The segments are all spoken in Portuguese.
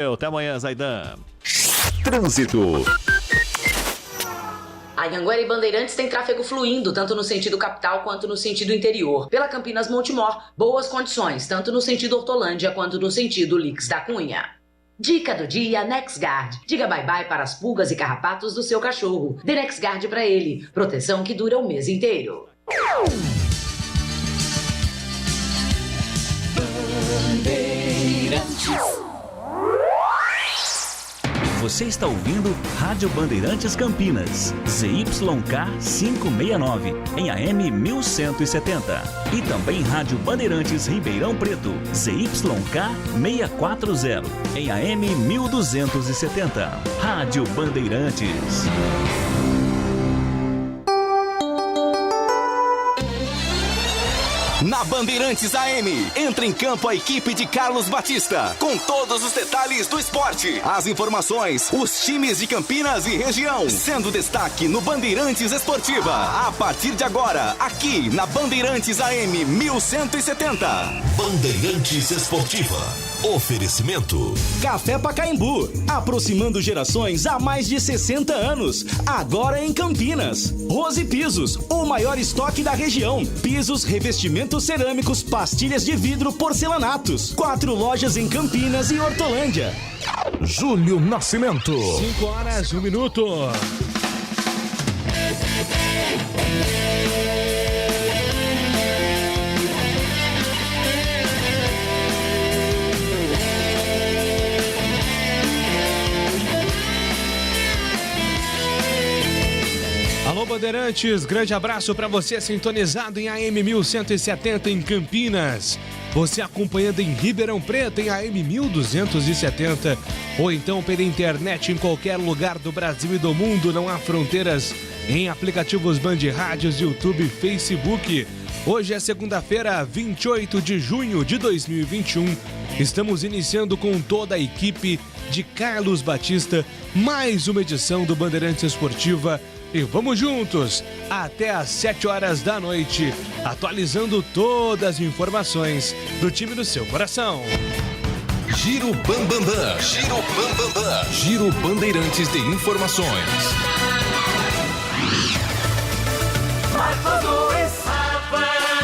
Até amanhã, Zaidan. Trânsito. A Anhanguera e Bandeirantes tem tráfego fluindo, tanto no sentido capital quanto no sentido interior. Pela Campinas Montemor, boas condições, tanto no sentido Hortolândia quanto no sentido Lix da Cunha. Dica do dia, NexGard. Diga bye-bye para as pulgas e carrapatos do seu cachorro. Dê NexGard para ele. Proteção que dura o mês inteiro. Você está ouvindo Rádio Bandeirantes Campinas, ZYK 569, em AM 1170. E também Rádio Bandeirantes Ribeirão Preto, ZYK 640, em AM 1270. Rádio Bandeirantes. Na Bandeirantes AM, entra em campo a equipe de Carlos Batista, com todos os detalhes do esporte, as informações, os times de Campinas e região, sendo destaque no Bandeirantes Esportiva. A partir de agora, aqui na Bandeirantes AM 1170. Bandeirantes Esportiva. Oferecimento Café Pacaembu, aproximando gerações há mais de 60 anos. Agora em Campinas. Rose Pisos, o maior estoque da região. Pisos, revestimentos cerâmicos, pastilhas de vidro, porcelanatos. 4 lojas em Campinas e Hortolândia. Júlio Nascimento. 5h01. Alô, Bandeirantes, grande abraço para você sintonizado em AM 1170 em Campinas. Você acompanhando em Ribeirão Preto em AM 1270 ou então pela internet em qualquer lugar do Brasil e do mundo, não há fronteiras, em aplicativos Band Rádios, YouTube, Facebook. Hoje é segunda-feira, 28 de junho de 2021. Estamos iniciando com toda a equipe de Carlos Batista mais uma edição do Bandeirantes Esportiva. E vamos juntos até às 7 horas da noite, atualizando todas as informações do time do seu coração. Giro Bambambam. Giro Bambambam. Giro Bandeirantes de Informações.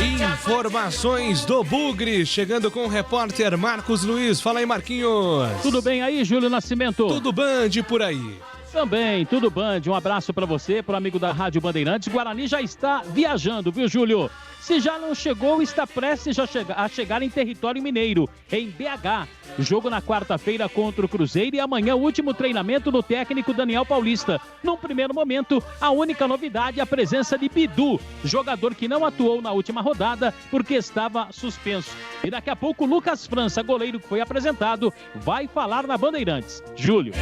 Informações do Bugre, chegando com o repórter Marcos Luiz. Fala aí, Marquinhos. Tudo bem aí, Júlio Nascimento? Tudo Band por aí. Também, tudo Band. Um abraço para você, para o amigo da Rádio Bandeirantes. Guarani já está viajando, viu, Júlio? Se já não chegou, está prestes a chegar em território mineiro, em BH. Jogo na quarta-feira contra o Cruzeiro e amanhã o último treinamento do técnico Daniel Paulista. Num primeiro momento, a única novidade é a presença de Bidu, jogador que não atuou na última rodada porque estava suspenso. E daqui a pouco o Lucas França, goleiro que foi apresentado, vai falar na Bandeirantes. Júlio.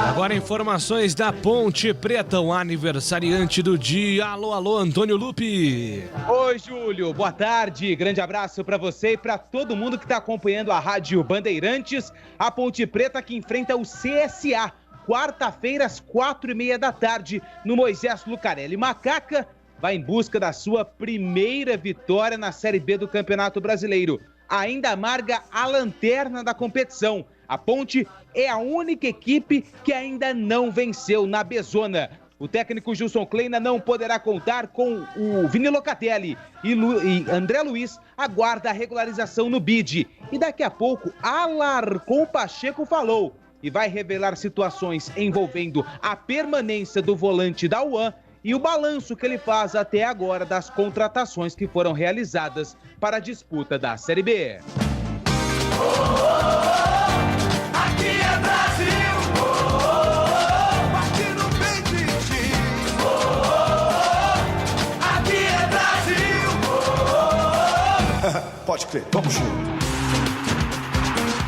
Agora informações da Ponte Preta, o aniversariante do dia. Alô, alô, Antônio Lupi. Oi, Júlio, boa tarde, grande abraço para você e para todo mundo que está acompanhando a Rádio Bandeirantes. A Ponte Preta que enfrenta o CSA, quarta-feira às 4h30 da tarde, no Moisés Lucarelli. Macaca vai em busca da sua primeira vitória na Série B do Campeonato Brasileiro. Ainda amarga a lanterna da competição. A Ponte é a única equipe que ainda não venceu na Bezona. O técnico Gilson Kleina não poderá contar com o Vini Locatelli e André Luiz aguarda a regularização no BID. E daqui a pouco, Alarcon Pacheco falou e vai revelar situações envolvendo a permanência do volante da UAN e o balanço que ele faz até agora das contratações que foram realizadas para a disputa da Série B. Aqui é Brasil, aqui no peito de ti. Aqui é Brasil. Pode crer, vamos junto.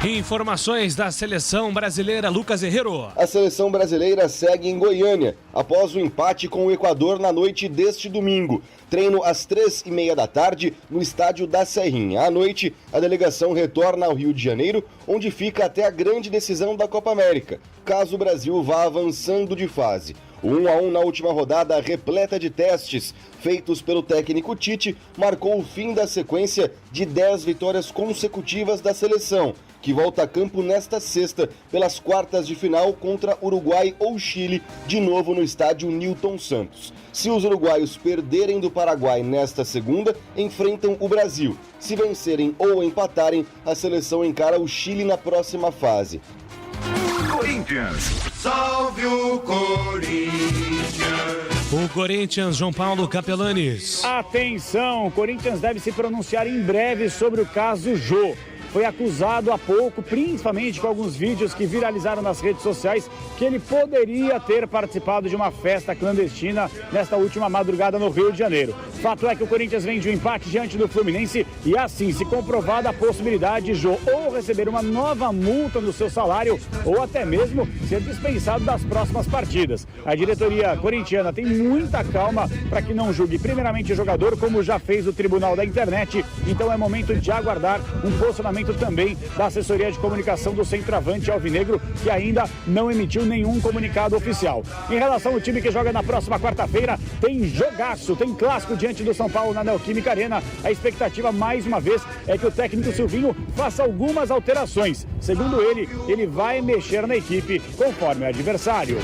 Informações da seleção brasileira, Lucas Herrero. A seleção brasileira segue em Goiânia, após o empate com o Equador na noite deste domingo. Treino às 3h30 da tarde no estádio da Serrinha. À noite, a delegação retorna ao Rio de Janeiro, onde fica até a grande decisão da Copa América, caso o Brasil vá avançando de fase. O 1-1 na última rodada, repleta de testes feitos pelo técnico Tite, marcou o fim da sequência de 10 vitórias consecutivas da seleção, que volta a campo nesta sexta pelas quartas de final contra Uruguai ou Chile, de novo no estádio Newton Santos. Se os uruguaios perderem do Paraguai nesta segunda, enfrentam o Brasil. Se vencerem ou empatarem, a seleção encara o Chile na próxima fase. Corinthians. Salve o Corinthians. O Corinthians, João Paulo Capelanes. Atenção, o Corinthians deve se pronunciar em breve sobre o caso Jô. Foi acusado há pouco, principalmente com alguns vídeos que viralizaram nas redes sociais, que ele poderia ter participado de uma festa clandestina nesta última madrugada no Rio de Janeiro. Fato é que o Corinthians vem de um empate diante do Fluminense e assim, se comprovada a possibilidade de Jô ou receber uma nova multa no seu salário ou até mesmo ser dispensado das próximas partidas. A diretoria corintiana tem muita calma para que não julgue primeiramente o jogador, como já fez o Tribunal da Internet, então é momento de aguardar um posicionamento também da assessoria de comunicação do centroavante alvinegro, que ainda não emitiu nenhum comunicado oficial. Em relação ao time que joga na próxima quarta-feira, tem jogaço, tem clássico diante do São Paulo na Neoquímica Arena. A expectativa, mais uma vez, é que o técnico Silvinho faça algumas alterações. Segundo ele vai mexer na equipe conforme o adversário.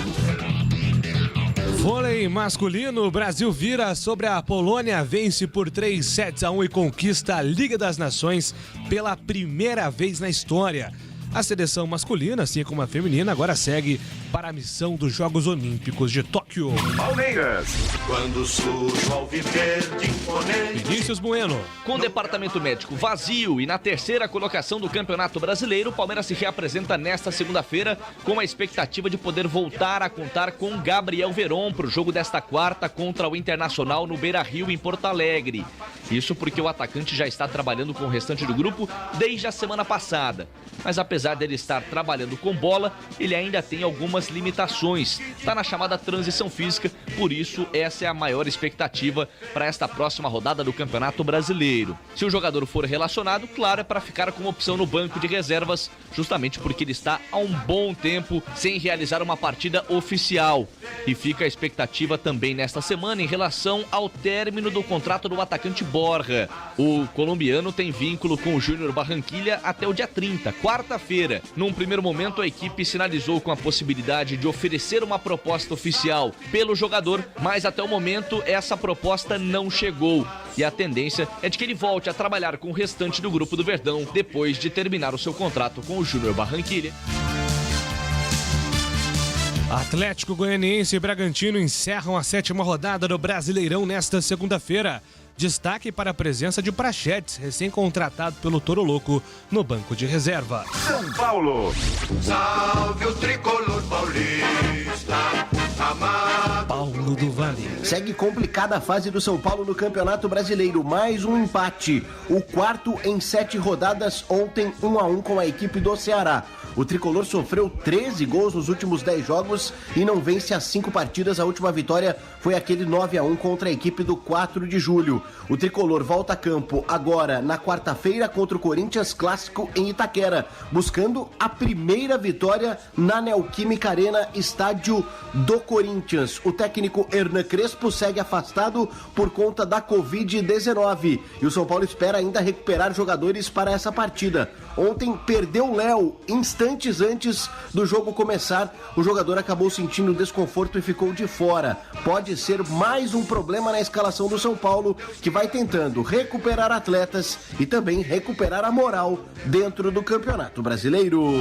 Vôlei masculino, o Brasil vira sobre a Polônia, vence por 3-1 e conquista a Liga das Nações pela primeira vez na história. A seleção masculina, assim como a feminina, agora segue para a missão dos Jogos Olímpicos de Tóquio. Palmeiras. Quando surge o alviverde imponente. Vinícius Bueno. Com o departamento médico vazio e na terceira colocação do Campeonato Brasileiro, o Palmeiras se reapresenta nesta segunda-feira com a expectativa de poder voltar a contar com Gabriel Veron para o jogo desta quarta contra o Internacional no Beira-Rio, em Porto Alegre. Isso porque o atacante já está trabalhando com o restante do grupo desde a semana passada. Mas apesar dele estar trabalhando com bola, ele ainda tem algumas limitações. Está na chamada transição física, por isso essa é a maior expectativa para esta próxima rodada do Campeonato Brasileiro. Se o jogador for relacionado, claro, é para ficar com opção no banco de reservas, justamente porque ele está há um bom tempo sem realizar uma partida oficial. E fica a expectativa também nesta semana em relação ao término do contrato do atacante Borja. O colombiano tem vínculo com o Júnior Barranquilla até o dia 30, quarta-feira. Num primeiro momento, a equipe sinalizou com a possibilidade de oferecer uma proposta oficial pelo jogador, mas até o momento essa proposta não chegou. E a tendência é de que ele volte a trabalhar com o restante do grupo do Verdão depois de terminar o seu contrato com o Júnior Barranquilla. Atlético Goianiense e Bragantino encerram a 7ª rodada do Brasileirão nesta segunda-feira. Destaque para a presença de Prachetes, recém-contratado pelo Toro Louco, no banco de reserva. São Paulo. Salve o tricolor paulista, amado. Paulo do Vale. Segue complicada a fase do São Paulo no Campeonato Brasileiro. Mais um empate. O quarto em 7 rodadas, ontem 1-1 com a equipe do Ceará. O tricolor sofreu 13 gols nos últimos 10 jogos e não vence as 5 partidas. A última vitória foi aquele 9-1 contra a equipe do 4 de julho. O tricolor volta a campo agora na quarta-feira contra o Corinthians, clássico em Itaquera, buscando a primeira vitória na Neoquímica Arena, estádio do Corinthians. O técnico Hernan Crespo segue afastado por conta da Covid-19 e o São Paulo espera ainda recuperar jogadores para essa partida. Ontem perdeu o Léo instantes antes do jogo começar. O jogador acabou sentindo desconforto e ficou de fora. Pode ser mais um problema na escalação do São Paulo, que vai tentando recuperar atletas e também recuperar a moral dentro do Campeonato Brasileiro.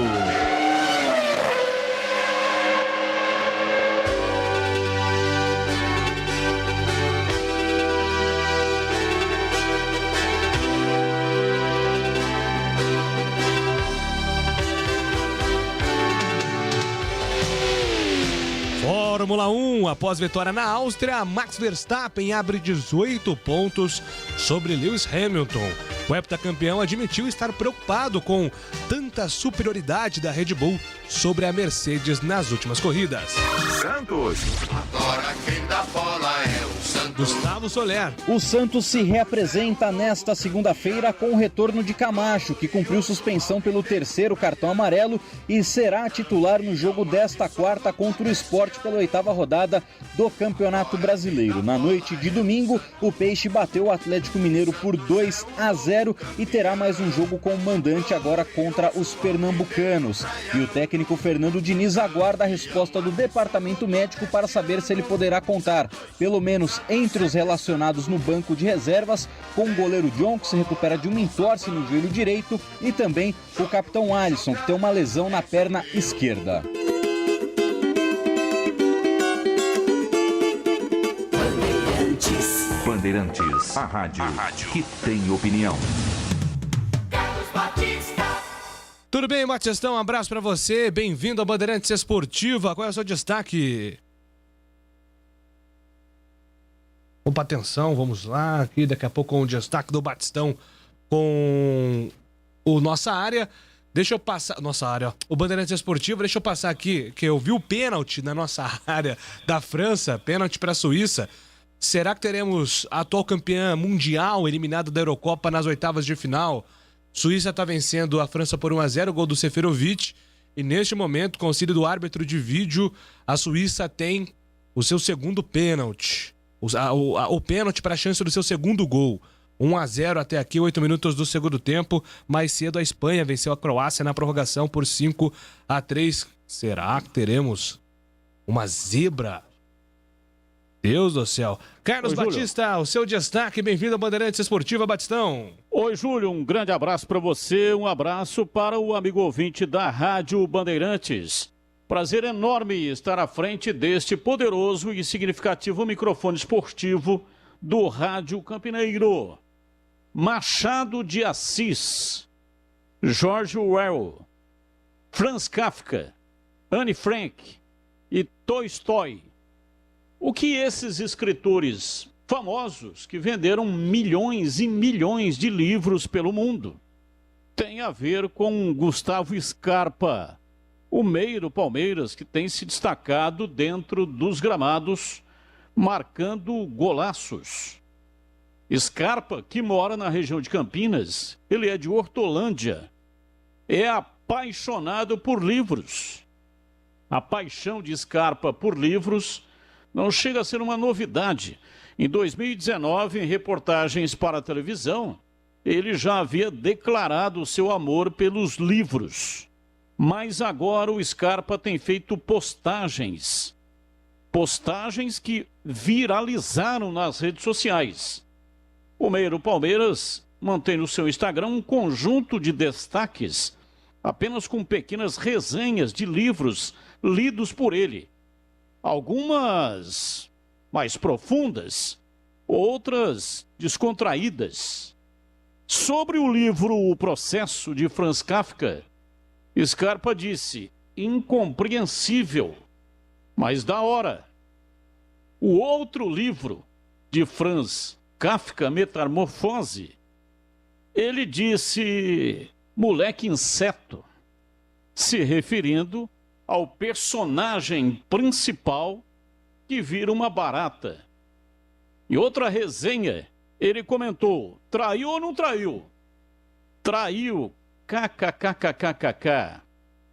Fórmula 1, após vitória na Áustria, Max Verstappen abre 18 pontos sobre Lewis Hamilton. O heptacampeão admitiu estar preocupado com tanta superioridade da Red Bull sobre a Mercedes nas últimas corridas. Santos. Agora quem dá bola é o Santos. Gustavo Soler. O Santos se reapresenta nesta segunda-feira com o retorno de Camacho, que cumpriu suspensão pelo terceiro cartão amarelo e será titular no jogo desta quarta contra o Sport pela 8ª rodada do Campeonato Brasileiro. Na noite de domingo, o Peixe bateu o Atlético Mineiro por 2-0 e terá mais um jogo com o mandante agora contra os pernambucanos. E o técnico Fernando Diniz aguarda a resposta do departamento médico para saber se ele poderá contar, pelo menos entre os relacionados no banco de reservas, com o goleiro John, que se recupera de uma entorse no joelho direito, e também o capitão Alisson, que tem uma lesão na perna esquerda. Bandeirantes, a rádio que tem opinião. Tudo bem, Batistão? Um abraço pra você. Bem-vindo à Bandeirantes Esportiva. Qual é o seu destaque? Opa, atenção, vamos lá. Aqui daqui a pouco com o destaque do Batistão com o Nossa Área. Deixa eu passar... Nossa área, ó. O Bandeirantes Esportivo, deixa eu passar aqui, que eu vi o pênalti na nossa área da França, pênalti pra Suíça. Será que teremos a atual campeã mundial eliminada da Eurocopa nas oitavas de final? Suíça está vencendo a França por 1-0, gol do Seferovic. E neste momento, com auxílio do árbitro de vídeo, a Suíça tem o seu segundo pênalti. O pênalti para a chance do seu segundo gol. 1-0 até aqui, 8 minutos do segundo tempo. Mais cedo a Espanha venceu a Croácia na prorrogação por 5-3. Será que teremos uma zebra? Deus do céu. Carlos Batista, o seu destaque, bem-vindo à Bandeirantes Esportiva, Batistão. Oi, Júlio, um grande abraço para você, um abraço para o amigo ouvinte da Rádio Bandeirantes. Prazer enorme estar à frente deste poderoso e significativo microfone esportivo do Rádio Campineiro. Machado de Assis, George Orwell, Franz Kafka, Anne Frank e Tolstói. O que esses escritores famosos, que venderam milhões e milhões de livros pelo mundo, tem a ver com Gustavo Scarpa, o meia do Palmeiras, que tem se destacado dentro dos gramados, marcando golaços. Scarpa, que mora na região de Campinas, ele é de Hortolândia, é apaixonado por livros. A paixão de Scarpa por livros não chega a ser uma novidade. Em 2019, em reportagens para a televisão, ele já havia declarado seu amor pelos livros. Mas agora o Scarpa tem feito postagens que viralizaram nas redes sociais. O meia do Palmeiras mantém no seu Instagram um conjunto de destaques, apenas com pequenas resenhas de livros lidos por ele. Algumas mais profundas, outras descontraídas. Sobre o livro O Processo, de Franz Kafka, Scarpa disse: incompreensível, mas da hora. O outro livro de Franz Kafka, Metamorfose, ele disse moleque inseto, se referindo ao personagem principal que vira uma barata. Em outra resenha, ele comentou: traiu ou não traiu? Traiu, kkkkkkk.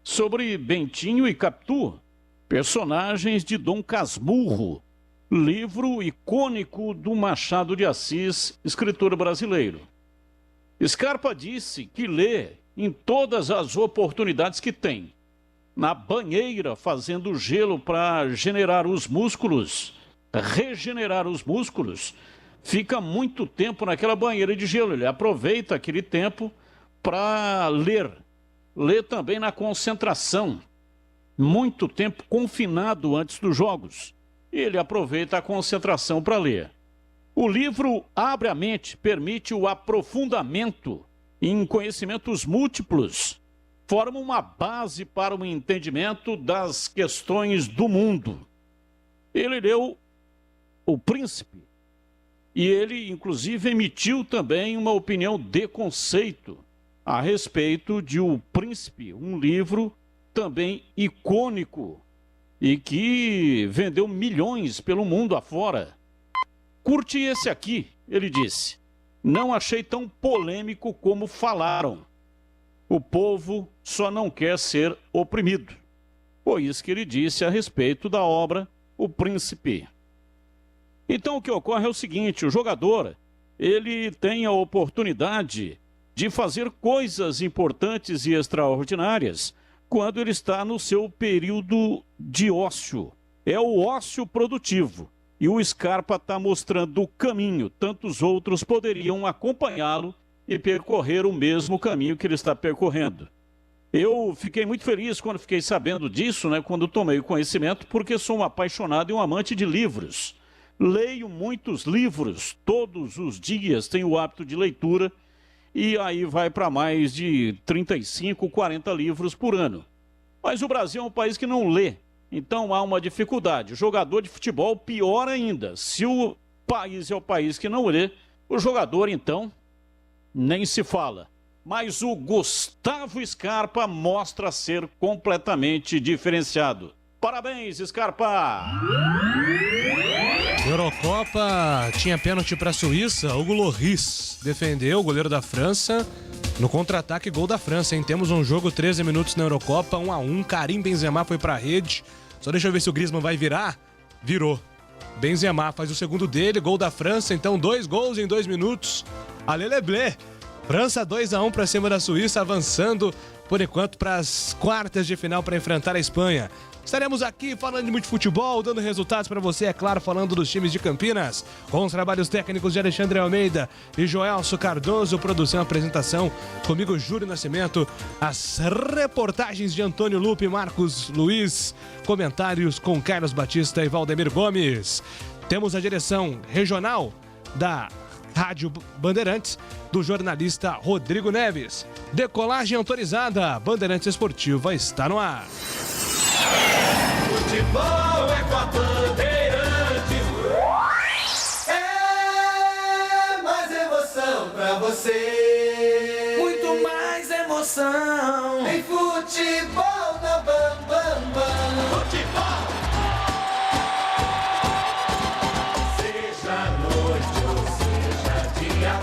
Sobre Bentinho e Capitu, personagens de Dom Casmurro, livro icônico do Machado de Assis, escritor brasileiro. Scarpa disse que lê em todas as oportunidades que tem. Na banheira, fazendo gelo para regenerar os músculos, fica muito tempo naquela banheira de gelo. Ele aproveita aquele tempo para ler. Lê também na concentração. Muito tempo confinado antes dos jogos. Ele aproveita a concentração para ler. O livro abre a mente, permite o aprofundamento em conhecimentos múltiplos. Forma uma base para o entendimento das questões do mundo. Ele leu O Príncipe e ele, inclusive, emitiu também uma opinião de conceito a respeito de O Príncipe, um livro também icônico e que vendeu milhões pelo mundo afora. Curti esse aqui, ele disse. Não achei tão polêmico como falaram. O povo só não quer ser oprimido. Foi isso que ele disse a respeito da obra O Príncipe. Então o que ocorre é o seguinte, o jogador, ele tem a oportunidade de fazer coisas importantes e extraordinárias quando ele está no seu período de ócio. É o ócio produtivo. E o Scarpa está mostrando o caminho. Tantos outros poderiam acompanhá-lo e percorrer o mesmo caminho que ele está percorrendo. Eu fiquei muito feliz quando fiquei sabendo disso, né, quando tomei o conhecimento, porque sou um apaixonado e um amante de livros. Leio muitos livros, todos os dias tenho o hábito de leitura, e aí vai para mais de 35, 40 livros por ano. Mas o Brasil é um país que não lê. Então há uma dificuldade. O jogador de futebol, pior ainda. Se o país é o país que não lê, o jogador, então, nem se fala. Mas o Gustavo Scarpa mostra ser completamente diferenciado. Parabéns, Scarpa! Eurocopa tinha pênalti para a Suíça. Hugo Lloris defendeu o goleiro da França. No contra-ataque, gol da França, hein? Temos um jogo, 13 minutos na Eurocopa, 1-1. Karim Benzema foi pra rede. Só deixa eu ver se o Griezmann vai virar. Virou. Benzema faz o segundo dele, gol da França. Então, 2 gols em 2 minutos. Aleleblé. França 2-1 pra cima da Suíça, avançando, por enquanto, para as quartas de final para enfrentar a Espanha. Estaremos aqui falando de muito futebol, dando resultados para você, é claro, falando dos times de Campinas, com os trabalhos técnicos de Alexandre Almeida e Joelso Cardoso, produção e apresentação, comigo Júlio Nascimento, as reportagens de Antônio Lupe e Marcos Luiz, comentários com Carlos Batista e Valdemir Gomes. Temos a direção regional da Rádio Bandeirantes, do jornalista Rodrigo Neves. Decolagem autorizada, Bandeirantes Esportiva está no ar. Futebol é com a Bandeirantes. É mais emoção pra você. Muito mais emoção. Em futebol na Bam. Futebol. Seja noite ou seja dia,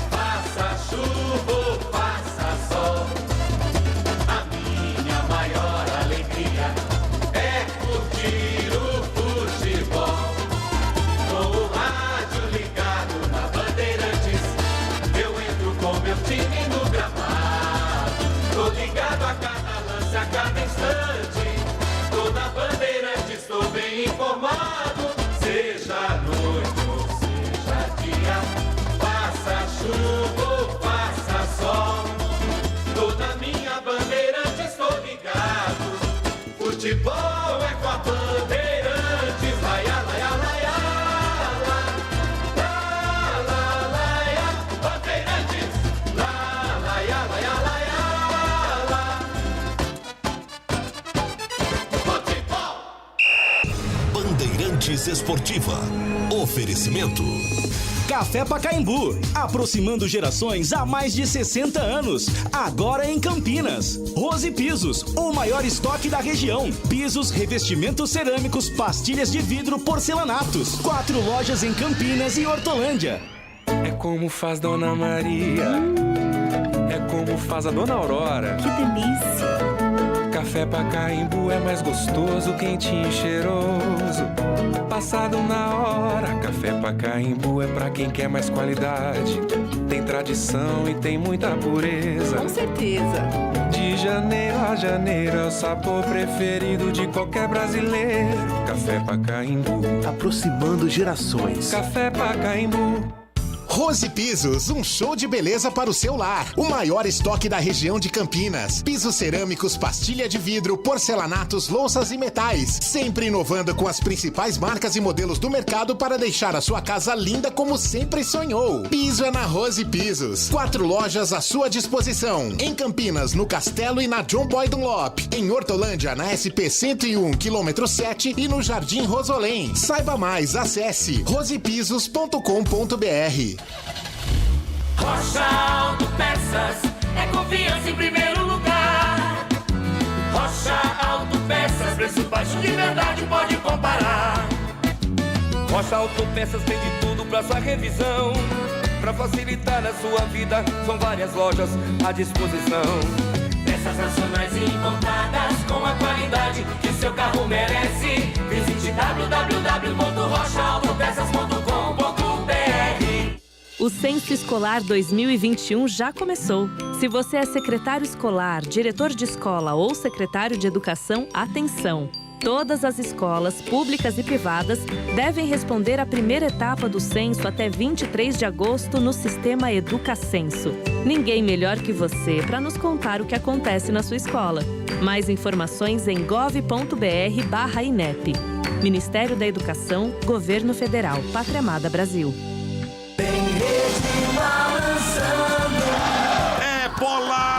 faça chuva ou faça sol. A minha maior alegria é curtir o futebol. Com o rádio ligado na Bandeirantes, eu entro com meu time no gramado. Tô ligado a cada lance, a cada instante. Tô na Bandeirantes, tô bem informado. Seja noite ou seja dia, faça chuva ou faça sol. Tô na minha Bandeirantes, tô ligado. Futebol é com a Bandeirantes. Laia, laia, laia, la, la, laia, Bandeirantes. La, laia, laia, laia, la. Futebol. Bandeirantes Esportiva. Oferecimento. Café Pacaembu, aproximando gerações há mais de 60 anos. Agora em Campinas. Rose Pisos, o maior estoque da região. Pisos, revestimentos cerâmicos, pastilhas de vidro, porcelanatos. 4 lojas em Campinas e Hortolândia. É como faz Dona Maria, é como faz a Dona Aurora. Que delícia! Café Pacaembu é mais gostoso, quentinho e cheiroso. Passado na hora, Café Pacaembu é pra quem quer mais qualidade. Tem tradição e tem muita pureza. Com certeza. De janeiro a janeiro é o sabor preferido de qualquer brasileiro. Café Pacaembu, aproximando gerações. Café Pacaembu. Rose Pisos, um show de beleza para o seu lar. O maior estoque da região de Campinas. Pisos cerâmicos, pastilha de vidro, porcelanatos, louças e metais. Sempre inovando com as principais marcas e modelos do mercado para deixar a sua casa linda como sempre sonhou. Piso é na Rose Pisos. 4 lojas à sua disposição. Em Campinas, no Castelo e na John Boy Dunlop. Em Hortolândia, na SP 101, quilômetro 7 e no Jardim Rosolém. Saiba mais, acesse rosepisos.com.br. Rocha Autopeças é confiança em primeiro lugar. Rocha Autopeças, preço baixo de verdade, pode comparar. Rocha Autopeças tem de tudo pra sua revisão. Pra facilitar a sua vida, são várias lojas à disposição. Peças nacionais importadas com a qualidade que seu carro merece. Visite www.rochaautopeças.com.br. O Censo Escolar 2021 já começou. Se você é secretário escolar, diretor de escola ou secretário de educação, atenção! Todas as escolas, públicas e privadas, devem responder à primeira etapa do censo até 23 de agosto no sistema EducaCenso. Ninguém melhor que você para nos contar o que acontece na sua escola. Mais informações em gov.br/INEP. Ministério da Educação, Governo Federal, Pátria Amada Brasil. É bola!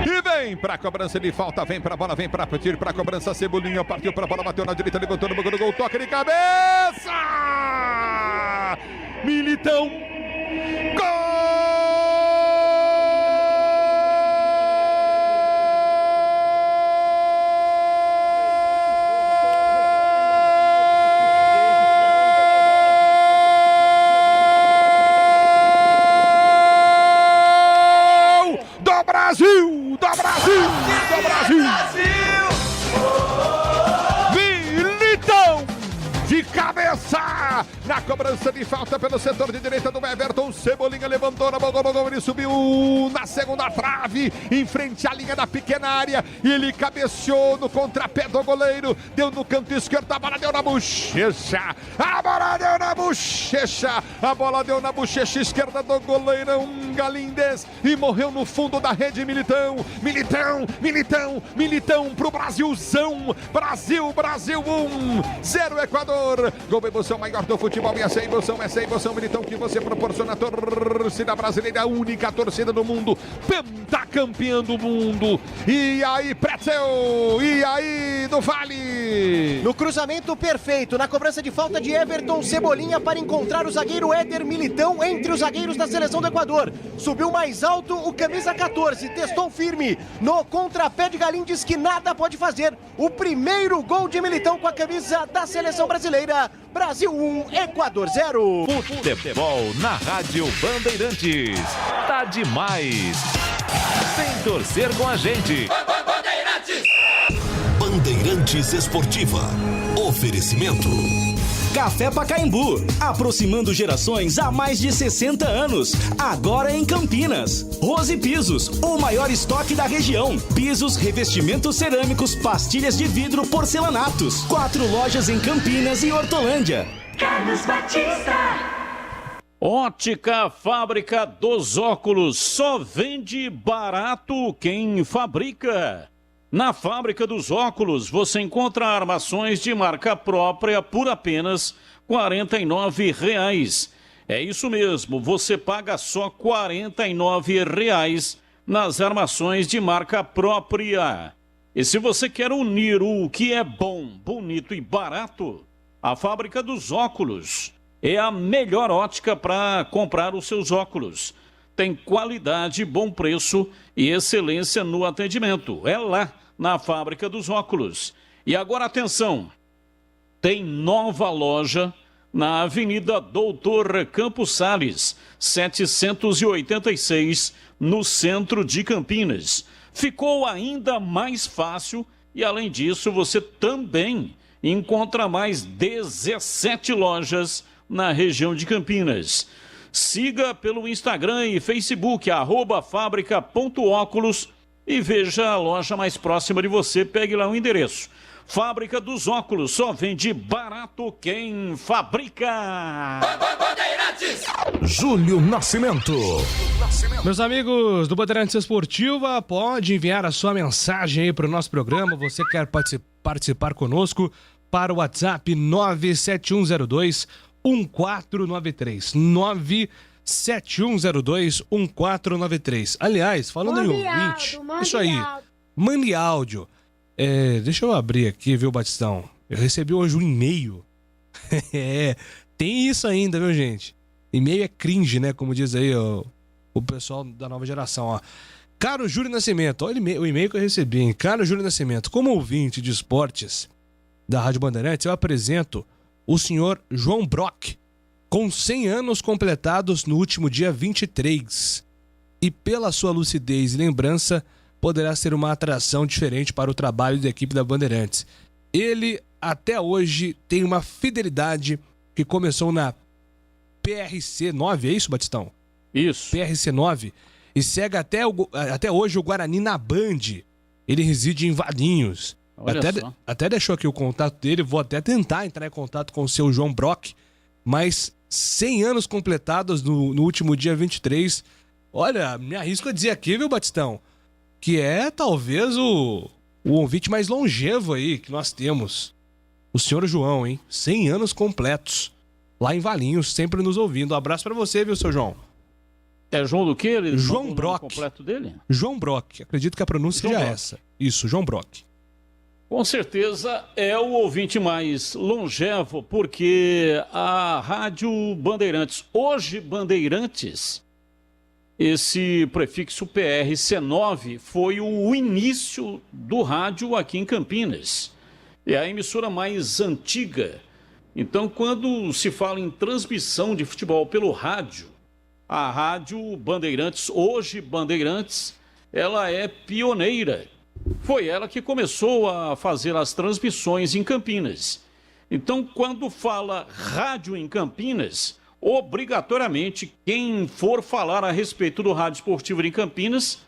E vem pra cobrança de falta, vem pra bola, vem pra tiro, pra cobrança, Cebolinha partiu pra bola, bateu na direita, levantou no banco do gol, toca de cabeça! Militão! Gol! Brasil! Do Brasil! Do Brasil! Militão! De cabeça! Na cobrança de falta pelo setor de direita do Everton, Cebolinha levantou na bola, ele subiu na segunda trave, em frente à linha da pequena área, e ele cabeceou no contrapé do goleiro, deu no canto esquerdo, a bola deu na bochecha, a bola deu na bochecha, a bola deu na bochecha esquerda do goleirão Galíndez, e morreu no fundo da rede. Militão, Militão, Militão, Militão pro Brasilzão, Brasil, 1-0 Equador, gol emoção maior do futebol, e essa emoção, Militão, que você proporciona a torcida brasileira, a única torcida do mundo, pentacampeã do mundo. E aí, Pretzel, e aí, do Vale. No cruzamento perfeito, na cobrança de falta de Everton, Cebolinha para encontrar o zagueiro Éder Militão entre os zagueiros da seleção do Equador. Subiu mais alto o camisa 14, testou firme no contrapé de Galíndez, que nada pode fazer. O primeiro gol de Militão com a camisa da seleção brasileira. Brasil 1, Equador 0. Futebol na Rádio Bandeirantes. Tá demais. Vem torcer com a gente. Bandeirantes Esportiva. Oferecimento. Café Pacaembu, aproximando gerações há mais de 60 anos. Agora em Campinas. Rose Pisos, o maior estoque da região. Pisos, revestimentos cerâmicos, pastilhas de vidro, porcelanatos. 4 lojas em Campinas e Hortolândia. Carlos Batista. Ótica Fábrica dos Óculos, só vende barato quem fabrica. Na Fábrica dos Óculos, você encontra armações de marca própria por apenas R$ 49,00. É isso mesmo, você paga só R$ 49,00 nas armações de marca própria. E se você quer unir o que é bom, bonito e barato, a Fábrica dos Óculos é a melhor ótica para comprar os seus óculos. Tem qualidade, bom preço e excelência no atendimento. É lá, na Fábrica dos Óculos. E agora, atenção, tem nova loja na Avenida Doutor Campos Sales, 786, no centro de Campinas. Ficou ainda mais fácil e, além disso, você também encontra mais 17 lojas na região de Campinas. Siga pelo Instagram e Facebook, @fábrica.óculos, e veja a loja mais próxima de você. Pegue lá o endereço. Fábrica dos Óculos, só vende barato quem fabrica. Júlio Nascimento. Meus amigos do Bandeirantes Esportiva, pode enviar a sua mensagem aí para o nosso programa. Você quer participar conosco para o WhatsApp 97102-1493. 97102-1493. Aliás, falando em ouvinte, isso aí, mande áudio. Deixa eu abrir aqui, viu, Batistão? Eu recebi hoje um e-mail. Tem isso ainda, viu, gente? E-mail é cringe, né? Como diz aí o pessoal da nova geração, ó. Caro Júlio Nascimento, olha o e-mail que eu recebi, hein? Caro Júlio Nascimento, como ouvinte de esportes da Rádio Bandeirantes, eu apresento o senhor João Brock, com 100 anos completados no último dia 23. E pela sua lucidez e lembrança, poderá ser uma atração diferente para o trabalho da equipe da Bandeirantes. Ele, até hoje, tem uma fidelidade que começou na PRC 9, é isso, Batistão? Isso. PRC 9. E segue até hoje o Guarani na Band. Ele reside em Valinhos. Até deixou aqui o contato dele, vou até tentar entrar em contato com o seu João Brock, mas 100 anos completados no último dia 23. Olha, me arrisco a dizer aqui, viu, Batistão, que é talvez o ouvinte mais longevo aí que nós temos. O senhor João, hein? 100 anos completos. Lá em Valinhos, sempre nos ouvindo. Um abraço pra você, viu, seu João? É João do quê? João Brock. O completo dele? João Brock. Acredito que a pronúncia seja essa. Isso, João Brock. Com certeza é o ouvinte mais longevo, porque a Rádio Bandeirantes, hoje Bandeirantes, esse prefixo PRC9 foi o início do rádio aqui em Campinas. É a emissora mais antiga. Então, quando se fala em transmissão de futebol pelo rádio, a Rádio Bandeirantes, hoje Bandeirantes, ela é pioneira. Foi ela que começou a fazer as transmissões em Campinas. Então, quando fala rádio em Campinas, obrigatoriamente, quem for falar a respeito do rádio esportivo em Campinas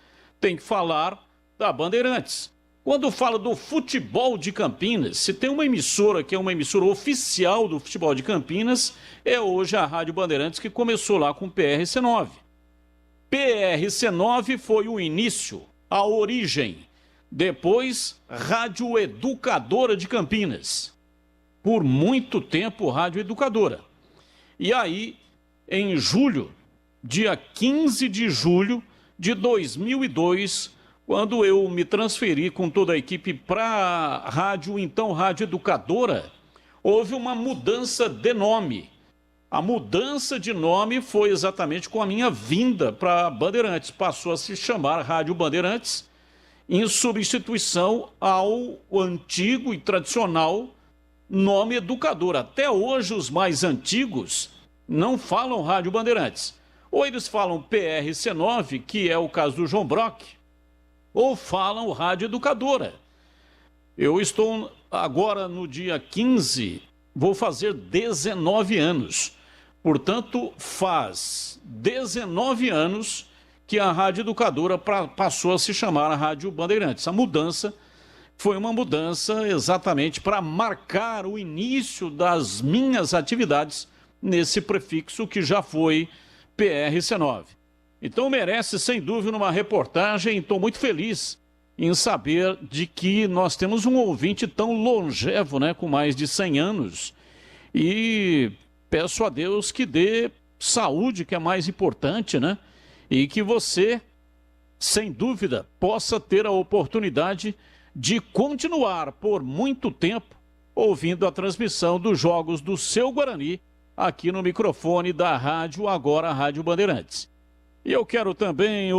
tem que falar da Bandeirantes. Quando fala do futebol de Campinas, se tem uma emissora que é uma emissora oficial do futebol de Campinas, é hoje a Rádio Bandeirantes, que começou lá com PRC9. PRC9 foi o início, a origem. Depois, Rádio Educadora de Campinas. Por muito tempo, Rádio Educadora. E aí, em julho, dia 15 de julho de 2002, quando eu me transferi com toda a equipe para a rádio, então Rádio Educadora, houve uma mudança de nome. A mudança de nome foi exatamente com a minha vinda para Bandeirantes. Passou a se chamar Rádio Bandeirantes, em substituição ao antigo e tradicional nome Educadora. Até hoje, os mais antigos não falam Rádio Bandeirantes. Ou eles falam PRC9, que é o caso do João Brock, ou falam Rádio Educadora. Eu estou agora no dia 15, vou fazer 19 anos. Portanto, faz 19 anos que a Rádio Educadora passou a se chamar a Rádio Bandeirantes. A mudança foi uma mudança exatamente para marcar o início das minhas atividades nesse prefixo que já foi PRC9. Então merece, sem dúvida, uma reportagem. Estou muito feliz em saber de que nós temos um ouvinte tão longevo, né, com mais de 100 anos. E peço a Deus que dê saúde, que é mais importante, né? E que você, sem dúvida, possa ter a oportunidade de continuar por muito tempo ouvindo a transmissão dos jogos do seu Guarani aqui no microfone da rádio, agora a Rádio Bandeirantes. E eu quero também,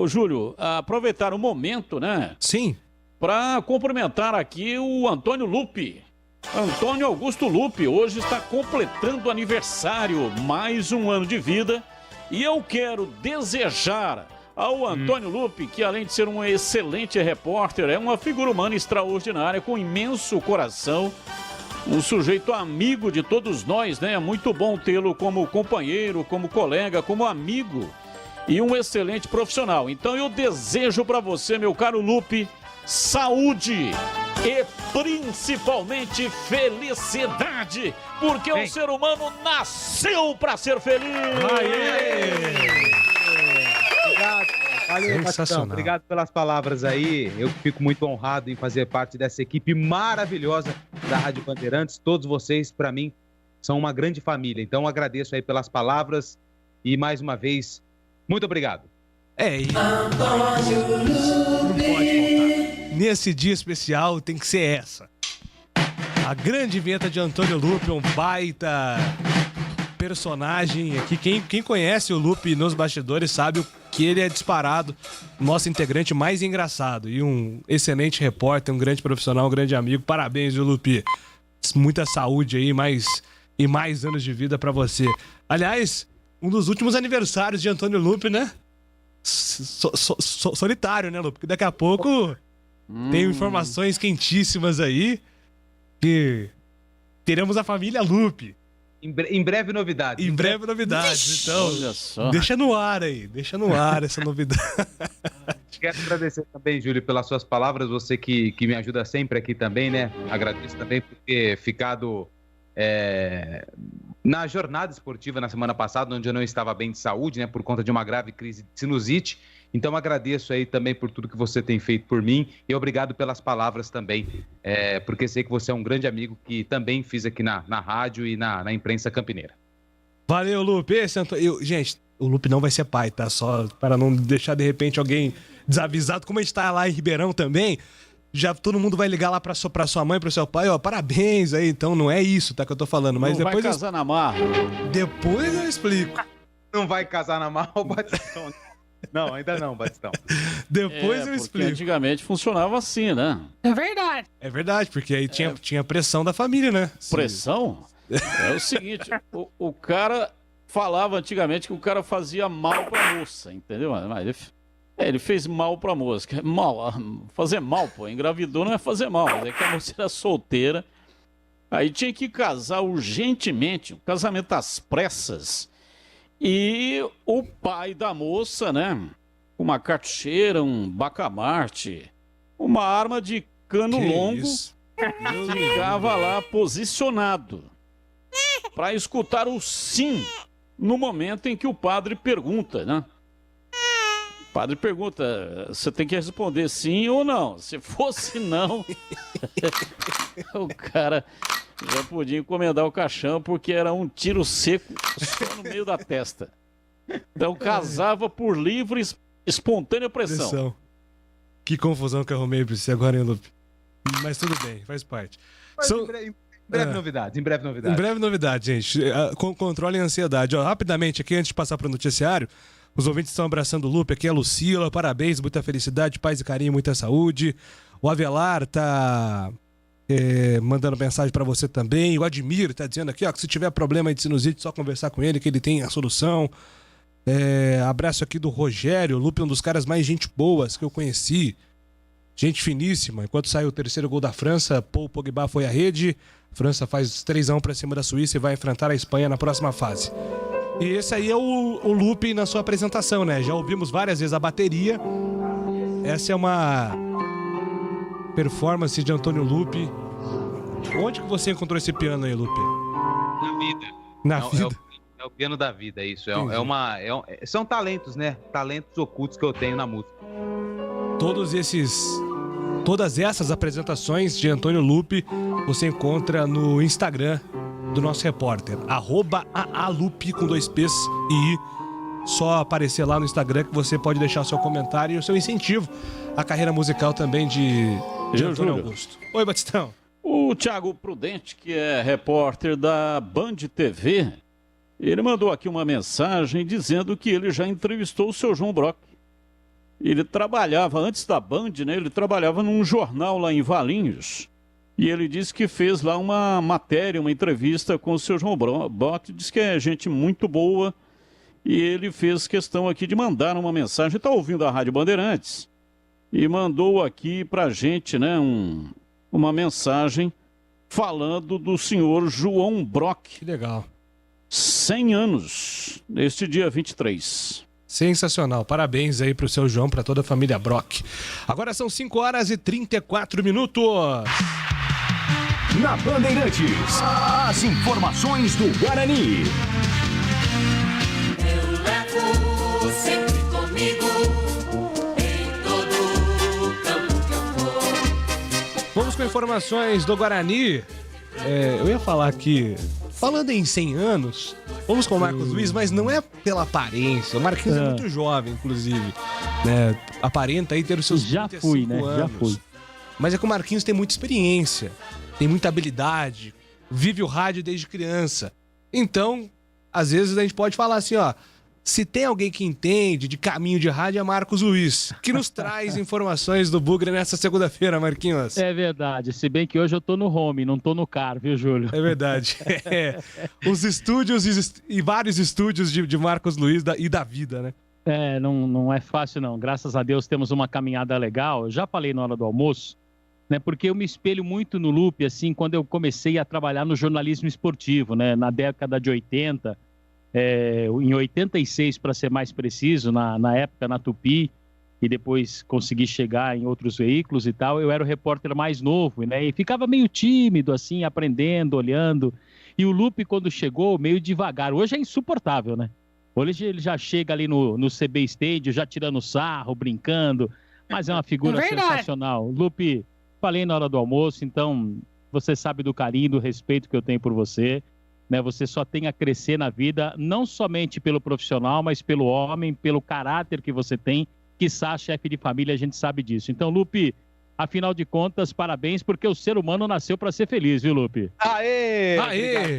Júlio, aproveitar o momento, né? Sim. Para cumprimentar aqui o Antônio Lupe. Antônio Augusto Lupe, hoje está completando aniversário, mais um ano de vida. E eu quero desejar ao Antônio Lupe, que além de ser um excelente repórter, é uma figura humana extraordinária, com imenso coração, um sujeito amigo de todos nós, né? É muito bom tê-lo como companheiro, como colega, como amigo e um excelente profissional. Então eu desejo para você, meu caro Lupe, saúde e principalmente felicidade, porque o ser humano nasceu para ser feliz. Valeu, Batistão. Obrigado pelas palavras aí. Eu fico muito honrado em fazer parte dessa equipe maravilhosa da Rádio Bandeirantes. Todos vocês, para mim, são uma grande família. Então, agradeço aí pelas palavras e, mais uma vez, muito obrigado. Não pode faltar. Nesse dia especial tem que ser essa. A grande vinheta de Antônio Lupe, um baita personagem aqui. Quem conhece o Lupe nos bastidores sabe o que ele é disparado, nosso integrante mais engraçado e um excelente repórter, um grande profissional, um grande amigo. Parabéns, viu, Lupe? Muita saúde aí, mais anos de vida pra você. Aliás, um dos últimos aniversários de Antônio Lupe, né? Solitário, né, Lupe? Porque daqui a pouco tem informações quentíssimas aí que teremos a família Lupe. Em breve novidades. Em breve novidades. Então, olha só. deixa no ar essa novidade. Quero agradecer também, Júlio, pelas suas palavras. Você que me ajuda sempre aqui também, né? Agradeço também por ter ficado na jornada esportiva na semana passada, onde eu não estava bem de saúde, né? Por conta de uma grave crise de sinusite. Então, agradeço aí também por tudo que você tem feito por mim e obrigado pelas palavras também, porque sei que você é um grande amigo que também fiz aqui na rádio e na imprensa campineira. Valeu, Lupe. Gente, o Lupe não vai ser pai, tá? Só para não deixar, de repente, alguém desavisado. Como a gente tá lá em Ribeirão também, já todo mundo vai ligar lá pra sua mãe, pro seu pai, ó, parabéns aí. Então, não é isso, tá, que eu tô falando. Mas não depois vai casar na marra. Depois eu explico. Não vai casar na marra ou Batistão? Não, ainda não, Batistão. Depois eu explico. Antigamente funcionava assim, né? É verdade. É verdade, porque aí tinha pressão da família, né? Pressão? É o seguinte, o cara falava antigamente que o cara fazia mal pra moça, entendeu? Mas ele fez mal pra moça. Fazer mal, pô. Engravidou não é fazer mal, mas é que a moça era solteira. Aí tinha que casar urgentemente, um casamento às pressas. E o pai da moça, né, uma cartucheira, um bacamarte, uma arma de cano longo, ficava lá posicionado para escutar o sim no momento em que o padre pergunta, né? O padre pergunta, você tem que responder sim ou não. Se fosse não, o cara já podia encomendar o caixão porque era um tiro seco só no meio da testa. Então casava por livre, espontânea pressão. Que confusão que eu arrumei pra você agora, hein, Lupe? Mas tudo bem, faz parte. Em breve novidades. Em breve novidade, gente. Controlem a ansiedade. Ó, rapidamente aqui, antes de passar pro noticiário, os ouvintes estão abraçando o Lupe. Aqui é a Lucila, parabéns, muita felicidade, paz e carinho, muita saúde. O Avelar tá mandando mensagem pra você também. O Admir tá dizendo aqui, ó, que se tiver problema de sinusite, só conversar com ele, que ele tem a solução. Abraço aqui do Rogério, o Lupe é um dos caras mais gente boas que eu conheci. Gente finíssima. Enquanto saiu o terceiro gol da França, Paul Pogba foi à rede. A França faz 3-1 pra cima da Suíça e vai enfrentar a Espanha na próxima fase. E esse aí é o Lupe na sua apresentação, né? Já ouvimos várias vezes a bateria. Essa é uma performance de Antônio Lupe. Onde que você encontrou esse piano aí, Lupe? Na vida. Na vida? É o piano da vida, isso. São talentos, né? Talentos ocultos que eu tenho na música. Todas essas apresentações de Antônio Lupe você encontra no Instagram do nosso repórter, @aalupe com 2 P's e I. Só aparecer lá no Instagram que você pode deixar o seu comentário e o seu incentivo à carreira musical também de Antônio Augusto. Oi, Batistão. O Thiago Prudente, que é repórter da Band TV, ele mandou aqui uma mensagem dizendo que ele já entrevistou o seu João Brock. Ele trabalhava, antes da Band, né? Ele trabalhava num jornal lá em Valinhos. E ele disse que fez lá uma matéria, uma entrevista com o seu João Brock. Diz que é gente muito boa. E ele fez questão aqui de mandar uma mensagem. Está ouvindo a Rádio Bandeirantes. E mandou aqui pra gente, né? Uma mensagem falando do senhor João Brock. Que legal. 100 anos, neste dia 23. Sensacional, parabéns aí pro seu João, pra toda a família Brock. Agora são 5h34. Na Bandeirantes, as informações do Guarani. Eu levo sempre comigo em todo campo que eu for. Vamos com informações do Guarani. Eu ia falar aqui, falando em 100 anos, vamos com o Marcos Luiz, mas não é pela aparência. O Marquinhos é muito jovem, inclusive. Né? Aparenta aí ter os seus 35 anos. Já fui. Mas é que o Marquinhos tem muita experiência, tem muita habilidade, vive o rádio desde criança. Então, às vezes a gente pode falar assim, ó, Se tem alguém que entende de caminho de rádio é Marcos Luiz, que nos traz informações do Bugre nessa segunda-feira, Marquinhos. É verdade, se bem que hoje eu tô no home, não tô no car, viu, Júlio? É verdade. Os estúdios e vários estúdios de Marcos Luiz e da vida, né? Não é fácil não. Graças a Deus temos uma caminhada legal. Eu já falei na hora do almoço, né? Porque eu me espelho muito no Lupe, assim, quando eu comecei a trabalhar no jornalismo esportivo, né? Na década de 80, em 86, para ser mais preciso, na época na Tupi, e depois consegui chegar em outros veículos e tal, eu era o repórter mais novo, né? E ficava meio tímido, assim, aprendendo, olhando. E o Lupe, quando chegou, meio devagar. Hoje é insuportável, né? Hoje ele já chega ali no CB Stadium, já tirando sarro, brincando, mas é uma figura sensacional. Lupe, falei na hora do almoço, então você sabe do carinho, do respeito que eu tenho por você, né? Você só tem a crescer na vida, não somente pelo profissional, mas pelo homem, pelo caráter que você tem, quiçá chefe de família, a gente sabe disso. Então, Lupe, afinal de contas, parabéns, porque o ser humano nasceu para ser feliz, viu, Lupe? Aê! Aê!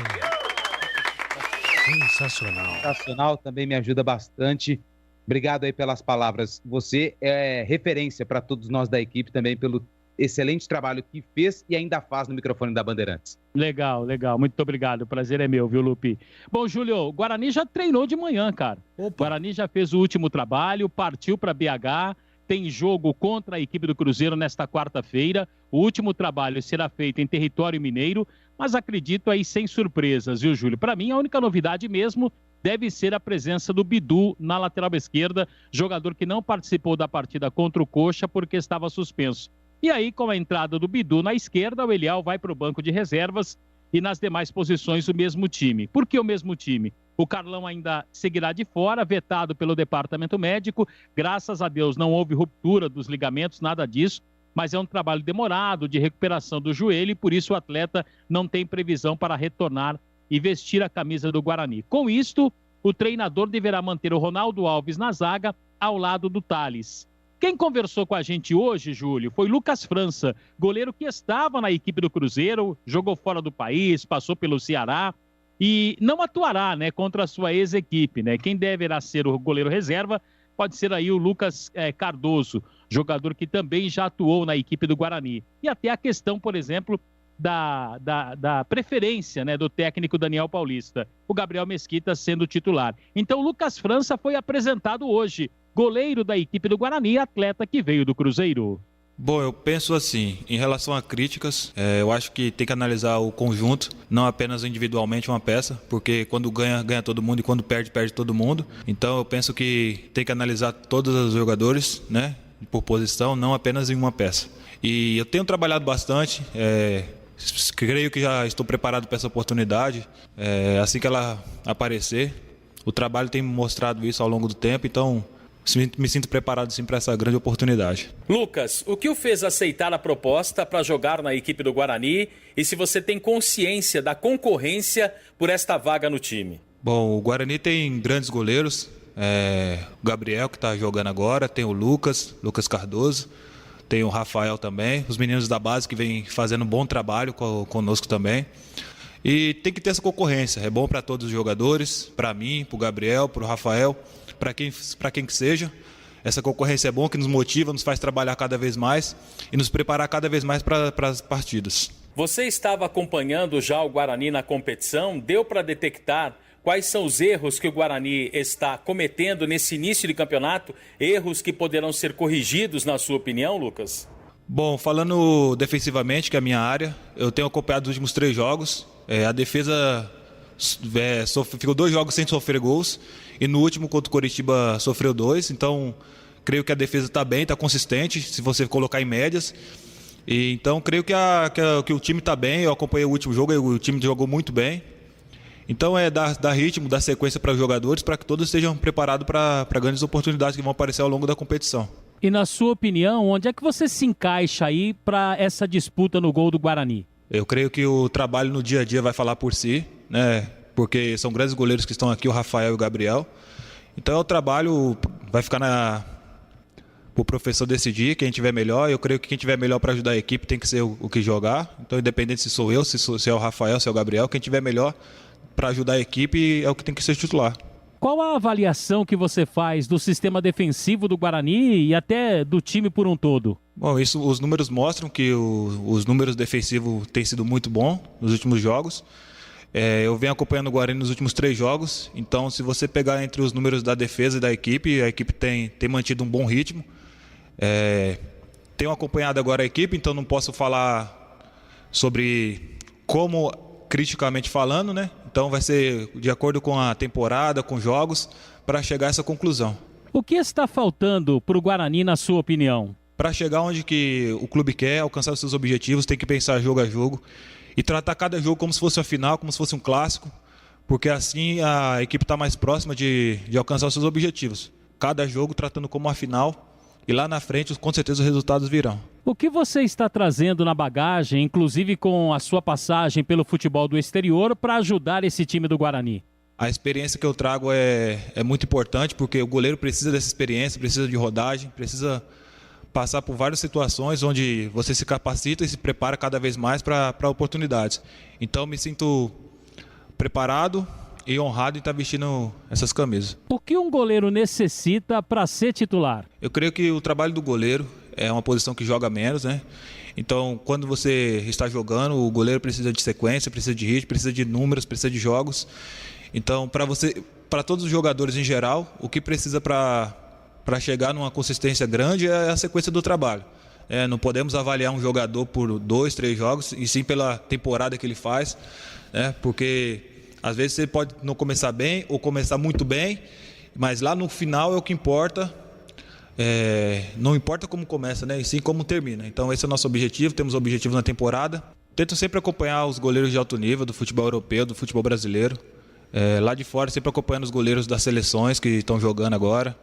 Sensacional. Sensacional, também me ajuda bastante. Obrigado aí pelas palavras. Você é referência para todos nós da equipe também pelo excelente trabalho que fez e ainda faz no microfone da Bandeirantes. Legal, legal. Muito obrigado. O prazer é meu, viu, Lupe? Bom, Júlio, o Guarani já treinou de manhã, cara. O Guarani já fez o último trabalho, partiu para BH, tem jogo contra a equipe do Cruzeiro nesta quarta-feira. O último trabalho será feito em território mineiro, mas acredito aí sem surpresas, viu, Júlio? Para mim, a única novidade mesmo deve ser a presença do Bidu na lateral esquerda, jogador que não participou da partida contra o Coxa porque estava suspenso. E aí, com a entrada do Bidu na esquerda, o Elial vai para o banco de reservas e nas demais posições o mesmo time. Por que o mesmo time? O Carlão ainda seguirá de fora, vetado pelo departamento médico. Graças a Deus não houve ruptura dos ligamentos, nada disso. Mas é um trabalho demorado de recuperação do joelho e por isso o atleta não tem previsão para retornar e vestir a camisa do Guarani. Com isto, o treinador deverá manter o Ronaldo Alves na zaga ao lado do Tales. Quem conversou com a gente hoje, Júlio, foi Lucas França, goleiro que estava na equipe do Cruzeiro, jogou fora do país, passou pelo Ceará e não atuará, né, contra a sua ex-equipe, né? Quem deverá ser o goleiro reserva pode ser aí o Lucas Cardoso, jogador que também já atuou na equipe do Guarani. E até a questão, por exemplo, da preferência, né, do técnico Daniel Paulista, o Gabriel Mesquita sendo titular. Então o Lucas França foi apresentado hoje, goleiro da equipe do Guarani, atleta que veio do Cruzeiro. Bom, eu penso assim, em relação a críticas, eu acho que tem que analisar o conjunto, não apenas individualmente uma peça, porque quando ganha, ganha todo mundo e quando perde, perde todo mundo. Então eu penso que tem que analisar todos os jogadores, né, por posição, não apenas em uma peça. E eu tenho trabalhado bastante, creio que já estou preparado para essa oportunidade, assim que ela aparecer. O trabalho tem mostrado isso ao longo do tempo, então me sinto preparado sim para essa grande oportunidade. Lucas, o que o fez aceitar a proposta para jogar na equipe do Guarani e se você tem consciência da concorrência por esta vaga no time? Bom, o Guarani tem grandes goleiros, o Gabriel que está jogando agora, tem o Lucas Cardoso, tem o Rafael também, os meninos da base que vêm fazendo um bom trabalho conosco também. E tem que ter essa concorrência, é bom para todos os jogadores, para mim, para o Gabriel, para o Rafael, para quem que seja. Essa concorrência é bom, que nos motiva, nos faz trabalhar cada vez mais e nos preparar cada vez mais para as partidas. Você estava acompanhando já o Guarani na competição, deu para detectar quais são os erros que o Guarani está cometendo nesse início de campeonato, erros que poderão ser corrigidos na sua opinião, Lucas? Bom, falando defensivamente, que é a minha área, eu tenho acompanhado os últimos 3 jogos. A defesa ficou 2 jogos sem sofrer gols e no último contra o Coritiba sofreu 2. Então, creio que a defesa está bem, está consistente, se você colocar em médias. E, então, creio que o time está bem. Eu acompanhei o último jogo e o time jogou muito bem. Então, dar ritmo, dar sequência para os jogadores para que todos estejam preparados para grandes oportunidades que vão aparecer ao longo da competição. E na sua opinião, onde é que você se encaixa aí para essa disputa no gol do Guarani? Eu creio que o trabalho no dia a dia vai falar por si, né? Porque são grandes goleiros que estão aqui, o Rafael e o Gabriel. Então o trabalho vai ficar para o professor decidir quem tiver melhor. Eu creio que quem tiver melhor para ajudar a equipe tem que ser o que jogar. Então independente se sou eu, se é o Rafael, se é o Gabriel, quem tiver melhor para ajudar a equipe é o que tem que ser titular. Qual a avaliação que você faz do sistema defensivo do Guarani e até do time por um todo? Bom, os números mostram que os números defensivos têm sido muito bons nos últimos jogos. Eu venho acompanhando o Guarani nos últimos 3 jogos, então se você pegar entre os números da defesa e da equipe, a equipe tem mantido um bom ritmo. Tenho acompanhado agora a equipe, então não posso falar sobre como criticamente falando, né? Então vai ser de acordo com a temporada, com jogos, para chegar a essa conclusão. O que está faltando para o Guarani, na sua opinião? Para chegar onde que o clube quer, alcançar os seus objetivos, tem que pensar jogo a jogo e tratar cada jogo como se fosse uma final, como se fosse um clássico, porque assim a equipe está mais próxima de alcançar os seus objetivos. Cada jogo tratando como uma final e lá na frente, com certeza, os resultados virão. O que você está trazendo na bagagem, inclusive com a sua passagem pelo futebol do exterior, para ajudar esse time do Guarani? A experiência que eu trago é muito importante, porque o goleiro precisa dessa experiência, precisa de rodagem, precisa passar por várias situações onde você se capacita e se prepara cada vez mais para oportunidades. Então, me sinto preparado e honrado em estar vestindo essas camisas. O que um goleiro necessita para ser titular? Eu creio que o trabalho do goleiro é uma posição que joga menos, né? Então, quando você está jogando, o goleiro precisa de sequência, precisa de ritmo, precisa de números, precisa de jogos. Então, para todos os jogadores em geral, o que precisa para chegar numa consistência grande é a sequência do trabalho. Não podemos avaliar um jogador por 2, 3 jogos, e sim pela temporada que ele faz, né? Porque às vezes você pode não começar bem ou começar muito bem, mas lá no final é o que importa. Não importa como começa, né? E sim como termina. Então esse é o nosso objetivo, temos objetivos na temporada. Tento sempre acompanhar os goleiros de alto nível do futebol europeu, do futebol brasileiro. Lá de fora, sempre acompanhando os goleiros das seleções que estão jogando agora.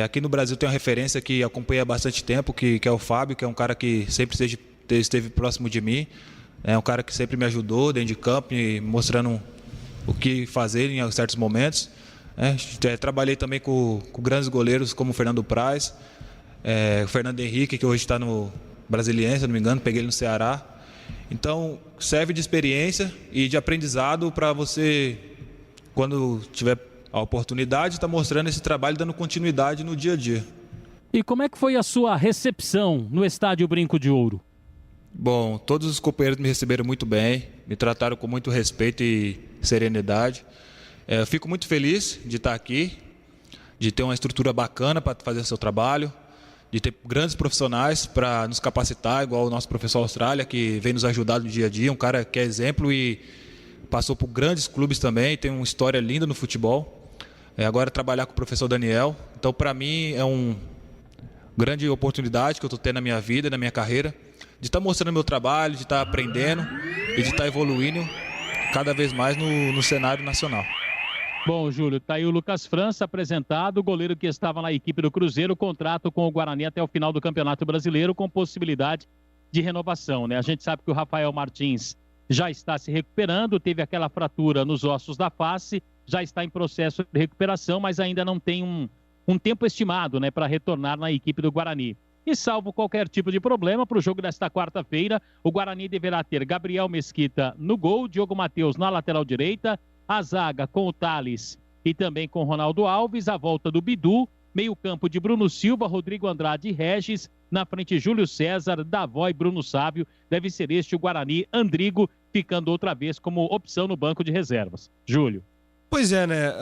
Aqui no Brasil tem uma referência que acompanha há bastante tempo, que é o Fábio, que é um cara que sempre esteve próximo de mim. É um cara que sempre me ajudou dentro de campo, me mostrando o que fazer em certos momentos. Trabalhei também com grandes goleiros como o Fernando Praz, o Fernando Henrique, que hoje está no Brasiliense, se não me engano, peguei ele no Ceará. Então, serve de experiência e de aprendizado para você, quando tiver a oportunidade, estar mostrando esse trabalho, dando continuidade no dia a dia. E como é que foi a sua recepção no Estádio Brinco de Ouro? Bom, todos os companheiros me receberam muito bem, me trataram com muito respeito e serenidade. Eu fico muito feliz de estar aqui, de ter uma estrutura bacana para fazer o seu trabalho, de ter grandes profissionais para nos capacitar, igual o nosso professor Austrália, que vem nos ajudar no dia a dia, um cara que é exemplo e passou por grandes clubes também, tem uma história linda no futebol. Agora trabalhar com o professor Daniel, então para mim é uma grande oportunidade que eu estou tendo na minha vida, na minha carreira, de estar mostrando meu trabalho, de estar aprendendo e de estar evoluindo cada vez mais no cenário nacional. Bom, Júlio, tá aí o Lucas França apresentado, o goleiro que estava na equipe do Cruzeiro, contrato com o Guarani até o final do Campeonato Brasileiro, com possibilidade de renovação, né? A gente sabe que o Rafael Martins já está se recuperando, teve aquela fratura nos ossos da face, já está em processo de recuperação, mas ainda não tem um tempo estimado, né, para retornar na equipe do Guarani. E salvo qualquer tipo de problema, para o jogo desta quarta-feira, o Guarani deverá ter Gabriel Mesquita no gol, Diogo Matheus na lateral direita, a zaga com o Thales e também com o Ronaldo Alves, a volta do Bidu, meio campo de Bruno Silva, Rodrigo Andrade e Regis, na frente Júlio César, Davó e Bruno Sávio, deve ser este o Guarani, Andrigo ficando outra vez como opção no banco de reservas. Júlio. Pois é, né?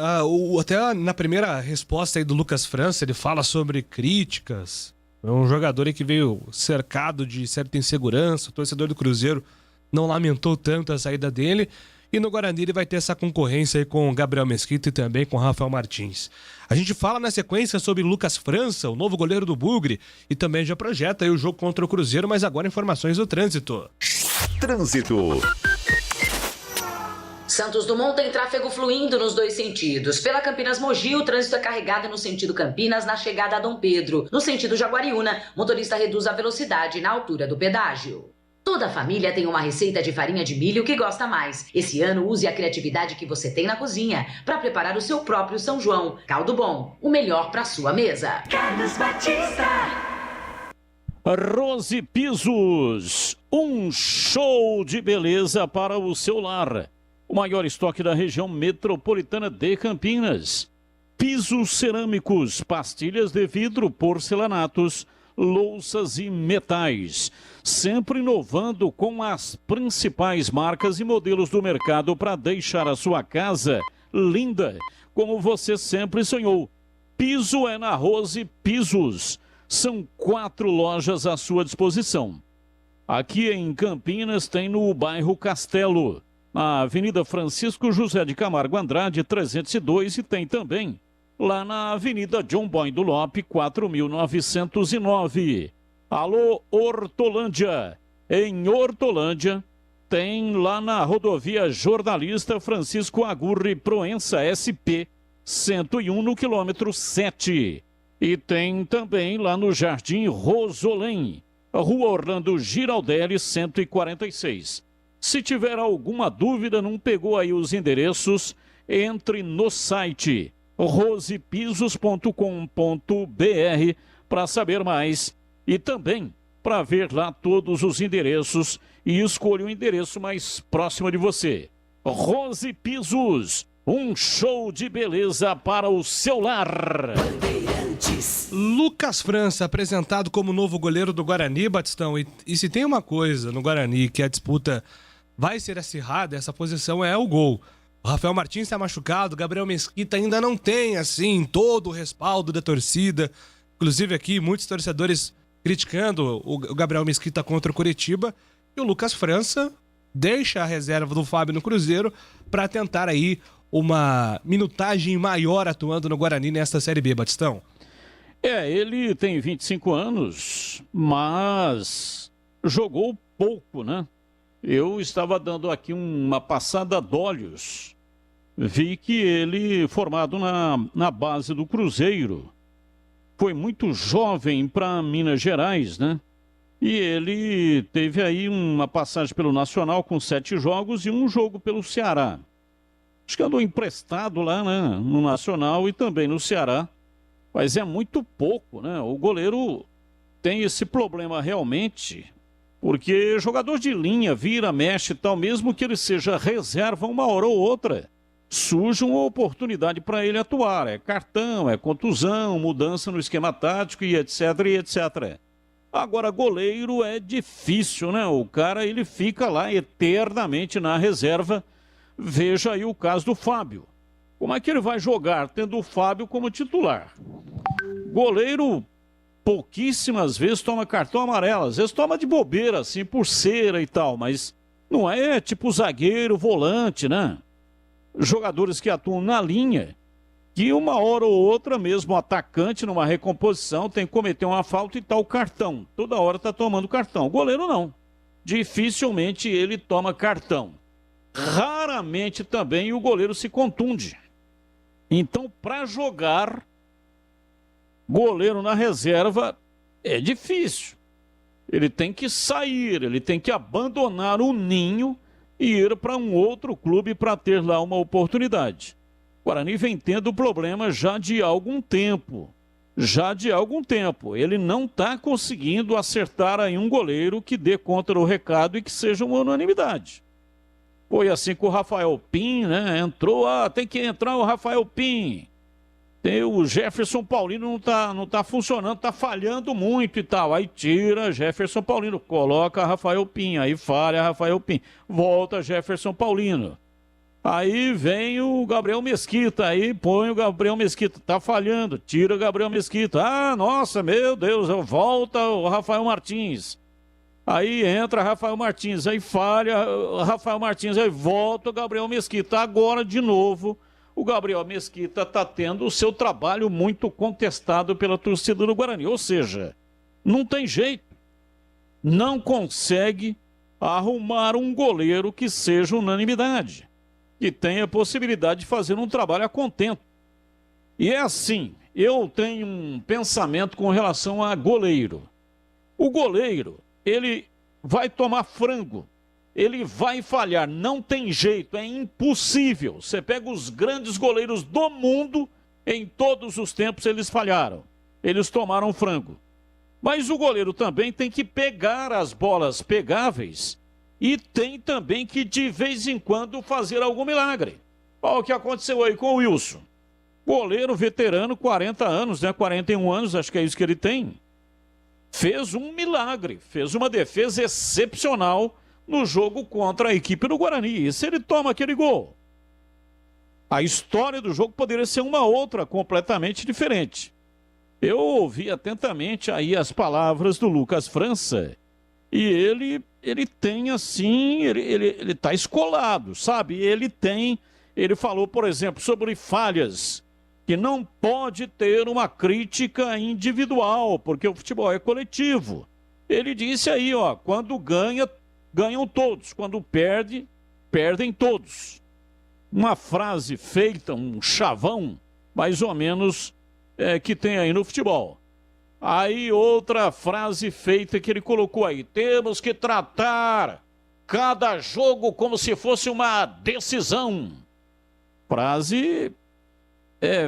Até na primeira resposta aí do Lucas França, ele fala sobre críticas. É um jogador aí que veio cercado de certa insegurança, o torcedor do Cruzeiro não lamentou tanto a saída dele. E no Guarani ele vai ter essa concorrência aí com o Gabriel Mesquita e também com o Rafael Martins. A gente fala na sequência sobre Lucas França, o novo goleiro do Bugre, e também já projeta aí o jogo contra o Cruzeiro, mas agora informações do trânsito. Trânsito. Santos Dumont tem tráfego fluindo nos dois sentidos. Pela Campinas Mogi, o trânsito é carregado no sentido Campinas, na chegada a Dom Pedro. No sentido Jaguariúna, motorista reduz a velocidade na altura do pedágio. Toda família tem uma receita de farinha de milho que gosta mais. Esse ano, use a criatividade que você tem na cozinha para preparar o seu próprio São João. Caldo Bom, o melhor para sua mesa. Carlos Batista. Rose Pisos, um show de beleza para o seu lar. o maior estoque da região metropolitana de Campinas. Pisos cerâmicos, pastilhas de vidro, porcelanatos, louças e metais. Sempre inovando com as principais marcas e modelos do mercado para deixar a sua casa linda, como você sempre sonhou. Piso é na Rose Pisos. São 4 lojas à sua disposição. Aqui em Campinas tem no bairro Castelo, na Avenida Francisco José de Camargo Andrade, 302, e tem também lá na Avenida John Boy do Lope, 4909. Alô, Hortolândia. Em Hortolândia, tem lá na rodovia Jornalista Francisco Agurri Proença SP, 101 no quilômetro 7. E tem também lá no Jardim Rosolém, Rua Orlando Giraldelli, 146. Se tiver alguma dúvida, não pegou aí os endereços, entre no site rosepisos.com.br para saber mais e também para ver lá todos os endereços e escolha o endereço mais próximo de você. Rose Pisos, um show de beleza para o seu lar. Lucas França, apresentado como novo goleiro do Guarani, Batistão. E se tem uma coisa no Guarani que a disputa vai ser acirrada, essa posição é o gol. O Rafael Martins está machucado, o Gabriel Mesquita ainda não tem, assim, todo o respaldo da torcida. Inclusive aqui, muitos torcedores criticando o Gabriel Mesquita contra o Coritiba. E o Lucas França deixa a reserva do Fábio no Cruzeiro para tentar aí uma minutagem maior atuando no Guarani nesta Série B, Batistão. Ele tem 25 anos, mas jogou pouco, né? Eu estava dando aqui uma passada d'olhos. Vi que ele, formado na base do Cruzeiro, foi muito jovem para Minas Gerais, né? E ele teve aí uma passagem pelo Nacional com 7 jogos e um jogo pelo Ceará. Acho que andou emprestado lá, né? No Nacional e também no Ceará. Mas é muito pouco, né? O goleiro tem esse problema realmente, porque jogador de linha vira, mexe e tal, mesmo que ele seja reserva, uma hora ou outra surge uma oportunidade para ele atuar. É cartão, é contusão, mudança no esquema tático e etc, e etc. Agora, goleiro é difícil, né? O cara, ele fica lá eternamente na reserva. Veja aí o caso do Fábio. Como é que ele vai jogar tendo o Fábio como titular? Goleiro pouquíssimas vezes toma cartão amarelo. Às vezes toma de bobeira, assim, por cera e tal. Mas não é tipo zagueiro, volante, né? Jogadores que atuam na linha, que uma hora ou outra, mesmo o atacante numa recomposição, tem que cometer uma falta e tal cartão. Toda hora tá tomando cartão. O goleiro não. Dificilmente ele toma cartão. Raramente também o goleiro se contunde. Então, para jogar, goleiro na reserva é difícil. Ele tem que sair, ele tem que abandonar o ninho e ir para um outro clube para ter lá uma oportunidade. O Guarani vem tendo problema já de algum tempo. Ele não está conseguindo acertar aí um goleiro que dê conta do recado e que seja uma unanimidade. Foi assim com o Rafael Pim, né? Entrou, tem que entrar o Rafael Pim. Tem o Jefferson Paulino, não tá funcionando, tá falhando muito e tal. Aí tira Jefferson Paulino, coloca Rafael Pim, aí falha Rafael Pim. Volta Jefferson Paulino. Aí vem o Gabriel Mesquita, aí põe o Gabriel Mesquita, tá falhando, tira o Gabriel Mesquita. Ah, nossa, meu Deus, volta o Rafael Martins. Aí entra Rafael Martins, aí falha Rafael Martins, aí volta o Gabriel Mesquita. Agora, de novo, o Gabriel Mesquita está tendo o seu trabalho muito contestado pela torcida do Guarani. Ou seja, não tem jeito. Não consegue arrumar um goleiro que seja unanimidade, que tenha possibilidade de fazer um trabalho a contento. E é assim, eu tenho um pensamento com relação a goleiro. O goleiro, ele vai tomar frango, ele vai falhar, não tem jeito, é impossível. Você pega os grandes goleiros do mundo, em todos os tempos eles falharam, eles tomaram frango. Mas o goleiro também tem que pegar as bolas pegáveis e tem também que, de vez em quando, fazer algum milagre. Olha o que aconteceu aí com o Wilson. Goleiro veterano, 40 anos, né? 41 anos, acho que é isso que ele tem. Fez um milagre, fez uma defesa excepcional no jogo contra a equipe do Guarani. E se ele toma aquele gol? A história do jogo poderia ser uma outra, completamente diferente. Eu ouvi atentamente aí as palavras do Lucas França e ele tem assim, ele tá escolado, sabe? Ele falou, por exemplo, sobre falhas, que não pode ter uma crítica individual, porque o futebol é coletivo. Ele disse aí, ó, quando ganha, ganham todos, quando perde, perdem todos. Uma frase feita, um chavão, mais ou menos, que tem aí no futebol. Aí outra frase feita que ele colocou aí: temos que tratar cada jogo como se fosse uma decisão. Frase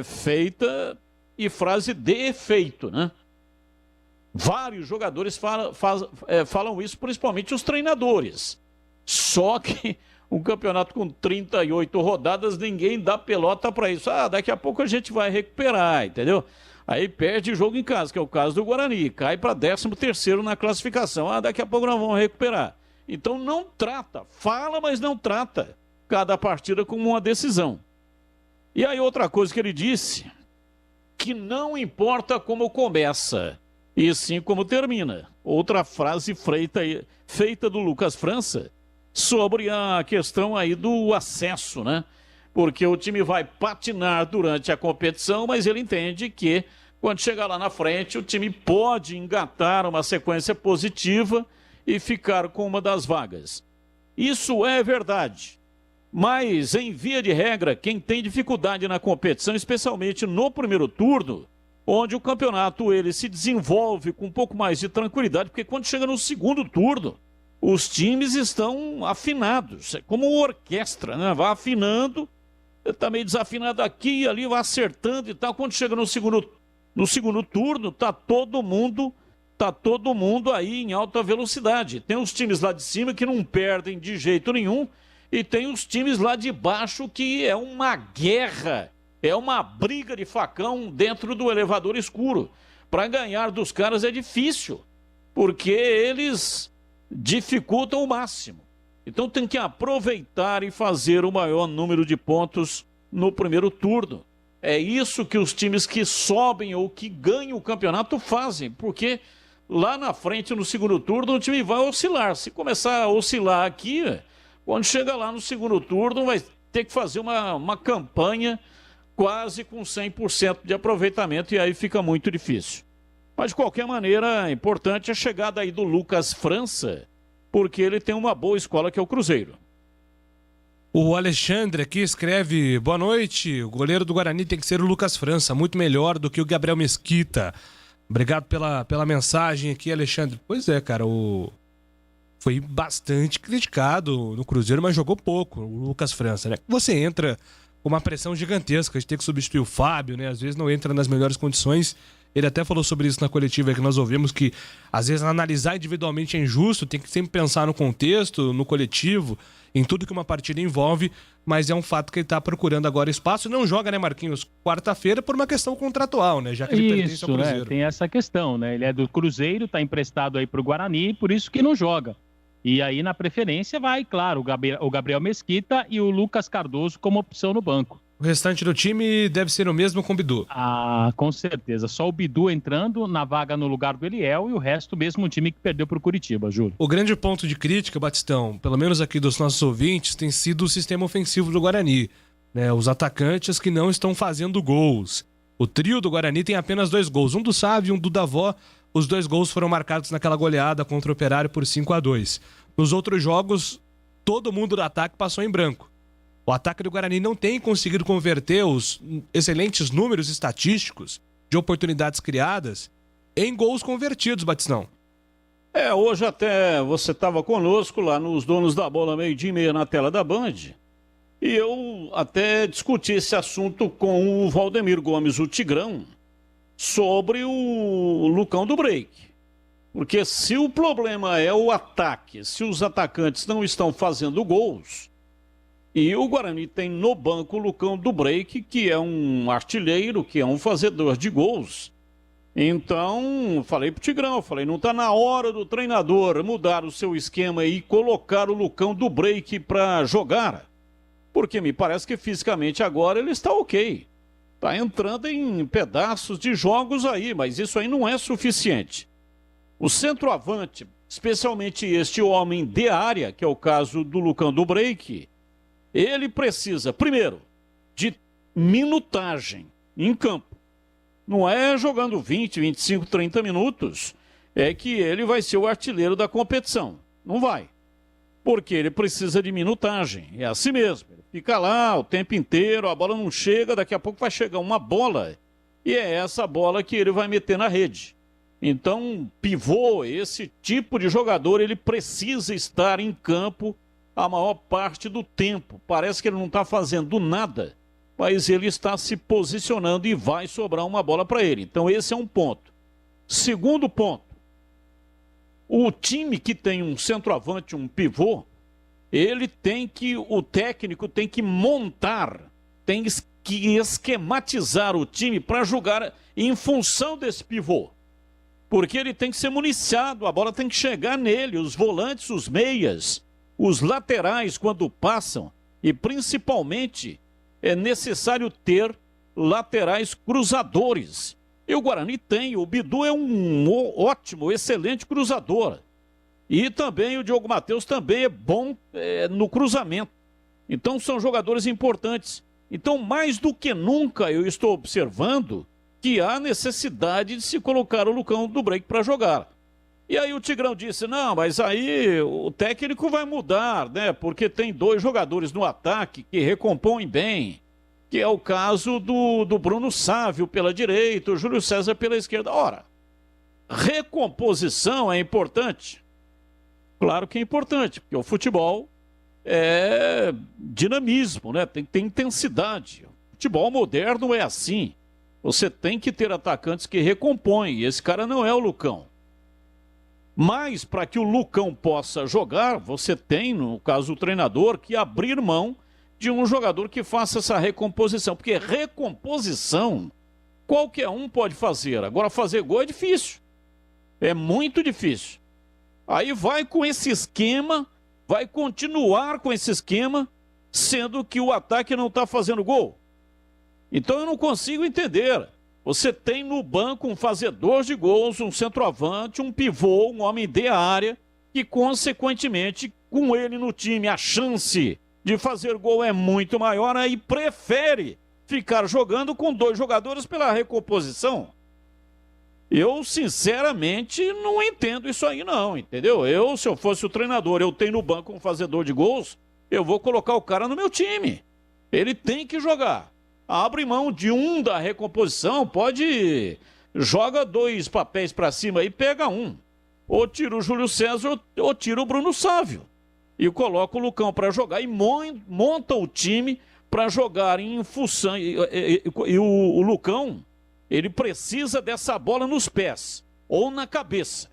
feita e frase de efeito, né? Vários jogadores falam isso, principalmente os treinadores. Só que um campeonato com 38 rodadas, ninguém dá pelota para isso. Daqui a pouco a gente vai recuperar, entendeu? Aí perde o jogo em casa, que é o caso do Guarani. Cai para 13º na classificação. Daqui a pouco nós vamos recuperar. Então não trata. Fala, mas não trata cada partida como uma decisão. E aí outra coisa que ele disse, que não importa como começa, e sim como termina. Outra frase feita do Lucas França, sobre a questão aí do acesso, né? Porque o time vai patinar durante a competição, mas ele entende que quando chegar lá na frente, o time pode engatar uma sequência positiva e ficar com uma das vagas. Isso é verdade. Mas, em via de regra, quem tem dificuldade na competição, especialmente no primeiro turno, onde o campeonato ele se desenvolve com um pouco mais de tranquilidade, porque quando chega no segundo turno, os times estão afinados, é como uma orquestra, né? Vai afinando, está meio desafinado aqui e ali, vai acertando e tal. Quando chega no segundo turno, tá todo mundo aí em alta velocidade. Tem os times lá de cima que não perdem de jeito nenhum e tem os times lá de baixo que é uma guerra, é uma briga de facão dentro do elevador escuro. Para ganhar dos caras é difícil, porque eles dificultam o máximo. Então tem que aproveitar e fazer o maior número de pontos no primeiro turno. É isso que os times que sobem ou que ganham o campeonato fazem, porque lá na frente, no segundo turno, o time vai oscilar. Se começar a oscilar aqui, quando chega lá no segundo turno, vai ter que fazer uma campanha quase com 100% de aproveitamento, e aí fica muito difícil. Mas, de qualquer maneira, é importante a chegada aí do Lucas França, porque ele tem uma boa escola que é o Cruzeiro. O Alexandre aqui escreve: boa noite, o goleiro do Guarani tem que ser o Lucas França, muito melhor do que o Gabriel Mesquita. Obrigado pela mensagem aqui, Alexandre. Pois é, cara, foi bastante criticado no Cruzeiro, mas jogou pouco, o Lucas França, né? Você entra com uma pressão gigantesca de ter que substituir o Fábio, né? Às vezes não entra nas melhores condições. Ele até falou sobre isso na coletiva que nós ouvimos, que às vezes analisar individualmente é injusto, tem que sempre pensar no contexto, no coletivo, em tudo que uma partida envolve, mas é um fato que ele está procurando agora espaço e não joga, né, Marquinhos, quarta-feira por uma questão contratual, né, já que ele pertence ao Cruzeiro. Né? Tem essa questão, né, ele é do Cruzeiro, está emprestado aí para o Guarani, por isso que não joga. E aí na preferência vai, claro, o Gabriel Mesquita e o Lucas Cardoso como opção no banco. O restante do time deve ser o mesmo com o Bidu. Com certeza. Só o Bidu entrando na vaga no lugar do Eliel e o resto mesmo time que perdeu para o Curitiba, Júlio. O grande ponto de crítica, Batistão, pelo menos aqui dos nossos ouvintes, tem sido o sistema ofensivo do Guarani, né? Os atacantes que não estão fazendo gols. O trio do Guarani tem apenas 2 gols, um do Sávio e um do Davó. Os 2 gols foram marcados naquela goleada contra o Operário por 5-2. Nos outros jogos, todo mundo do ataque passou em branco. O ataque do Guarani não tem conseguido converter os excelentes números estatísticos de oportunidades criadas em gols convertidos, Batistão. Hoje até você estava conosco lá nos Donos da Bola, 12:30 na tela da Band, e eu até discuti esse assunto com o Valdemir Gomes, o Tigrão, sobre o Lucão do Break. Porque se o problema é o ataque, se os atacantes não estão fazendo gols, e o Guarani tem no banco o Lucão do Break, que é um artilheiro, que é um fazedor de gols. Então, falei pro Tigrão, não tá na hora do treinador mudar o seu esquema e colocar o Lucão do Break para jogar. Porque me parece que fisicamente agora ele está ok. Tá entrando em pedaços de jogos aí, mas isso aí não é suficiente. O centroavante, especialmente este homem de área, que é o caso do Lucão do Break, ele precisa, primeiro, de minutagem em campo. Não é jogando 20, 25, 30 minutos, é que ele vai ser o artilheiro da competição. Não vai. Porque ele precisa de minutagem. É assim mesmo. Ele fica lá o tempo inteiro, a bola não chega, daqui a pouco vai chegar uma bola. E é essa bola que ele vai meter na rede. Então, pivô, esse tipo de jogador, ele precisa estar em campo a maior parte do tempo. Parece que ele não está fazendo nada, mas ele está se posicionando e vai sobrar uma bola para ele. Então, esse é um ponto. Segundo ponto, o time que tem um centroavante, um pivô, o técnico tem que montar, tem que esquematizar o time para jogar em função desse pivô. Porque ele tem que ser municiado, a bola tem que chegar nele, os volantes, os meias, os laterais quando passam, e principalmente é necessário ter laterais cruzadores. E o Guarani tem, o Bidu é um ótimo, excelente cruzador. E também o Diogo Matheus também é bom no cruzamento. Então são jogadores importantes. Então, mais do que nunca, eu estou observando que há necessidade de se colocar o Lucão do Break para jogar. E aí o Tigrão disse, não, mas aí o técnico vai mudar, né? Porque tem 2 jogadores no ataque que recompõem bem, que é o caso do Bruno Sávio pela direita, o Júlio César pela esquerda. Ora, recomposição é importante? Claro que é importante, porque o futebol é dinamismo, né? Tem que ter intensidade. O futebol moderno é assim. Você tem que ter atacantes que recompõem, e esse cara não é o Lucão. Mas, para que o Lucão possa jogar, você tem, no caso do treinador, que abrir mão de um jogador que faça essa recomposição. Porque recomposição, qualquer um pode fazer. Agora, fazer gol é difícil. É muito difícil. Aí vai com esse esquema, vai continuar com esse esquema, sendo que o ataque não está fazendo gol. Então eu não consigo entender. Você tem no banco um fazedor de gols, um centroavante, um pivô, um homem de área, que consequentemente, com ele no time, a chance de fazer gol é muito maior, aí prefere ficar jogando com 2 jogadores pela recomposição. Eu, sinceramente, não entendo isso aí não, entendeu? Se eu fosse o treinador, eu tenho no banco um fazedor de gols, eu vou colocar o cara no meu time. Ele tem que jogar. Abre mão de um da recomposição, joga 2 papéis para cima e pega um. Ou tira o Júlio César ou tira o Bruno Sávio. E coloca o Lucão para jogar e monta o time para jogar em função. E o Lucão, ele precisa dessa bola nos pés ou na cabeça.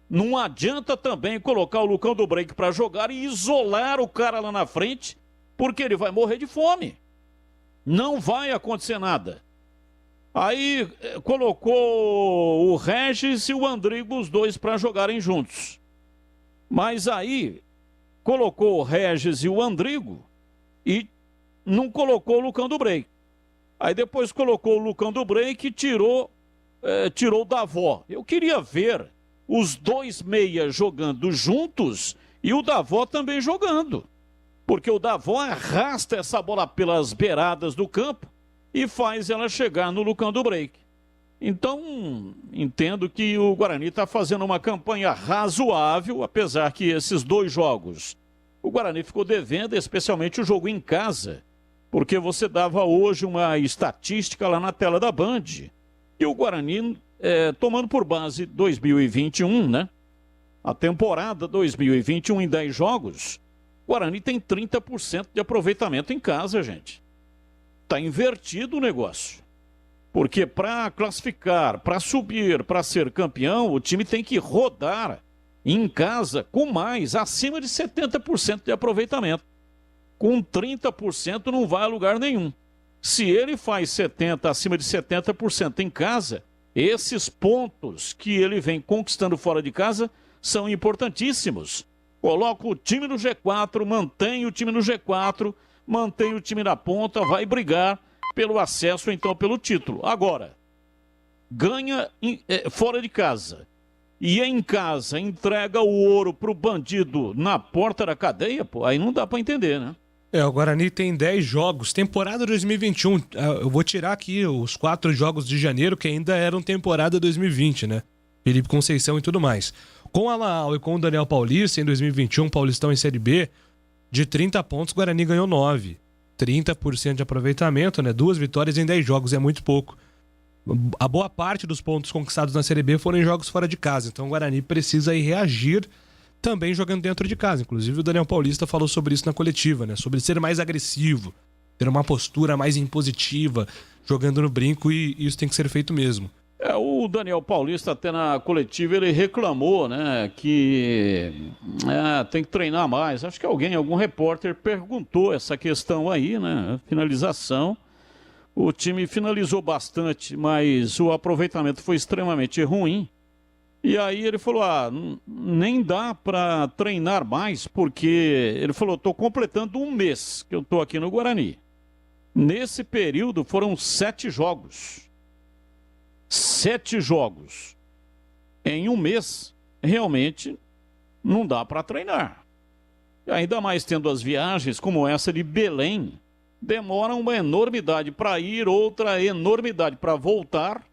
Não adianta também colocar o Lucão do Break para jogar e isolar o cara lá na frente, porque ele vai morrer de fome. Não vai acontecer nada. Aí colocou o Regis e o Andrigo, os 2 para jogarem juntos. Mas aí colocou o Regis e o Andrigo e não colocou o Lucão do Break. Aí depois colocou o Lucão do Break e tirou o Davó. Eu queria ver os 2 meias jogando juntos e o Davó também jogando. Porque o Davó arrasta essa bola pelas beiradas do campo e faz ela chegar no Lucão do Break. Então, entendo que o Guarani está fazendo uma campanha razoável, apesar que esses 2 jogos, o Guarani ficou devendo, especialmente o jogo em casa, porque você dava hoje uma estatística lá na tela da Band, e o Guarani, tomando por base 2021, né? A temporada 2021 em 10 jogos, o Guarani tem 30% de aproveitamento em casa, gente. Está invertido o negócio. Porque para classificar, para subir, para ser campeão, o time tem que rodar em casa com mais, acima de 70% de aproveitamento. Com 30% não vai a lugar nenhum. Se ele faz 70%, acima de 70% em casa, esses pontos que ele vem conquistando fora de casa são importantíssimos. Coloca o time no G4, mantém o time no G4, mantém o time na ponta, vai brigar pelo acesso ou então pelo título. Agora, ganha fora de casa e em casa entrega o ouro pro bandido na porta da cadeia, pô, aí não dá para entender, né? O Guarani tem 10 jogos, temporada 2021. Eu vou tirar aqui os 4 jogos de janeiro que ainda eram temporada 2020, né? Felipe Conceição e tudo mais. Com a Laal e com o Daniel Paulista em 2021, Paulistão em Série B, de 30 pontos, o Guarani ganhou 9. 30% de aproveitamento, né? 2 vitórias em 10 jogos, é muito pouco. A boa parte dos pontos conquistados na Série B foram em jogos fora de casa, então o Guarani precisa aí reagir também jogando dentro de casa. Inclusive o Daniel Paulista falou sobre isso na coletiva, né? Sobre ser mais agressivo, ter uma postura mais impositiva, jogando no brinco, e isso tem que ser feito mesmo. O Daniel Paulista até na coletiva ele reclamou, né, que tem que treinar mais. Acho que algum repórter perguntou essa questão aí, né, finalização. O time finalizou bastante, mas o aproveitamento foi extremamente ruim. E aí ele falou, nem dá para treinar mais, porque ele falou, estou completando um mês que eu estou aqui no Guarani. Nesse período foram 7 jogos. 7 jogos em um mês, realmente não dá para treinar. Ainda mais tendo as viagens como essa de Belém, demora uma enormidade para ir, outra enormidade para voltar.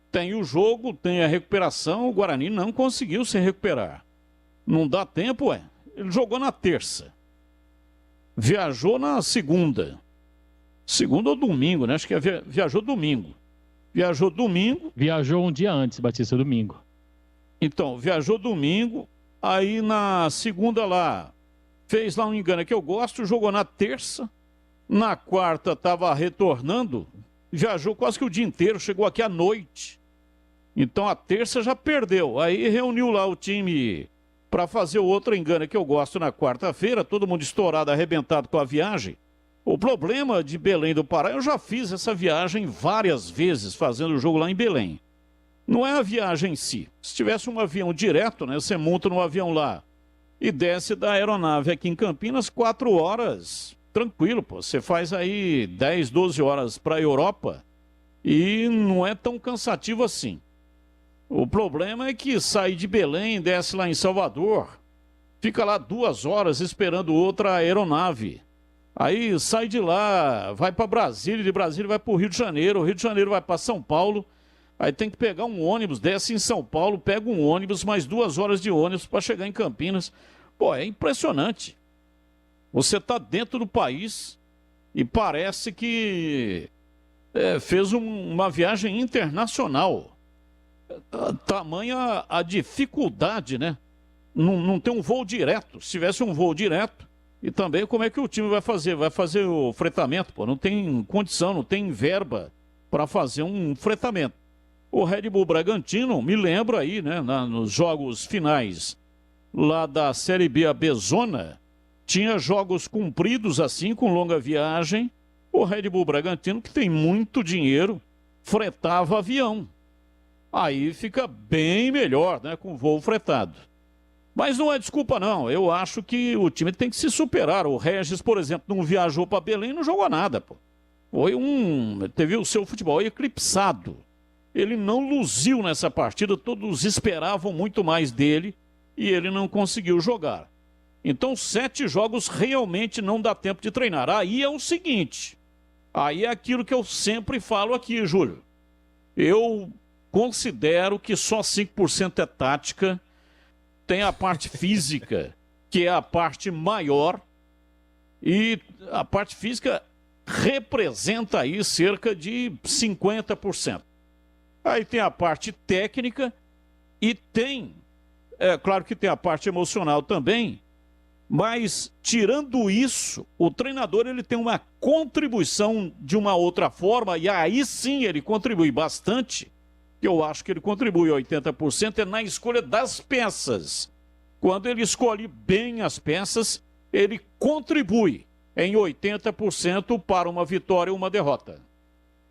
Tem o jogo, tem a recuperação, o Guarani não conseguiu se recuperar. Não dá tempo, Ele jogou na terça. Viajou na segunda. Segunda ou domingo, né? Acho que viajou domingo. Viajou domingo. Viajou um dia antes, Batista, domingo. Então, viajou domingo, aí na segunda lá, fez lá um engano que eu gosto, jogou na terça, na quarta estava retornando, viajou quase que o dia inteiro, chegou aqui à noite. Então a terça já perdeu, aí reuniu lá o time para fazer o outro engano que eu gosto na quarta-feira, todo mundo estourado, arrebentado com a viagem. O problema de Belém do Pará, eu já fiz essa viagem várias vezes, fazendo o jogo lá em Belém. Não é a viagem em si. Se tivesse um avião direto, né, você monta no avião lá e desce da aeronave aqui em Campinas, 4 horas, tranquilo, pô. Você faz aí 10, 12 horas para a Europa e não é tão cansativo assim. O problema é que sai de Belém, desce lá em Salvador, fica lá 2 horas esperando outra aeronave. Aí sai de lá, vai para Brasília, de Brasília vai para o Rio de Janeiro, o Rio de Janeiro vai para São Paulo, aí tem que pegar um ônibus, desce em São Paulo, pega um ônibus, mais 2 horas de ônibus para chegar em Campinas. Pô, é impressionante. Você está dentro do país e parece que fez uma viagem internacional. Tamanha a dificuldade, né? Não tem um voo direto. Se tivesse um voo direto, e também como é que o time vai fazer? Vai fazer o fretamento, pô. Não tem condição, não tem verba para fazer um fretamento. O Red Bull Bragantino, me lembro aí, né, nos jogos finais lá da Série B, a Bezona, tinha jogos cumpridos assim, com longa viagem. O Red Bull Bragantino, que tem muito dinheiro, fretava avião. Aí fica bem melhor, né, com voo fretado. Mas não é desculpa, não. Eu acho que o time tem que se superar. O Regis, por exemplo, não viajou para Belém e não jogou nada, pô. Teve o seu futebol eclipsado. Ele não luziu nessa partida, todos esperavam muito mais dele e ele não conseguiu jogar. Então, 7 jogos realmente não dá tempo de treinar. Aí é o seguinte, aí é aquilo que eu sempre falo aqui, Júlio. Eu considero que só 5% é tática. Tem a parte física, que é a parte maior, e a parte física representa aí cerca de 50%. Aí tem a parte técnica e tem, claro que tem a parte emocional também, Mas, tirando isso, o treinador ele tem uma contribuição de uma outra forma, e aí sim ele contribui bastante. Eu acho que ele contribui 80% é na escolha das peças. Quando ele escolhe bem as peças, ele contribui em 80% para uma vitória ou uma derrota.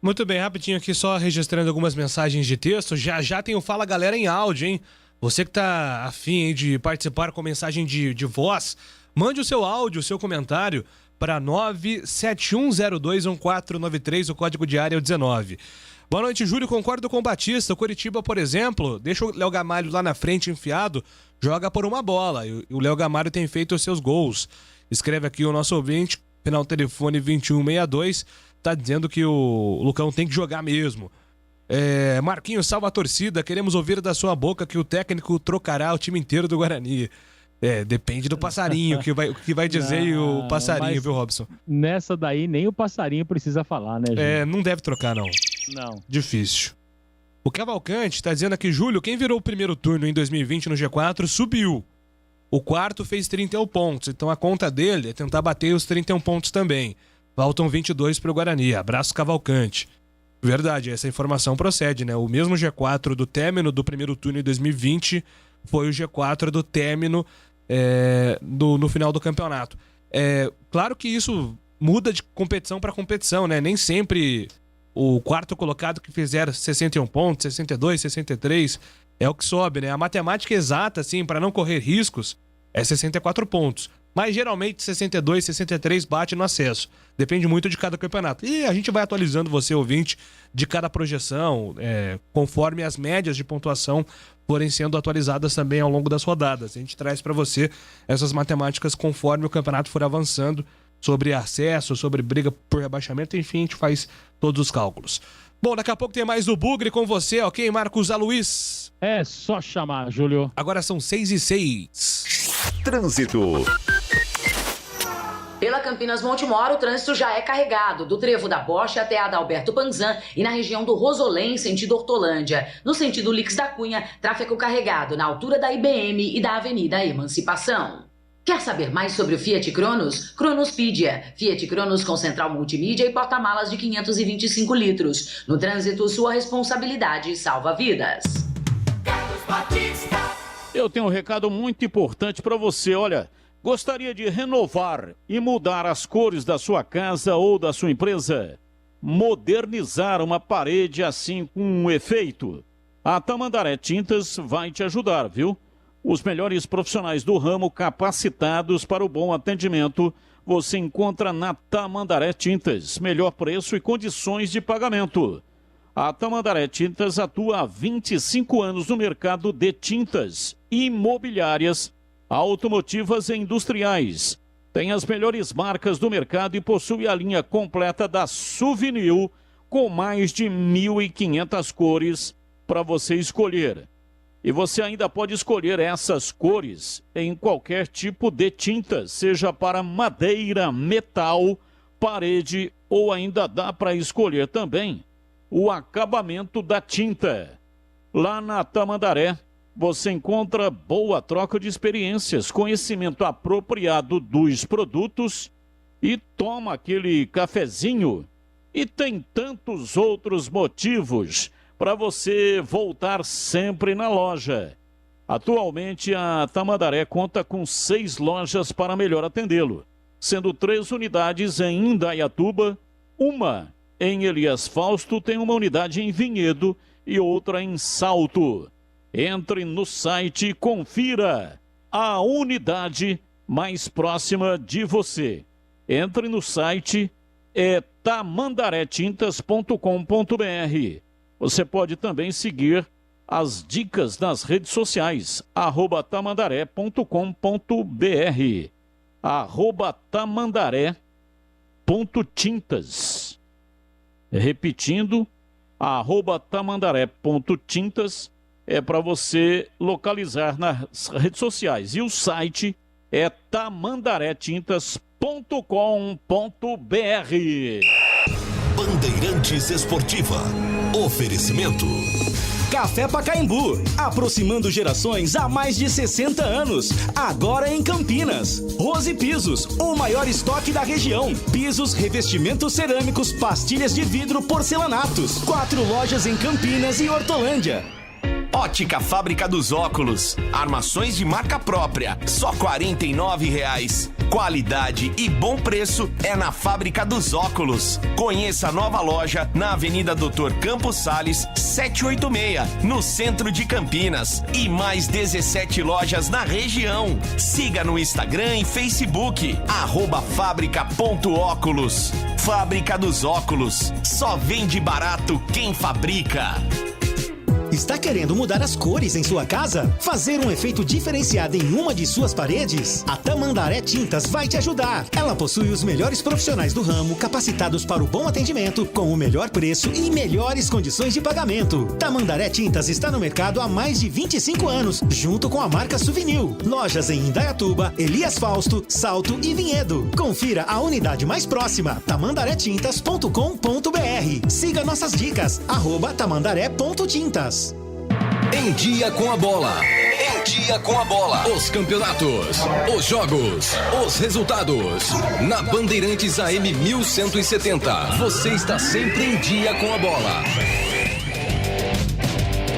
Muito bem, rapidinho aqui, só registrando algumas mensagens de texto. Já tem o Fala Galera em áudio, hein? Você que tá afim hein, de participar com mensagem de voz, mande o seu áudio, o seu comentário para 971021493, o código de área é o 19. Boa noite, Júlio, concordo com o Batista. O Coritiba, por exemplo, deixa o Léo Gamalho lá na frente enfiado, joga por uma bola. E o Léo Gamalho tem feito os seus gols. Escreve aqui o nosso ouvinte, final telefone 2162, tá dizendo que o Lucão tem que jogar mesmo. Marquinhos, salva a torcida, queremos ouvir da sua boca que o técnico trocará o time inteiro do Guarani. Depende do passarinho, o que vai dizer o passarinho, viu, Robson? Nessa daí, nem o passarinho precisa falar, né, Júlio? Não deve trocar, não. Não. Difícil. O Cavalcante tá dizendo aqui, Júlio, quem virou o primeiro turno em 2020 no G4 subiu. O quarto fez 31 pontos, então a conta dele é tentar bater os 31 pontos também. Faltam 22 para o Guarani. Abraço, Cavalcante. Verdade, essa informação procede, né? O mesmo G4 do término do primeiro turno em 2020 foi o G4 do término no final do campeonato. Claro que isso muda de competição para competição, né? Nem sempre o quarto colocado que fizer 61 pontos, 62, 63 é o que sobe, né? A matemática exata, assim, para não correr riscos, é 64 pontos. Mas geralmente 62, 63 bate no acesso. Depende muito de cada campeonato. E a gente vai atualizando você, ouvinte, de cada projeção, conforme as médias de pontuação forem sendo atualizadas também ao longo das rodadas. A gente traz para você essas matemáticas conforme o campeonato for avançando, sobre acesso, sobre briga por rebaixamento, enfim, a gente faz todos os cálculos. Bom, daqui a pouco tem mais o Bugre com você, ok, Marcos Alois? É só chamar, Júlio. Agora são 6h06. Trânsito. Pela Campinas Montemor, o trânsito já é carregado, do trevo da Bosch até a Adalberto Panzan e na região do Rosolém, sentido Hortolândia. No sentido Lix da Cunha, tráfego carregado na altura da IBM e da Avenida Emancipação. Quer saber mais sobre o Fiat Cronos? Cronospedia. Fiat Cronos com central multimídia e porta-malas de 525 litros. No trânsito, sua responsabilidade salva vidas. Carlos Batista. Eu tenho um recado muito importante para você, olha. Gostaria de renovar e mudar as cores da sua casa ou da sua empresa? Modernizar uma parede assim com um efeito? A Tamandaré Tintas vai te ajudar, viu? Os melhores profissionais do ramo capacitados para o bom atendimento você encontra na Tamandaré Tintas. Melhor preço e condições de pagamento. A Tamandaré Tintas atua há 25 anos no mercado de tintas imobiliárias, automotivas e industriais. Tem as melhores marcas do mercado e possui a linha completa da Souvenir com mais de 1.500 cores para você escolher. E você ainda pode escolher essas cores em qualquer tipo de tinta, seja para madeira, metal, parede ou ainda dá para escolher também o acabamento da tinta. Lá na Tamandaré, você encontra boa troca de experiências, conhecimento apropriado dos produtos e toma aquele cafezinho. E tem tantos outros motivos para você voltar sempre na loja. Atualmente, a Tamandaré conta com 6 lojas para melhor atendê-lo, sendo 3 unidades em Indaiatuba, uma em Elias Fausto, tem uma unidade em Vinhedo e outra em Salto. Entre no site e confira a unidade mais próxima de você. Entre no site, tamandaretintas.com.br. Você pode também seguir as dicas nas redes sociais, @tamandaré.com.br, @tamandaré.tintas. Repetindo, @tamandaré.tintas é para você localizar nas redes sociais. E o site é tamandaretintas.com.br. Bandeirantes Esportiva. Oferecimento Café Pacaembu, aproximando gerações há mais de 60 anos. Agora em Campinas. Rose Pisos, o maior estoque da região. Pisos, revestimentos cerâmicos, pastilhas de vidro, porcelanatos. 4 lojas em Campinas e Hortolândia. Ótica Fábrica dos Óculos. Armações de marca própria, só R$ 49,00. Qualidade e bom preço é na Fábrica dos Óculos. Conheça a nova loja na Avenida Dr. Campos Sales, 786, no centro de Campinas. E mais 17 lojas na região. Siga no Instagram e Facebook, @fábrica.óculos. Fábrica dos Óculos. Só vende barato quem fabrica. Está querendo mudar as cores em sua casa? Fazer um efeito diferenciado em uma de suas paredes? A Tamandaré Tintas vai te ajudar. Ela possui os melhores profissionais do ramo, capacitados para o bom atendimento, com o melhor preço e melhores condições de pagamento. Tamandaré Tintas está no mercado há mais de 25 anos, junto com a marca Souvenir. Lojas em Indaiatuba, Elias Fausto, Salto e Vinhedo. Confira a unidade mais próxima, tamandaretintas.com.br. Siga nossas dicas, @tamandaré.tintas. Em Dia com a Bola. Em Dia com a Bola. Os campeonatos, os jogos, os resultados. Na Bandeirantes AM 1170. Você está sempre em Dia com a Bola.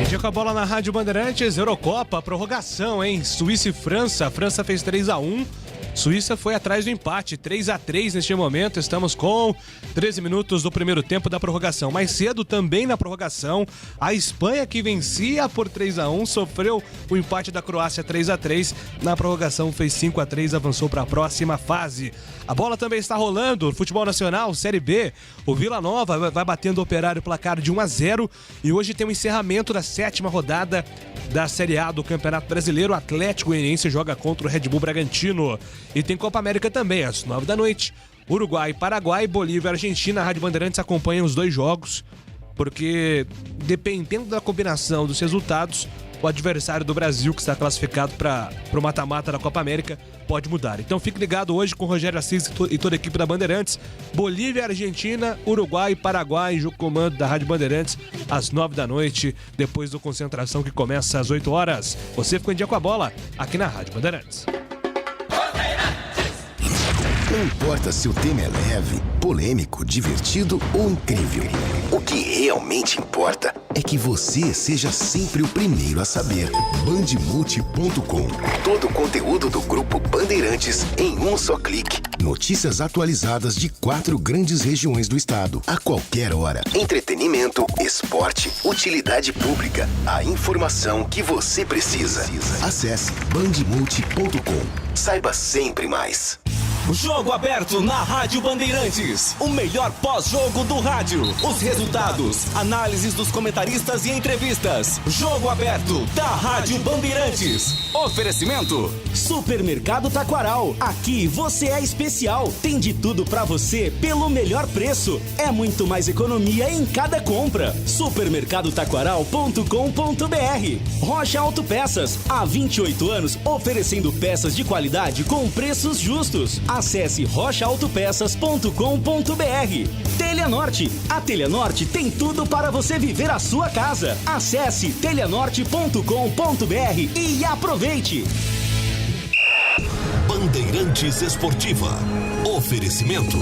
Em Dia com a Bola na Rádio Bandeirantes, Eurocopa, prorrogação, hein? Suíça e França. A França fez 3-1. Suíça foi atrás do empate, 3-3 neste momento. Estamos com 13 minutos do primeiro tempo da prorrogação. Mais cedo, também na prorrogação, a Espanha, que vencia por 3-1, sofreu o empate da Croácia 3-3. Na prorrogação fez 5-3, avançou para a próxima fase. A bola também está rolando, futebol nacional, Série B. O Vila Nova vai batendo o Operário, placar de 1-0. E hoje tem o encerramento da 7ª rodada da Série A do Campeonato Brasileiro. O Atlético Goianiense joga contra o Red Bull Bragantino. E tem Copa América também, às 9 da noite. Uruguai, Paraguai, Bolívia e Argentina. A Rádio Bandeirantes acompanha os dois jogos, porque dependendo da combinação dos resultados, o adversário do Brasil, que está classificado para o mata-mata da Copa América, pode mudar. Então fique ligado hoje com o Rogério Assis e toda a equipe da Bandeirantes. Bolívia, Argentina, Uruguai e Paraguai, jogo comando da Rádio Bandeirantes, às 9 da noite, depois do Concentração, que começa às 8 horas. Você ficou em Dia com a Bola, aqui na Rádio Bandeirantes. Não importa se o tema é leve, polêmico, divertido ou incrível. O que realmente importa é que você seja sempre o primeiro a saber. Bandmulti.com. Todo o conteúdo do Grupo Bandeirantes em um só clique. Notícias atualizadas de 4 grandes regiões do estado, a qualquer hora. Entretenimento, esporte, utilidade pública. A informação que você precisa. Acesse bandmulti.com. Saiba sempre mais. Jogo aberto na Rádio Bandeirantes. O melhor pós-jogo do rádio. Os resultados, análises dos comentaristas e entrevistas. Jogo aberto da Rádio Bandeirantes. Oferecimento: Supermercado Taquaral. Aqui você é especial. Tem de tudo pra você pelo melhor preço. É muito mais economia em cada compra. Supermercadotaquaral.com.br. Rocha Autopeças. Há 28 anos oferecendo peças de qualidade com preços justos. Acesse rochaautopeças.com.br. Telha Norte. A Telha Norte tem tudo para você viver a sua casa. Acesse telhanorte.com.br e aproveite. Bandeirantes Esportiva. Oferecimento: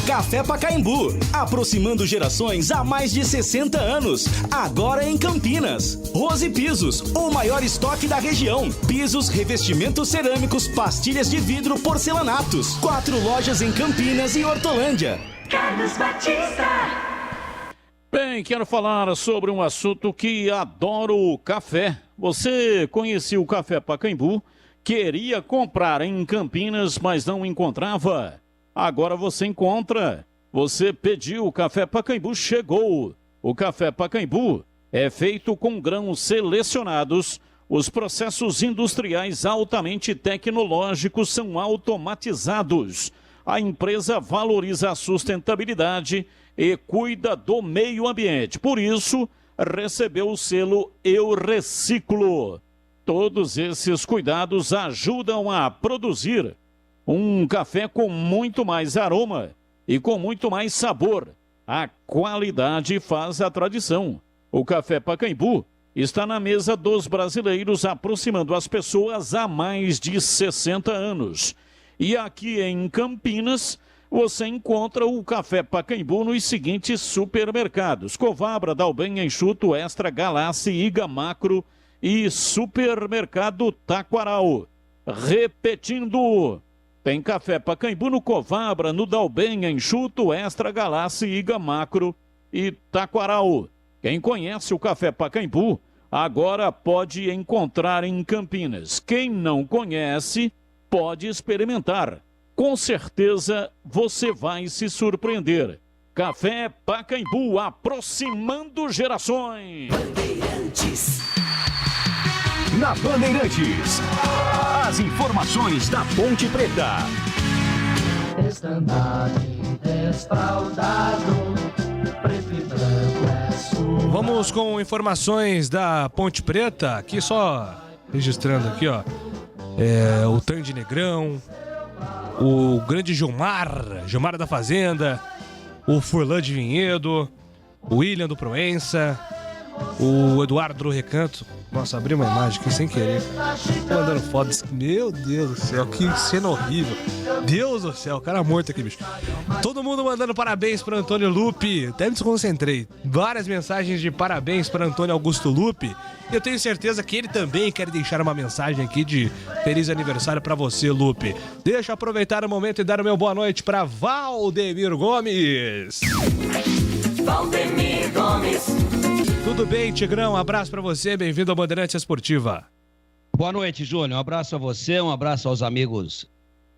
Café Pacaembu, aproximando gerações há mais de 60 anos. Agora em Campinas. Rose Pisos, o maior estoque da região. Pisos, revestimentos cerâmicos, pastilhas de vidro, porcelanatos. 4 lojas em Campinas e Hortolândia. Carlos Batista. Bem, quero falar sobre um assunto que adoro: café. Você conhecia o Café Pacaembu? Queria comprar em Campinas, mas não encontrava? Agora você encontra. Você pediu, o Café Pacaembu chegou. O Café Pacaembu é feito com grãos selecionados. Os processos industriais altamente tecnológicos são automatizados. A empresa valoriza a sustentabilidade e cuida do meio ambiente. Por isso, recebeu o selo Eu Reciclo. Todos esses cuidados ajudam a produzir um café com muito mais aroma e com muito mais sabor. A qualidade faz a tradição. O Café Pacaembu está na mesa dos brasileiros, aproximando as pessoas há mais de 60 anos. E aqui em Campinas, você encontra o Café Pacaembu nos seguintes supermercados: Covabra, Dalben, Enxuto, Extra, Galassi, Iga Macro e Supermercado Taquaral. Repetindo, tem Café Pacaembu no Covabra, no Dalben, Enxuto, Extra, Galassi, Iga Macro e Taquaral. Quem conhece o Café Pacaembu agora pode encontrar em Campinas. Quem não conhece pode experimentar. Com certeza você vai se surpreender. Café Pacaembu, aproximando gerações. Bandeirantes. Na Bandeirantes, as informações da Ponte Preta. Estandarte desfraldado, preto e branco é sua. Vamos com informações da Ponte Preta, aqui só registrando aqui, ó. O Tandy Negrão, o grande Gilmar da Fazenda, o Furlan de Vinhedo, o William do Proença, o Eduardo do Recanto. Nossa, abri uma imagem aqui sem querer. Mandando fotos. Meu Deus do céu, que cena horrível. Deus do céu, cara morto aqui, bicho. Todo mundo mandando parabéns para Antônio Lupi. Até me desconcentrei. Várias mensagens de parabéns para Antônio Augusto Lupi. Eu tenho certeza que ele também quer deixar uma mensagem aqui de feliz aniversário para você, Lupi. Deixa eu aproveitar o momento e dar o meu boa noite para Valdemir Gomes. Valdemir Gomes. Tudo bem, Tigrão? Um abraço pra você, bem-vindo ao Bandeirante Esportiva. Boa noite, Júnior. Um abraço a você, um abraço aos amigos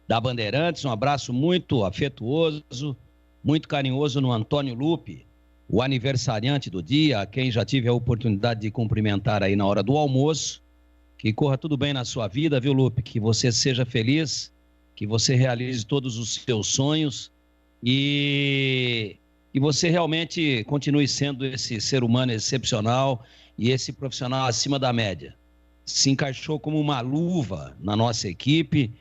da Bandeirantes, um abraço muito afetuoso, muito carinhoso no Antônio Lupi, o aniversariante do dia, a quem já tive a oportunidade de cumprimentar aí na hora do almoço. Que corra tudo bem na sua vida, viu, Lupi? Que você seja feliz, que você realize todos os seus sonhos e você realmente continue sendo esse ser humano excepcional e esse profissional acima da média. Se encaixou como uma luva na nossa equipe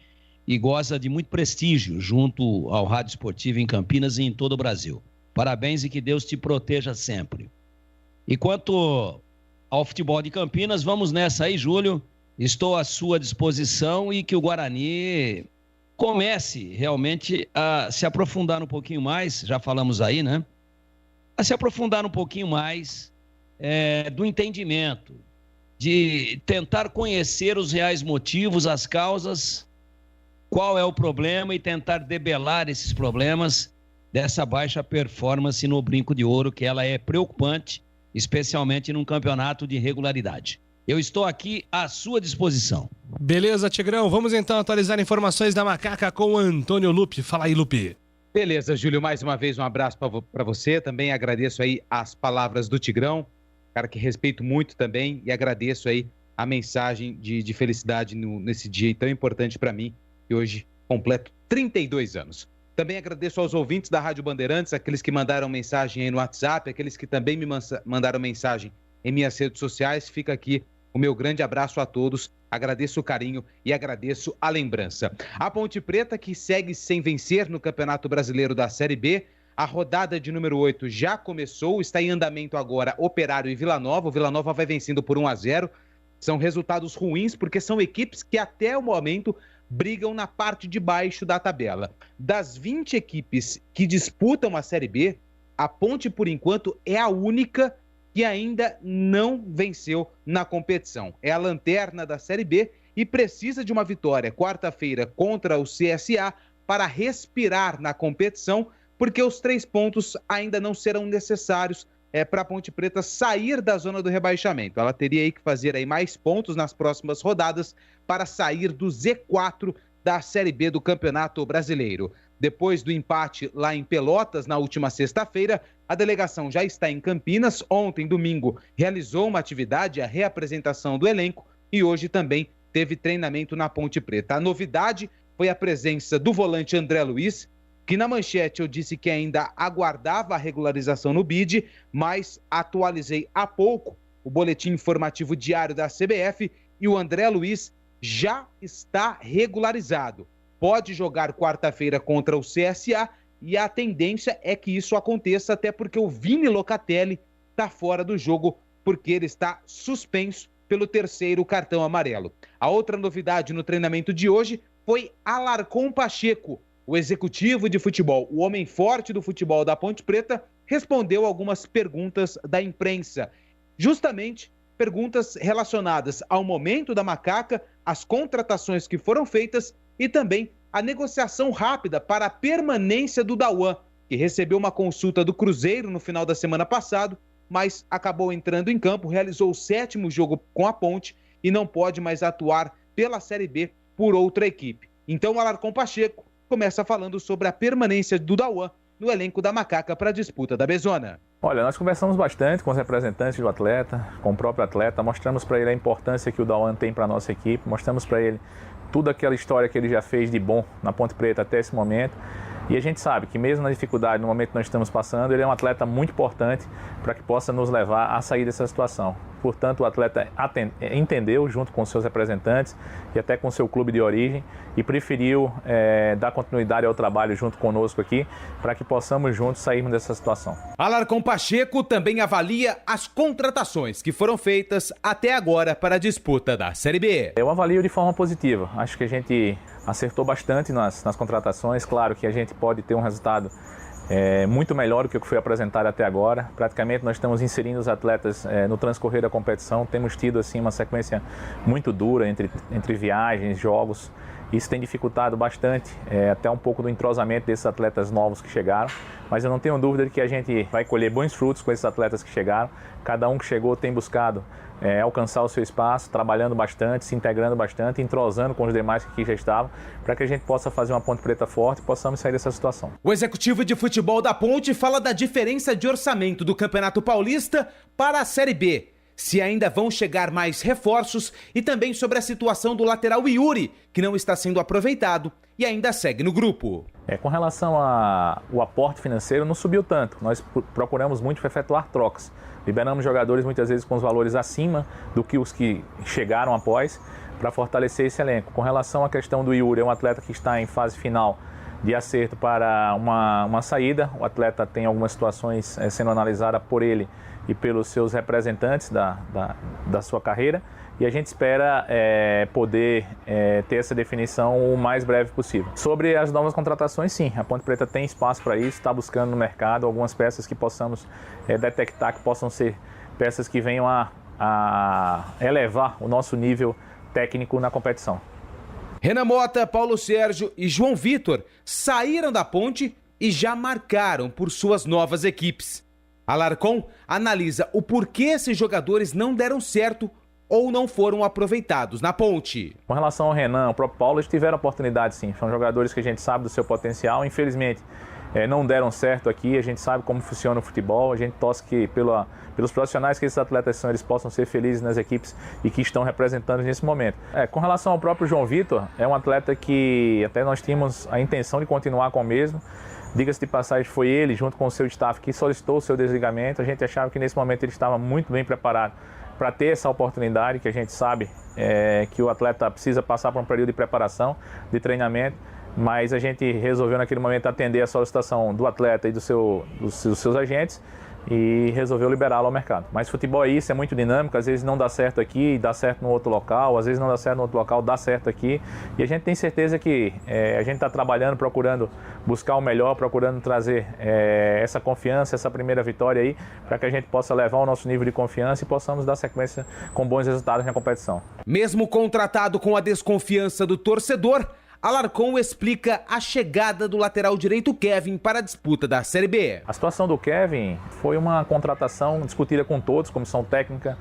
e goza de muito prestígio junto ao Rádio Esportivo em Campinas e em todo o Brasil. Parabéns e que Deus te proteja sempre. E quanto ao futebol de Campinas, vamos nessa aí, Júlio. Estou à sua disposição e que o Guarani comece realmente a se aprofundar um pouquinho mais, já falamos aí, né? A se aprofundar um pouquinho mais do entendimento, de tentar conhecer os reais motivos, as causas, qual é o problema e tentar debelar esses problemas dessa baixa performance no Brinco de Ouro, que ela é preocupante, especialmente num campeonato de regularidade. Eu estou aqui à sua disposição. Beleza, Tigrão. Vamos então atualizar informações da Macaca com o Antônio Lupi. Fala aí, Lupi. Beleza, Júlio. Mais uma vez um abraço para você. Também agradeço aí as palavras do Tigrão, cara que respeito muito também, e agradeço aí a mensagem de felicidade nesse dia tão importante para mim, que hoje completo 32 anos. Também agradeço aos ouvintes da Rádio Bandeirantes, aqueles que mandaram mensagem aí no WhatsApp, aqueles que também me mandaram mensagem em minhas redes sociais. Fica aqui o meu grande abraço a todos, agradeço o carinho e agradeço a lembrança. A Ponte Preta, que segue sem vencer no Campeonato Brasileiro da Série B, a rodada de número 8 já começou, está em andamento agora Operário e Vila Nova. O Vila Nova vai vencendo por 1-0. São resultados ruins porque são equipes que até o momento brigam na parte de baixo da tabela. Das 20 equipes que disputam a Série B, a Ponte, por enquanto, é a única que ainda não venceu na competição. É a lanterna da Série B e precisa de uma vitória quarta-feira contra o CSA para respirar na competição, porque os 3 pontos ainda não serão necessários para a Ponte Preta sair da zona do rebaixamento. Ela teria aí que fazer aí mais pontos nas próximas rodadas para sair do Z4 da Série B do Campeonato Brasileiro. Depois do empate lá em Pelotas, na última sexta-feira, a delegação já está em Campinas. Ontem, domingo, realizou uma atividade, a reapresentação do elenco, e hoje também teve treinamento na Ponte Preta. A novidade foi a presença do volante André Luiz, que na manchete eu disse que ainda aguardava a regularização no BID, mas atualizei há pouco o boletim informativo diário da CBF e o André Luiz já está regularizado. Pode jogar quarta-feira contra o CSA e a tendência é que isso aconteça, até porque o Vini Locatelli está fora do jogo porque ele está suspenso pelo 3º cartão amarelo. A outra novidade no treinamento de hoje foi Alarcon Pacheco. O executivo de futebol, o homem forte do futebol da Ponte Preta, respondeu algumas perguntas da imprensa. Justamente perguntas relacionadas ao momento da Macaca, às contratações que foram feitas e também a negociação rápida para a permanência do Dauan, que recebeu uma consulta do Cruzeiro no final da semana passada, mas acabou entrando em campo, realizou o 7º jogo com a Ponte e não pode mais atuar pela Série B por outra equipe. Então o Alarcon Pacheco começa falando sobre a permanência do Dauan no elenco da Macaca para a disputa da Bezona. Olha, nós conversamos bastante com os representantes do atleta, com o próprio atleta, mostramos para ele a importância que o Dauan tem para a nossa equipe, mostramos para ele toda aquela história que ele já fez de bom na Ponte Preta até esse momento. E a gente sabe que mesmo na dificuldade, no momento que nós estamos passando, ele é um atleta muito importante para que possa nos levar a sair dessa situação. Portanto, o atleta entendeu, junto com seus representantes e até com seu clube de origem, e preferiu dar continuidade ao trabalho junto conosco aqui, para que possamos juntos sairmos dessa situação. Alarcon Pacheco também avalia as contratações que foram feitas até agora para a disputa da Série B. Eu avalio de forma positiva. Acho que a gente acertou bastante nas contratações. Claro que a gente pode ter um resultado muito melhor do que o que foi apresentado até agora. Praticamente nós estamos inserindo os atletas no transcorrer da competição. Temos tido assim uma sequência muito dura entre viagens, jogos. Isso tem dificultado bastante, até um pouco do entrosamento desses atletas novos que chegaram. Mas eu não tenho dúvida de que a gente vai colher bons frutos com esses atletas que chegaram. Cada um que chegou tem buscado alcançar o seu espaço, trabalhando bastante, se integrando bastante, entrosando com os demais que aqui já estavam, para que a gente possa fazer uma Ponte Preta forte e possamos sair dessa situação. O executivo de futebol da Ponte fala da diferença de orçamento do Campeonato Paulista para a Série B, se ainda vão chegar mais reforços e também sobre a situação do lateral Yuri, que não está sendo aproveitado e ainda segue no grupo. Com relação ao aporte financeiro, não subiu tanto. Nós procuramos muito efetuar trocas. Liberamos jogadores muitas vezes com os valores acima do que os que chegaram após, para fortalecer esse elenco. Com relação à questão do Yuri, é um atleta que está em fase final de acerto para uma saída. O atleta tem algumas situações sendo analisadas por ele e pelos seus representantes da sua carreira. E a gente espera poder ter essa definição o mais breve possível. Sobre as novas contratações, sim, a Ponte Preta tem espaço para isso, está buscando no mercado algumas peças que possamos detectar que possam ser peças que venham a elevar o nosso nível técnico na competição. Renan Mota, Paulo Sérgio e João Vitor saíram da Ponte e já marcaram por suas novas equipes. Alarcon analisa o porquê esses jogadores não deram certo ou não foram aproveitados na Ponte. Com relação ao Renan, o próprio Paulo, eles tiveram oportunidade sim. São jogadores que a gente sabe do seu potencial. Infelizmente, não deram certo aqui. A gente sabe como funciona o futebol. A gente torce que pelos profissionais que esses atletas são, eles possam ser felizes nas equipes e que estão representando nesse momento. Com relação ao próprio João Vitor, é um atleta que até nós tínhamos a intenção de continuar com o mesmo. Diga-se de passagem, foi ele, junto com o seu staff, que solicitou o seu desligamento. A gente achava que nesse momento ele estava muito bem preparado para ter essa oportunidade, que a gente sabe que o atleta precisa passar por um período de preparação, de treinamento, mas a gente resolveu naquele momento atender a solicitação do atleta e dos seus agentes e resolveu liberá-lo ao mercado. Mas futebol é isso, é muito dinâmico, às vezes não dá certo aqui e dá certo no outro local, às vezes não dá certo no outro local, dá certo aqui, e a gente tem certeza que a gente está trabalhando, procurando buscar o melhor, procurando trazer essa confiança, essa primeira vitória aí, para que a gente possa levar o nosso nível de confiança e possamos dar sequência com bons resultados na competição. Mesmo contratado com a desconfiança do torcedor, Alarcon explica a chegada do lateral direito Kevin para a disputa da Série B. A situação do Kevin foi uma contratação discutida com todos, comissão técnica,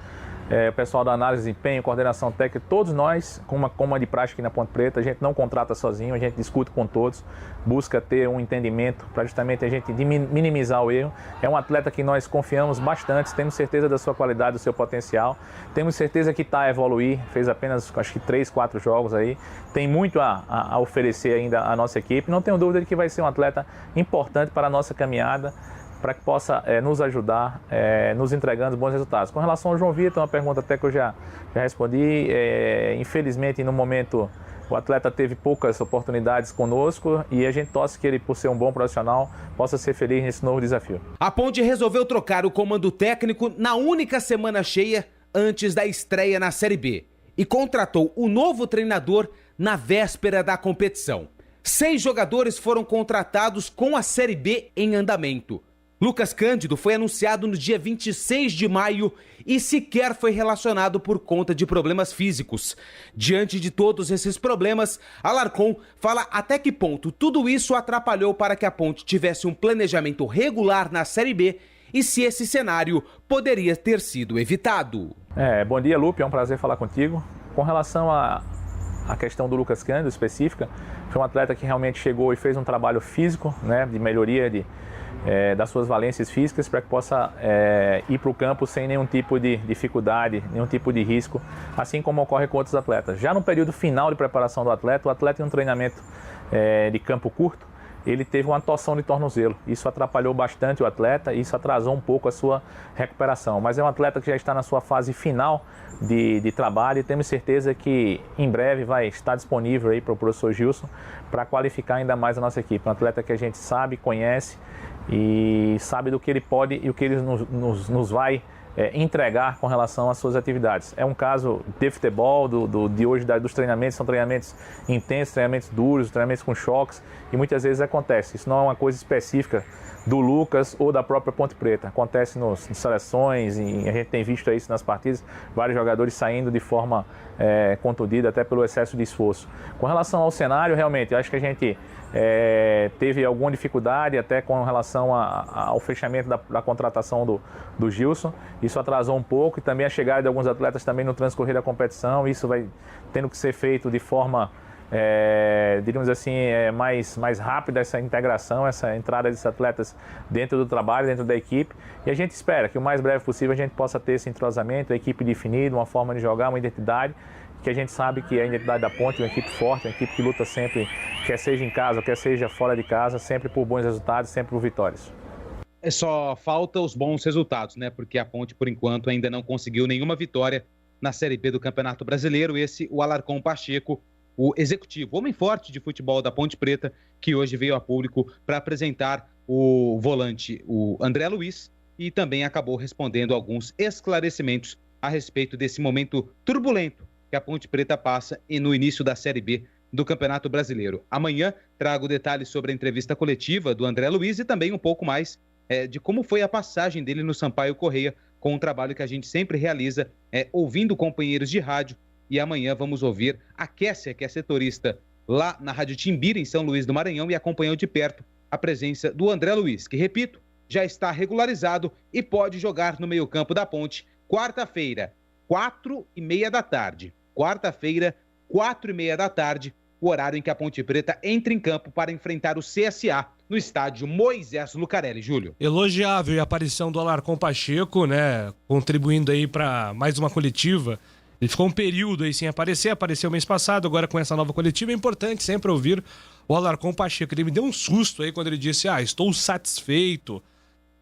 o pessoal da análise de desempenho, coordenação técnica, todos nós, como uma de prática aqui na Ponte Preta, a gente não contrata sozinho, a gente discute com todos, busca ter um entendimento para justamente a gente minimizar o erro. É um atleta que nós confiamos bastante, temos certeza da sua qualidade, do seu potencial, temos certeza que está a evoluir, fez apenas acho que 3, 4 jogos aí, tem muito a oferecer ainda à nossa equipe, não tenho dúvida de que vai ser um atleta importante para a nossa caminhada, para que possa nos ajudar, nos entregando bons resultados. Com relação ao João Vitor, uma pergunta até que eu já respondi, infelizmente no momento O atleta teve poucas oportunidades conosco e a gente torce que ele, por ser um bom profissional, possa ser feliz nesse novo desafio. A Ponte resolveu trocar o comando técnico na única semana cheia antes da estreia na Série B e contratou o novo treinador na véspera da competição. 6 jogadores foram contratados com a Série B em andamento. Lucas Cândido foi anunciado no dia 26 de maio e sequer foi relacionado por conta de problemas físicos. Diante de todos esses problemas, Alarcon fala até que ponto tudo isso atrapalhou para que a Ponte tivesse um planejamento regular na Série B e se esse cenário poderia ter sido evitado. Bom dia, Lupe, é um prazer falar contigo. Com relação à questão do Lucas Cândido específica, foi um atleta que realmente chegou e fez um trabalho físico, né, de melhoria das suas valências físicas para que possa ir para o campo sem nenhum tipo de dificuldade, nenhum tipo de risco, assim como ocorre com outros atletas. Já no período final de preparação do atleta, o atleta em um treinamento de campo curto, ele teve uma torção de tornozelo. Isso atrapalhou bastante o atleta e isso atrasou um pouco a sua recuperação. Mas é um atleta que já está na sua fase final de trabalho e temos certeza que em breve vai estar disponível aí para o professor Gilson para qualificar ainda mais a nossa equipe. Um atleta que a gente sabe, conhece e sabe do que ele pode e o que ele nos vai entregar com relação às suas atividades. É um caso de futebol, de hoje, dos treinamentos, são treinamentos intensos, treinamentos duros, treinamentos com choques, e muitas vezes acontece. Isso não é uma coisa específica do Lucas ou da própria Ponte Preta. Acontece nas seleções, e a gente tem visto isso nas partidas, vários jogadores saindo de forma contundida, até pelo excesso de esforço. Com relação ao cenário, realmente, acho que a gente teve alguma dificuldade até com relação ao fechamento da contratação do Gilson. Isso atrasou um pouco, e também a chegada de alguns atletas também no transcorrer da competição. Isso vai tendo que ser feito de forma, digamos assim, mais rápida, essa integração, essa entrada desses atletas dentro do trabalho, dentro da equipe. E a gente espera que o mais breve possível a gente possa ter esse entrosamento, a equipe definida, uma forma de jogar, uma identidade, que a gente sabe que é a identidade da Ponte, uma equipe forte, uma equipe que luta sempre, quer seja em casa, quer seja fora de casa, sempre por bons resultados, sempre por vitórias. Só falta os bons resultados, né? Porque a Ponte, por enquanto, ainda não conseguiu nenhuma vitória na Série B do Campeonato Brasileiro. O Alarcon Pacheco, o executivo, homem forte de futebol da Ponte Preta, que hoje veio a público para apresentar o volante, o André Luiz, e também acabou respondendo alguns esclarecimentos a respeito desse momento turbulento que a Ponte Preta passa no início da Série B do Campeonato Brasileiro. Amanhã trago detalhes sobre a entrevista coletiva do André Luiz e também um pouco mais de como foi a passagem dele no Sampaio Corrêa, com um trabalho que a gente sempre realiza ouvindo companheiros de rádio. E amanhã vamos ouvir a Kessia, que é setorista lá na Rádio Timbira, em São Luís do Maranhão, e acompanhou de perto a presença do André Luiz, que, repito, já está regularizado e pode jogar no meio-campo da Ponte, quarta-feira, 4h30 da tarde. Quarta-feira, 4h30 da tarde, o horário em que a Ponte Preta entra em campo para enfrentar o CSA no estádio Moisés Lucarelli. Júlio. Elogiável a aparição do Alarcon Pacheco, né? Contribuindo aí para mais uma coletiva. Ele ficou um período aí sem aparecer, apareceu mês passado, agora com essa nova coletiva. É importante sempre ouvir o Alarcon Pacheco. Ele me deu um susto aí quando ele disse: estou satisfeito,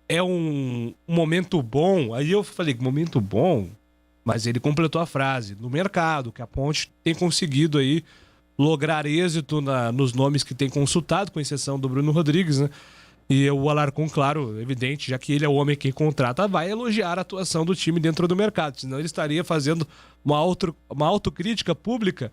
é um momento bom. Aí eu falei: momento bom? Mas ele completou a frase: no mercado, que a Ponte tem conseguido aí lograr êxito nos nomes que tem consultado, com exceção do Bruno Rodrigues, né? E o Alarcon, claro, evidente, já que ele é o homem que contrata, vai elogiar a atuação do time dentro do mercado, senão ele estaria fazendo uma autocrítica pública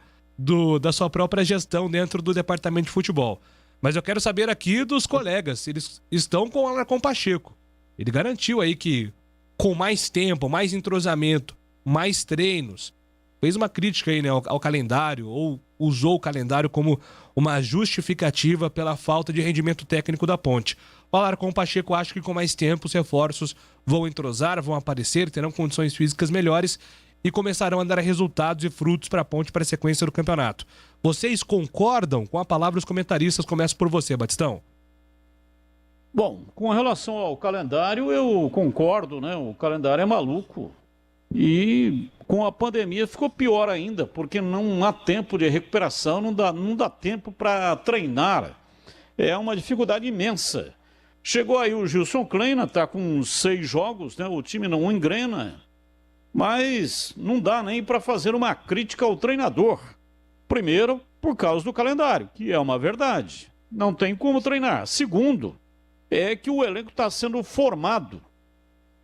da sua própria gestão dentro do departamento de futebol. Mas eu quero saber aqui dos colegas, eles estão com o Alarcon Pacheco. Ele garantiu aí que com mais tempo, mais entrosamento, mais treinos, fez uma crítica aí, né, ao calendário, ou usou o calendário como uma justificativa pela falta de rendimento técnico da Ponte. O Alarcon Pacheco acha que com mais tempo os reforços vão entrosar, vão aparecer, terão condições físicas melhores e começarão a dar resultados e frutos para a Ponte para a sequência do campeonato. Vocês concordam com a palavra dos comentaristas? Começo por você, Batistão. Bom, com relação ao calendário, eu concordo, né? O calendário é maluco. E com a pandemia ficou pior ainda, porque não há tempo de recuperação, não dá tempo para treinar. É uma dificuldade imensa. Chegou aí o Gilson Kleina, está com 6 jogos, né? O time não engrena, mas não dá nem para fazer uma crítica ao treinador. Primeiro, por causa do calendário, que é uma verdade. Não tem como treinar. Segundo, é que o elenco está sendo formado.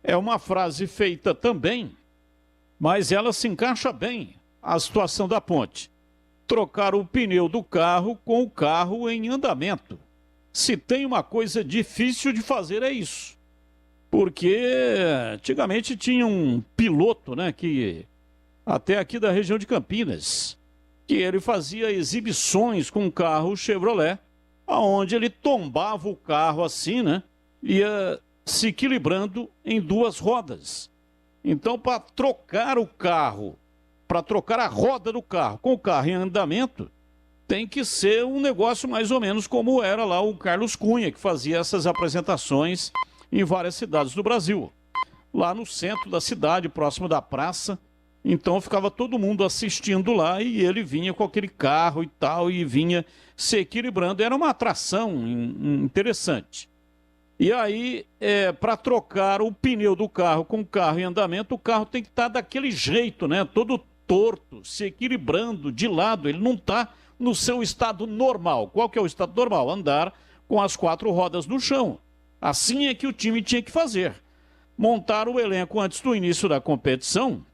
É uma frase feita também, mas ela se encaixa bem à situação da Ponte. Trocar o pneu do carro com o carro em andamento. Se tem uma coisa difícil de fazer é isso. Porque antigamente tinha um piloto, né, que até aqui da região de Campinas, que ele fazia exibições com um carro Chevrolet, aonde ele tombava o carro assim, né, ia se equilibrando em duas rodas. Então, para trocar o carro, para trocar a roda do carro com o carro em andamento, tem que ser um negócio mais ou menos como era lá o Carlos Cunha, que fazia essas apresentações em várias cidades do Brasil. Lá no centro da cidade, próximo da praça. Então ficava todo mundo assistindo lá e ele vinha com aquele carro e tal, e vinha se equilibrando. Era uma atração interessante. E aí, para trocar o pneu do carro com o carro em andamento, o carro tem que estar daquele jeito, né? Todo torto, se equilibrando de lado. Ele não está no seu estado normal. Qual que é o estado normal? Andar com as quatro rodas no chão. Assim é que o time tinha que fazer. Montar o elenco antes do início da competição.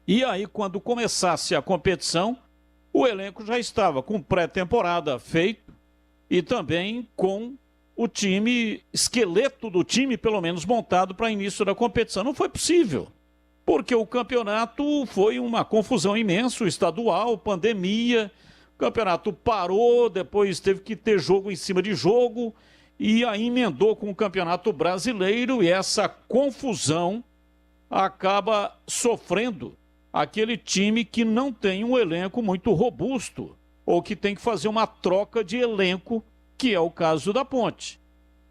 E aí, quando começasse a competição, o elenco já estava com pré-temporada feito e também com o time, esqueleto do time, pelo menos, montado para início da competição. Não foi possível, porque o campeonato foi uma confusão imensa, o estadual, pandemia, o campeonato parou, depois teve que ter jogo em cima de jogo, e aí emendou com o Campeonato Brasileiro, e essa confusão acaba sofrendo aquele time que não tem um elenco muito robusto, ou que tem que fazer uma troca de elenco, que é o caso da Ponte.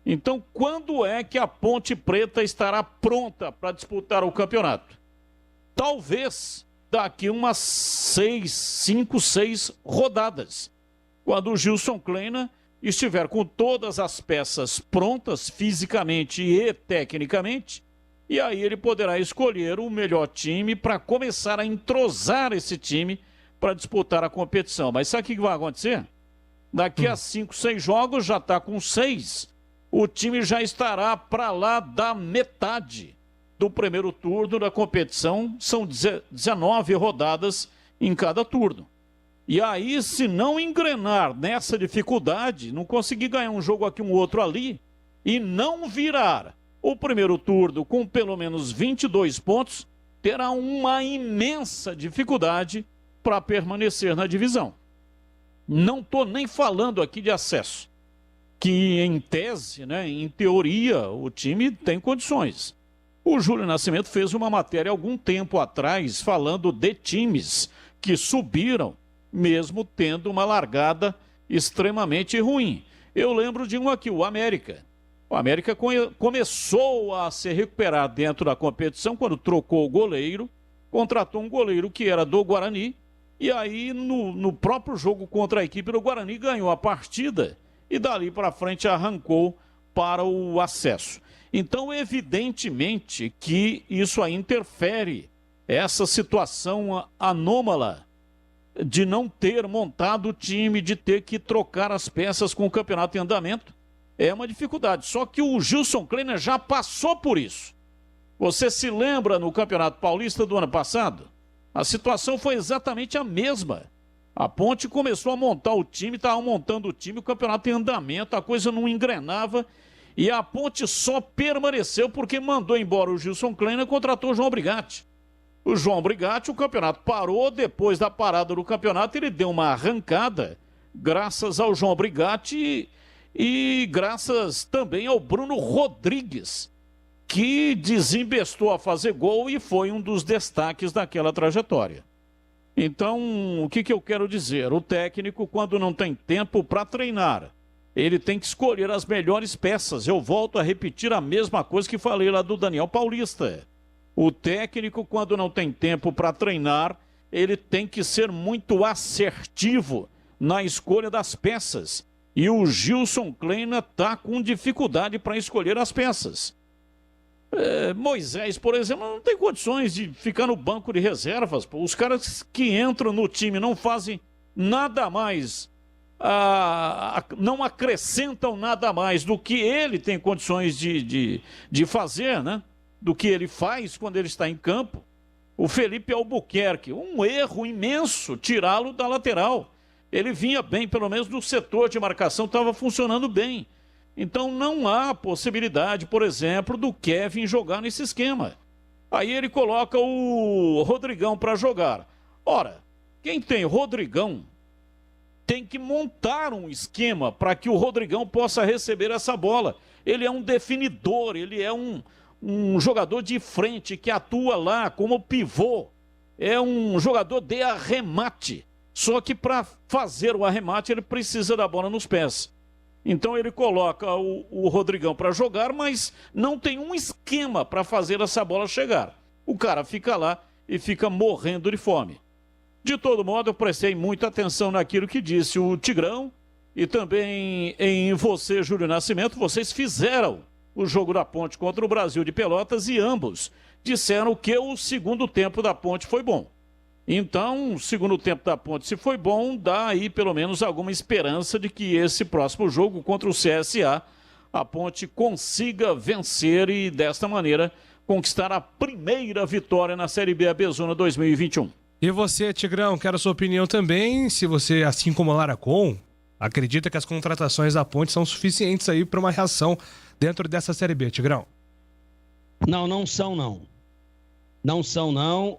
Então, quando é que a Ponte Preta estará pronta para disputar o campeonato? Talvez daqui umas 5, 6 rodadas, quando o Gilson Kleina estiver com todas as peças prontas, fisicamente e tecnicamente, e aí ele poderá escolher o melhor time para começar a entrosar esse time para disputar a competição. Mas sabe o que vai acontecer? Daqui a 5, 6 jogos, já está com 6, o time já estará para lá da metade do primeiro turno da competição. São 19 rodadas em cada turno. E aí, se não engrenar nessa dificuldade, não conseguir ganhar um jogo aqui, um outro ali, e não virar o primeiro turno com pelo menos 22 pontos, terá uma imensa dificuldade para permanecer na divisão. Não estou nem falando aqui de acesso, que em tese, né, em teoria, o time tem condições. O Júlio Nascimento fez uma matéria algum tempo atrás falando de times que subiram, mesmo tendo uma largada extremamente ruim. Eu lembro de um aqui, o América. O América começou a se recuperar dentro da competição quando trocou o goleiro, contratou um goleiro que era do Guarani, e aí no próprio jogo contra a equipe do Guarani ganhou a partida e dali para frente arrancou para o acesso. Então, evidentemente que isso aí interfere, essa situação anômala de não ter montado o time, de ter que trocar as peças com o campeonato em andamento, é uma dificuldade. Só que o Gilson Kleina já passou por isso. Você se lembra no Campeonato Paulista do ano passado? A situação foi exatamente a mesma. A Ponte começou a montar o time, estava montando o time, o campeonato em andamento, a coisa não engrenava, e a Ponte só permaneceu porque mandou embora o Gilson Kleina e contratou o João Brigatti. O João Brigatti, o campeonato parou, depois da parada do campeonato ele deu uma arrancada, graças ao João Brigatti e graças também ao Bruno Rodrigues, que desembestou a fazer gol e foi um dos destaques daquela trajetória. Então, o que eu quero dizer? O técnico, quando não tem tempo para treinar, ele tem que escolher as melhores peças. Eu volto a repetir a mesma coisa que falei lá do Daniel Paulista. O técnico, quando não tem tempo para treinar, ele tem que ser muito assertivo na escolha das peças. E o Gilson Kleina está com dificuldade para escolher as peças. Moisés, por exemplo, não tem condições de ficar no banco de reservas. Os caras que entram no time não fazem nada mais, não acrescentam nada mais do que ele tem condições de fazer, né? Do que ele faz quando ele está em campo. O Felipe Albuquerque, um erro imenso tirá-lo da lateral. Ele vinha bem, pelo menos no setor de marcação, estava funcionando bem. Então não há possibilidade, por exemplo, do Kevin jogar nesse esquema. Aí ele coloca o Rodrigão para jogar. Ora, quem tem Rodrigão tem que montar um esquema para que o Rodrigão possa receber essa bola. Ele é um definidor, ele é um jogador de frente que atua lá como pivô. É um jogador de arremate. Só que para fazer o arremate ele precisa da bola nos pés. Então ele coloca o Rodrigão para jogar, mas não tem um esquema para fazer essa bola chegar. O cara fica lá e fica morrendo de fome. De todo modo, eu prestei muita atenção naquilo que disse o Tigrão e também em você, Júlio Nascimento. Vocês fizeram o jogo da Ponte contra o Brasil de Pelotas e ambos disseram que o segundo tempo da Ponte foi bom. Então, o segundo tempo da Ponte, se foi bom, dá aí pelo menos alguma esperança de que esse próximo jogo contra o CSA, a Ponte consiga vencer e desta maneira conquistar a primeira vitória na Série B Abezona 2021. E você, Tigrão, quero a sua opinião também, se você, assim como a Laracon, acredita que as contratações da Ponte são suficientes aí para uma reação dentro dessa Série B, Tigrão? Não são, não. Não são, não.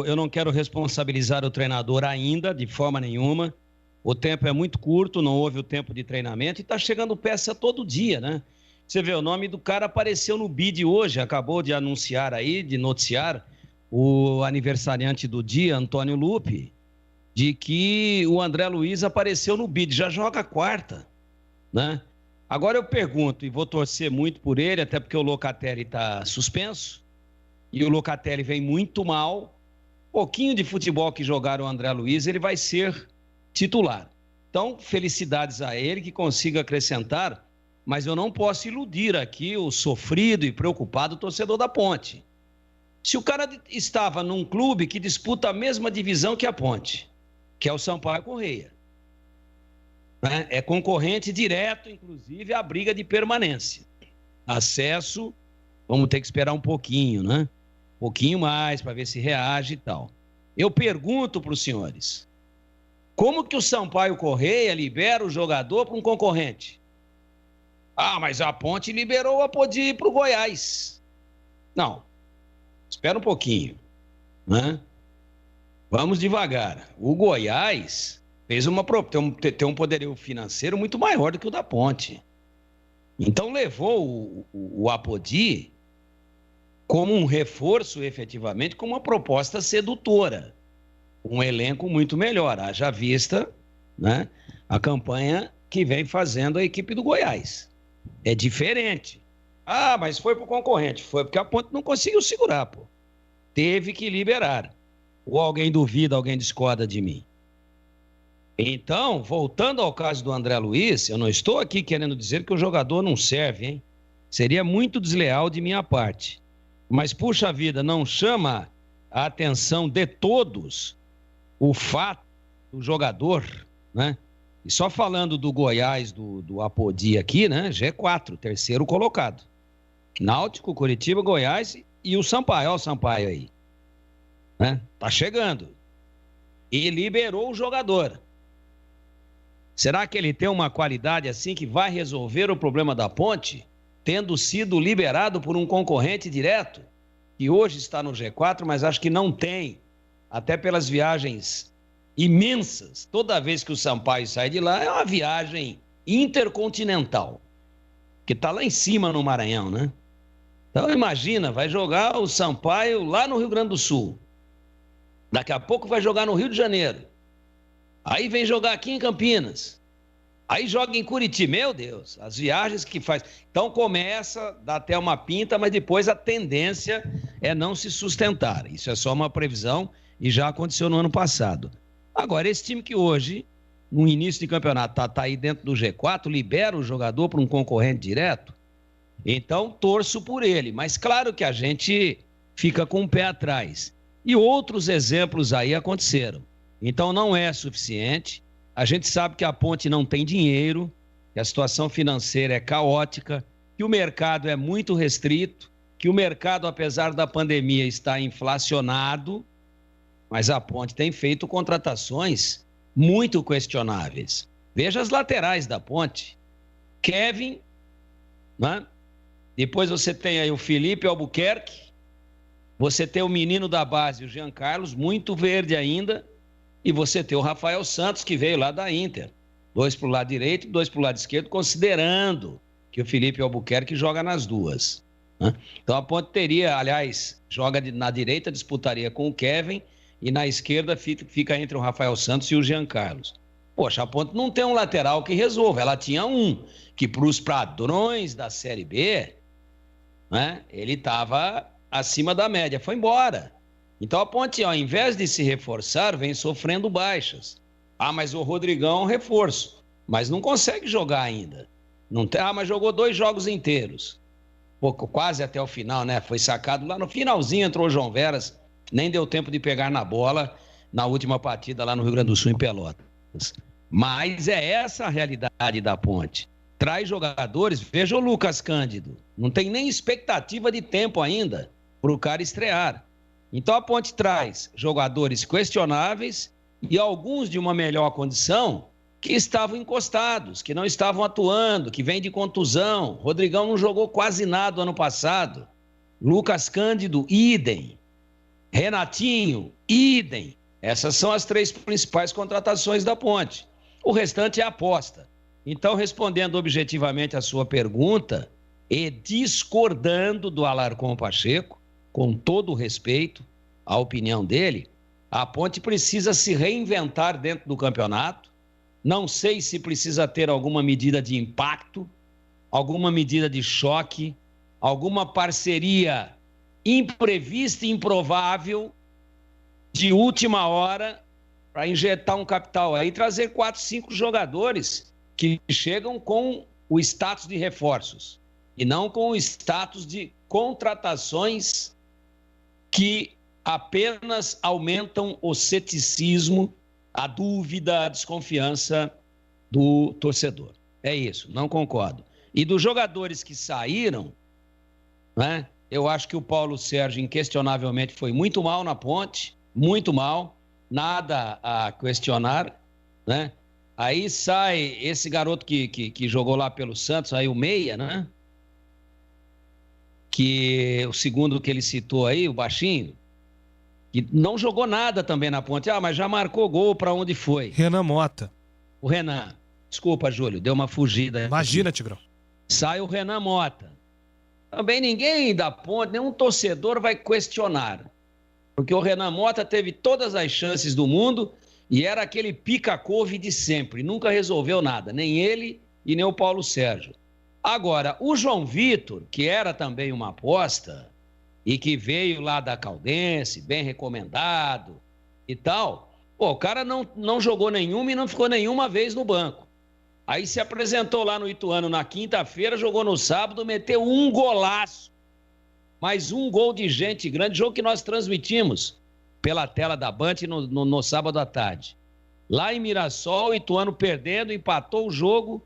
Eu não quero responsabilizar o treinador ainda, de forma nenhuma. O tempo é muito curto, não houve o tempo de treinamento e está chegando peça todo dia, né? Você vê, o nome do cara apareceu no BID hoje, acabou de anunciar aí, de noticiar, o aniversariante do dia, Antônio Lupe, de que o André Luiz apareceu no BID, já joga quarta, né? Agora eu pergunto, e vou torcer muito por ele, até porque o Locatelli está suspenso, e o Locatelli vem muito mal, pouquinho de futebol que jogaram o André Luiz, ele vai ser titular. Então, felicidades a ele, que consiga acrescentar, mas eu não posso iludir aqui o sofrido e preocupado torcedor da Ponte. Se o cara estava num clube que disputa a mesma divisão que a Ponte, que é o Sampaio Corrêa, né? É concorrente direto, inclusive, à briga de permanência. Acesso, vamos ter que esperar um pouquinho, né? Um pouquinho mais para ver se reage e tal. Eu pergunto para os senhores, como que o Sampaio Corrêa libera o jogador para um concorrente? Ah, mas a Ponte liberou o Apodi para o Goiás. Não, espera um pouquinho, né? Vamos devagar. O Goiás tem um poderio financeiro muito maior do que o da Ponte. Então levou o Apodi como um reforço, efetivamente, com uma proposta sedutora. Um elenco muito melhor, haja vista, né, a campanha que vem fazendo a equipe do Goiás. É diferente. Ah, mas foi pro concorrente. Foi porque a Ponte não conseguiu segurar, pô. Teve que liberar. Ou alguém duvida, alguém discorda de mim. Então, voltando ao caso do André Luiz, eu não estou aqui querendo dizer que o jogador não serve, hein? Seria muito desleal de minha parte. Mas, puxa vida, não chama a atenção de todos o fato do jogador, né? E só falando do Goiás, do Apodi aqui, né? G4, terceiro colocado. Náutico, Curitiba, Goiás e o Sampaio. Olha o Sampaio aí. Né? Tá chegando. E liberou o jogador. Será que ele tem uma qualidade assim que vai resolver o problema da Ponte, tendo sido liberado por um concorrente direto, que hoje está no G4, mas acho que não tem, até pelas viagens imensas. Toda vez que o Sampaio sai de lá, é uma viagem intercontinental, que está lá em cima no Maranhão, né? Então imagina, vai jogar o Sampaio lá no Rio Grande do Sul. Daqui a pouco vai jogar no Rio de Janeiro. Aí vem jogar aqui em Campinas. Aí joga em Curitiba. Meu Deus, as viagens que faz. Então começa, dá até uma pinta, mas depois a tendência é não se sustentar. Isso é só uma previsão e já aconteceu no ano passado. Agora, esse time que hoje, no início de campeonato, tá aí dentro do G4, libera o jogador para um concorrente direto. Então, torço por ele. Mas claro que a gente fica com o pé atrás. E outros exemplos aí aconteceram. Então não é suficiente. A gente sabe que a Ponte não tem dinheiro, que a situação financeira é caótica, que o mercado é muito restrito, que o mercado, apesar da pandemia, está inflacionado, mas a Ponte tem feito contratações muito questionáveis. Veja as laterais da Ponte. Kevin, né? Depois você tem aí o Felipe Albuquerque, você tem o menino da base, o Jean Carlos, muito verde ainda, e você tem o Rafael Santos, que veio lá da Inter. 2 para o lado direito e 2 para o lado esquerdo, considerando que o Felipe Albuquerque joga nas duas. Né? Então a Ponte teria, aliás, joga na direita, disputaria com o Kevin, e na esquerda fica entre o Rafael Santos e o Jean Carlos. Poxa, a Ponte não tem um lateral que resolva. Ela tinha um que, para os padrões da Série B, né, ele estava acima da média, foi embora. Então a Ponte, ao invés de se reforçar, vem sofrendo baixas. Ah, mas o Rodrigão é um reforço, mas não consegue jogar ainda. Não tem... Ah, mas jogou 2 jogos inteiros. Pouco, quase até o final, né? Foi sacado lá no finalzinho, entrou o João Veras, nem deu tempo de pegar na bola na última partida lá no Rio Grande do Sul, em Pelotas. Mas é essa a realidade da Ponte. Traz jogadores, veja o Lucas Cândido, não tem nem expectativa de tempo ainda para o cara estrear. Então a Ponte traz jogadores questionáveis e alguns de uma melhor condição que estavam encostados, que não estavam atuando, que vêm de contusão. Rodrigão não jogou quase nada ano passado. Lucas Cândido, idem. Renatinho, idem. Essas são as 3 principais contratações da Ponte. O restante é aposta. Então, respondendo objetivamente a sua pergunta e discordando do Alarcon Pacheco, com todo o respeito à opinião dele, a Ponte precisa se reinventar dentro do campeonato. Não sei se precisa ter alguma medida de impacto, alguma medida de choque, alguma parceria imprevista e improvável de última hora para injetar um capital aí e trazer 4, 5 jogadores que chegam com o status de reforços e não com o status de contratações que apenas aumentam o ceticismo, a dúvida, a desconfiança do torcedor. É isso, não concordo. E dos jogadores que saíram, né, eu acho que o Paulo Sérgio inquestionavelmente foi muito mal na Ponte, muito mal, nada a questionar, né? Aí sai esse garoto que jogou lá pelo Santos, aí o Meia, né? Que o segundo que ele citou aí, o baixinho, que não jogou nada também na Ponte. Ah, mas já marcou gol para onde foi. Renan Mota. O Renan. Desculpa, Júlio, deu uma fugida. Imagina, Tigrão. Sai o Renan Mota. Também ninguém da Ponte, nenhum torcedor vai questionar. Porque o Renan Mota teve todas as chances do mundo e era aquele pica-couve de sempre. Nunca resolveu nada, nem ele e nem o Paulo Sérgio. Agora, o João Vitor, que era também uma aposta e que veio lá da Caldense, bem recomendado e tal, pô, o cara não jogou nenhuma e não ficou nenhuma vez no banco. Aí se apresentou lá no Ituano na quinta-feira, jogou no sábado, meteu um golaço. Mais um gol de gente grande, jogo que nós transmitimos pela tela da Band no sábado à tarde. Lá em Mirassol, o Ituano perdendo, empatou o jogo,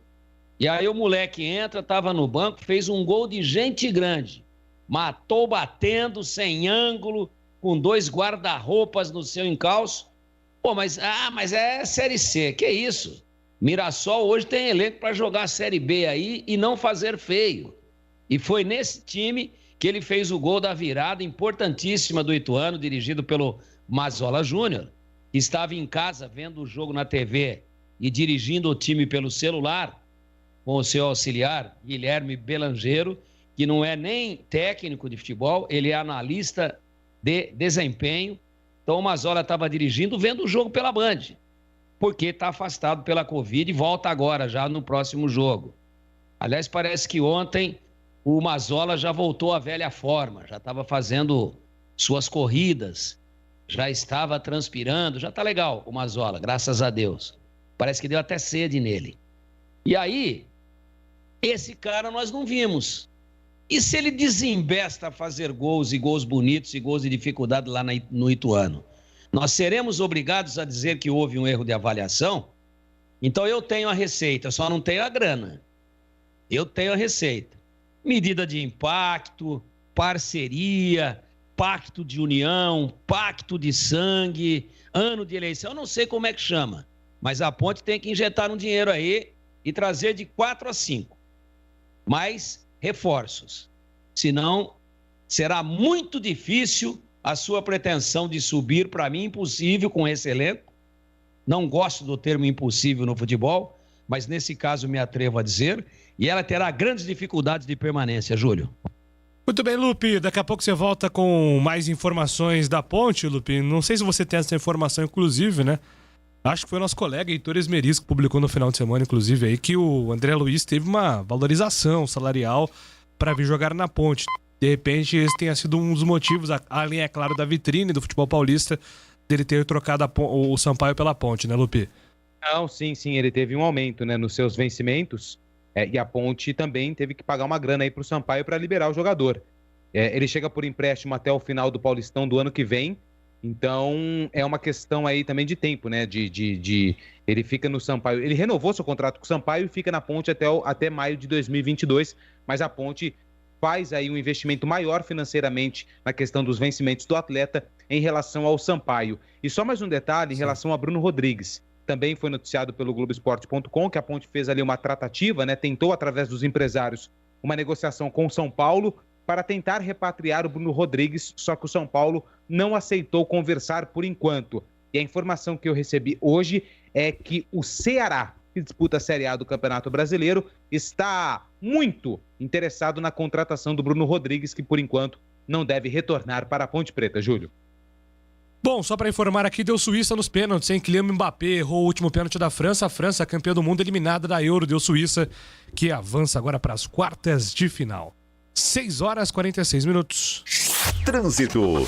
e aí o moleque entra, estava no banco, fez um gol de gente grande. Matou batendo, sem ângulo, com 2 guarda-roupas no seu encalço. Pô, mas é Série C, que isso? Mirassol hoje tem elenco para jogar a Série B aí e não fazer feio. E foi nesse time que ele fez o gol da virada importantíssima do Ituano, dirigido pelo Mazola Júnior, que estava em casa vendo o jogo na TV e dirigindo o time pelo celular, com o seu auxiliar, Guilherme Belangeiro, que não é nem técnico de futebol, ele é analista de desempenho. Então o Mazola estava dirigindo, vendo o jogo pela Band, porque está afastado pela Covid e volta agora, já no próximo jogo. Aliás, parece que ontem o Mazola já voltou à velha forma, já estava fazendo suas corridas, já estava transpirando, já está legal o Mazola, graças a Deus. Parece que deu até sede nele. E aí, esse cara nós não vimos. E se ele desembesta a fazer gols e gols bonitos e gols de dificuldade lá no Ituano? nós seremos obrigados a dizer que houve um erro de avaliação? Então eu tenho a receita, só não tenho a grana. Eu tenho a receita. Medida de impacto, parceria, pacto de união, pacto de sangue, ano de eleição, eu não sei como é que chama, mas a Ponte tem que injetar um dinheiro aí e trazer de 4 a 5, mais reforços, senão será muito difícil a sua pretensão de subir, para mim impossível com esse elenco, não gosto do termo impossível no futebol, mas nesse caso me atrevo a dizer, e ela terá grandes dificuldades de permanência, Júlio. Muito bem, Lupe. Daqui a pouco você volta com mais informações da Ponte, Lupe. Não sei se você tem essa informação, inclusive, né? Acho que foi o nosso colega Heitor Esmeris que publicou no final de semana, inclusive, aí, que o André Luiz teve uma valorização salarial para vir jogar na Ponte. De repente, esse tenha sido um dos motivos, além, é claro, da vitrine do futebol paulista, dele ter trocado o Sampaio pela Ponte, né, Lupe? Não, sim, ele teve um aumento, né, nos seus vencimentos. E a Ponte também teve que pagar uma grana aí pro Sampaio para liberar o jogador. Ele chega por empréstimo até o final do Paulistão do ano que vem, então é uma questão aí também de tempo, né? Ele fica no Sampaio, ele renovou seu contrato com o Sampaio e fica na Ponte até maio de 2022, mas a Ponte faz aí um investimento maior financeiramente na questão dos vencimentos do atleta em relação ao Sampaio. E só mais um detalhe em relação a Bruno Rodrigues. Também foi noticiado pelo Globoesporte.com que a Ponte fez ali uma tratativa, né? Tentou, através dos empresários, uma negociação com o São Paulo para tentar repatriar o Bruno Rodrigues, só que o São Paulo não aceitou conversar por enquanto. E a informação que eu recebi hoje é que o Ceará, que disputa a Série A do Campeonato Brasileiro, está muito interessado na contratação do Bruno Rodrigues, que por enquanto não deve retornar para a Ponte Preta, Júlio. Bom, só para informar aqui, deu Suíça nos pênaltis, hein? Kylian Mbappé errou o último pênalti da França. A França, campeã do mundo, eliminada da Euro, deu Suíça, que avança agora para as quartas de final. 6h46. Trânsito.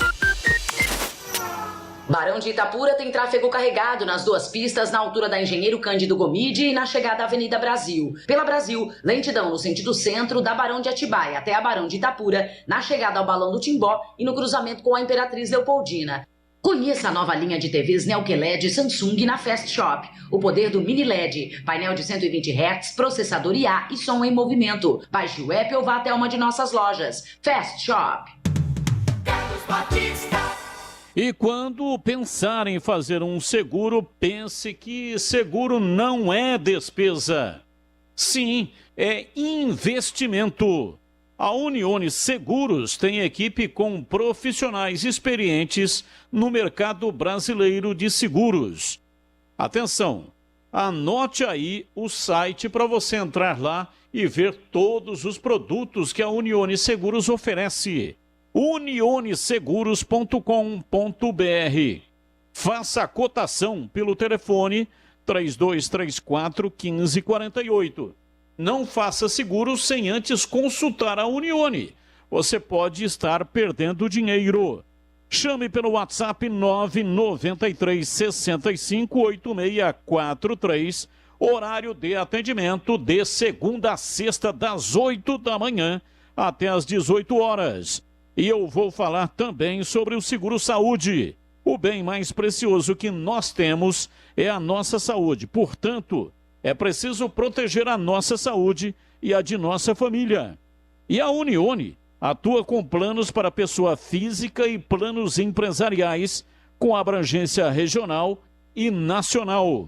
Barão de Itapura tem tráfego carregado nas duas pistas na altura da Engenheiro Cândido Gomide e na chegada à Avenida Brasil. Pela Brasil, lentidão no sentido centro da Barão de Atibaia até a Barão de Itapura, na chegada ao Balão do Timbó e no cruzamento com a Imperatriz Leopoldina. Conheça a nova linha de TVs Neo QLED Samsung na Fast Shop. O poder do Mini LED, painel de 120 Hz, processador IA e som em movimento. Baixe o app ou vá até uma de nossas lojas. Fast Shop. Carlos Batista. E quando pensar em fazer um seguro, pense que seguro não é despesa. Sim, é investimento. A Unione Seguros tem equipe com profissionais experientes no mercado brasileiro de seguros. Atenção, anote aí o site para você entrar lá e ver todos os produtos que a Unione Seguros oferece. unioneseguros.com.br. Faça a cotação pelo telefone 3234-1548. Não faça seguro sem antes consultar a Unione. Você pode estar perdendo dinheiro. Chame pelo WhatsApp 993 65 8643. Horário de atendimento de segunda a sexta, das 8 da manhã até as 18 horas. E eu vou falar também sobre o Seguro Saúde. O bem mais precioso que nós temos é a nossa saúde. Portanto, é preciso proteger a nossa saúde e a de nossa família. E a Unione atua com planos para pessoa física e planos empresariais com abrangência regional e nacional.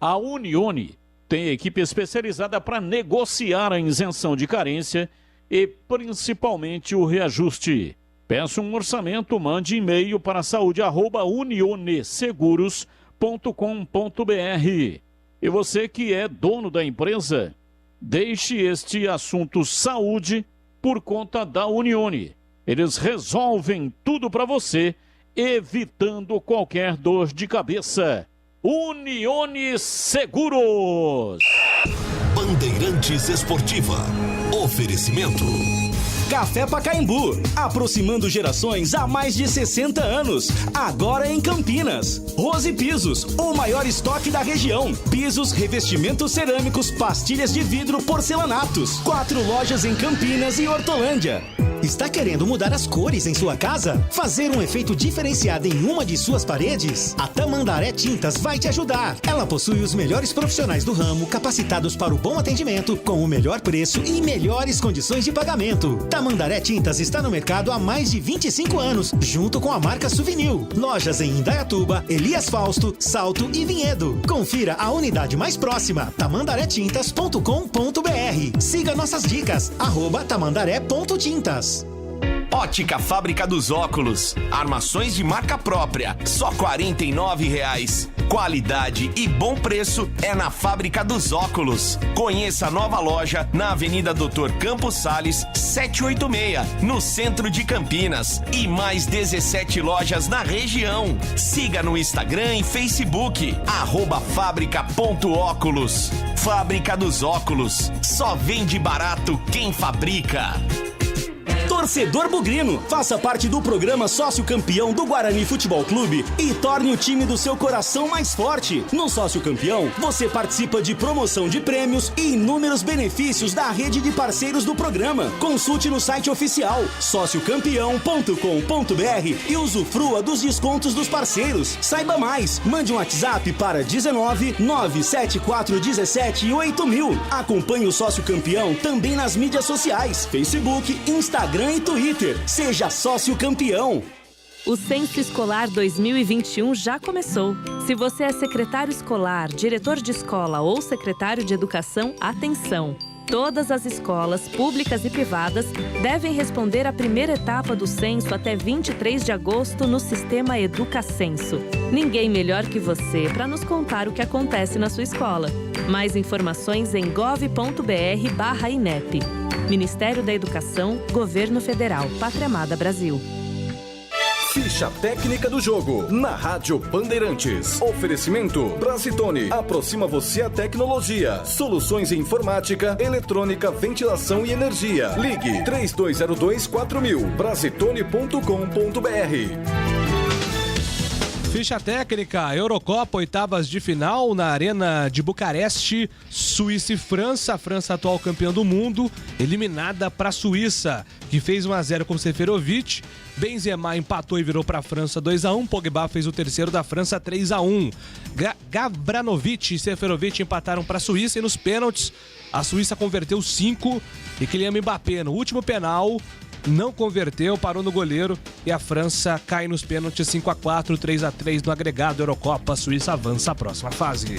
A Unione tem equipe especializada para negociar a isenção de carência e principalmente o reajuste. Peça um orçamento, mande e-mail para saúde@unioneseguros.com.br. E você que é dono da empresa, deixe este assunto saúde por conta da Unione. Eles resolvem tudo para você, evitando qualquer dor de cabeça. Unione Seguros. Bandeirantes Esportiva. Oferecimento. Café Pacaembu, aproximando gerações há mais de 60 anos. Agora em Campinas. Rose Pisos, o maior estoque da região. Pisos, revestimentos cerâmicos, pastilhas de vidro, porcelanatos. 4 lojas em Campinas e Hortolândia. Está querendo mudar as cores em sua casa? Fazer um efeito diferenciado em uma de suas paredes? A Tamandaré Tintas vai te ajudar. Ela possui os melhores profissionais do ramo, capacitados para o bom atendimento, com o melhor preço e melhores condições de pagamento. Tamandaré Tintas está no mercado há mais de 25 anos, junto com a marca Souvenir. Lojas em Indaiatuba, Elias Fausto, Salto e Vinhedo. Confira a unidade mais próxima, tamandaretintas.com.br. Siga nossas dicas, @tamandaré.tintas. Ótica Fábrica dos Óculos. Armações de marca própria. Só R$ 49,00. Qualidade e bom preço é na Fábrica dos Óculos. Conheça a nova loja na Avenida Dr. Campos Sales, 786, no centro de Campinas. E mais 17 lojas na região. Siga no Instagram e Facebook, @fábrica.óculos. Fábrica dos Óculos. Só vende barato quem fabrica. Torcedor bugrino, faça parte do programa Sócio Campeão do Guarani Futebol Clube e torne o time do seu coração mais forte. No Sócio Campeão, você participa de promoção de prêmios e inúmeros benefícios da rede de parceiros do programa. Consulte no site oficial sociocampeão.com.br e usufrua dos descontos dos parceiros. Saiba mais, mande um WhatsApp para 19 97417 8000. Acompanhe o Sócio Campeão também nas mídias sociais, Facebook, Instagram e Twitter. Seja sócio campeão. O Censo Escolar 2021 já começou. Se você é secretário escolar, diretor de escola ou secretário de educação, atenção! Todas as escolas, públicas e privadas, devem responder à primeira etapa do censo até 23 de agosto no sistema EducaCenso. Ninguém melhor que você para nos contar o que acontece na sua escola. Mais informações em gov.br/INEP. Ministério da Educação, Governo Federal, Pátria Amada Brasil. Ficha técnica do jogo, na Rádio Bandeirantes. Oferecimento Brasitone, aproxima você a tecnologia. Soluções em informática, eletrônica, ventilação e energia. Ligue 3202-4000, brasitone.com.br. Ficha técnica, Eurocopa, oitavas de final na Arena de Bucareste, Suíça e França. A França, atual campeã do mundo, eliminada para a Suíça, que fez 1-0 com Seferovic. Benzema empatou e virou para a França 2-1. Pogba fez o terceiro da França 3-1. Gavranovic e Seferovic empataram para a Suíça e nos pênaltis a Suíça converteu 5 e Kylian Mbappé no último penal não converteu, parou no goleiro e a França cai nos pênaltis 5-4, 3-3 no agregado. Eurocopa, a Suíça avança à próxima fase.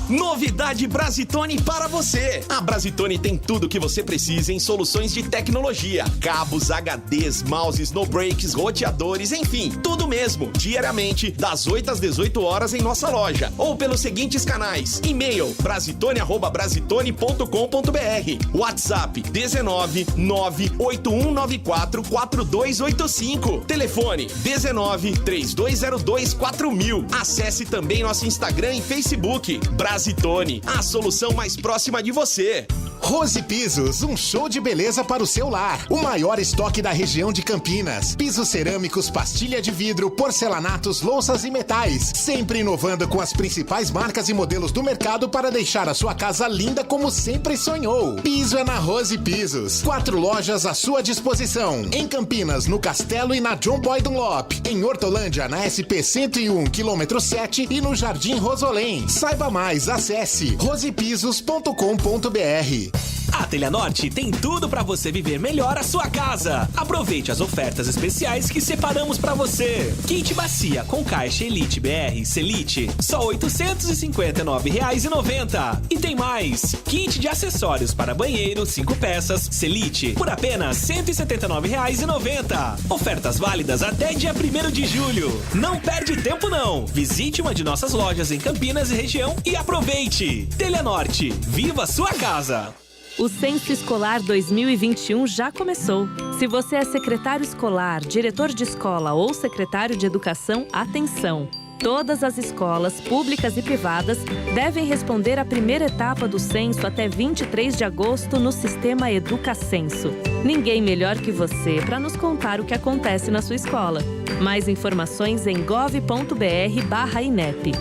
Novidade Brasitone para você. A Brasitone tem tudo o que você precisa em soluções de tecnologia. Cabos, HDs, mouses, no breaks, roteadores, enfim, tudo mesmo. Diariamente, das 8 às 18 horas em nossa loja. Ou pelos seguintes canais. E-mail brasitone@brasitone.com.br. WhatsApp 19 98194 4285. Telefone 19 3202 4000. Acesse também nosso Instagram e Facebook. Brasitone, a solução mais próxima de você. Rose Pisos, um show de beleza para o seu lar. O maior estoque da região de Campinas. Pisos cerâmicos, pastilha de vidro, porcelanatos, louças e metais. Sempre inovando com as principais marcas e modelos do mercado para deixar a sua casa linda como sempre sonhou. Piso é na Rose Pisos. 4 lojas à sua disposição. Em Campinas, no Castelo e na John Boy Dunlop. Em Hortolândia, na SP 101, quilômetro 7 e no Jardim Rosolém. Saiba mais, acesse rosepisos.com.br. A Telhanorte tem tudo para você viver melhor a sua casa. Aproveite as ofertas especiais que separamos para você. Kit bacia com caixa Elite BR Selite, só R$ 859,90. E tem mais, kit de acessórios para banheiro 5 peças Selite por apenas R$ 179,90. Ofertas válidas até dia 1º de julho. Não perde tempo não. Visite uma de nossas lojas em Campinas e região e aproveite. Telhanorte, viva a sua casa. O Censo Escolar 2021 já começou. Se você é secretário escolar, diretor de escola ou secretário de educação, atenção! Todas as escolas, públicas e privadas, devem responder à primeira etapa do censo até 23 de agosto no sistema EducaCenso. Ninguém melhor que você para nos contar o que acontece na sua escola. Mais informações em gov.br/INEP.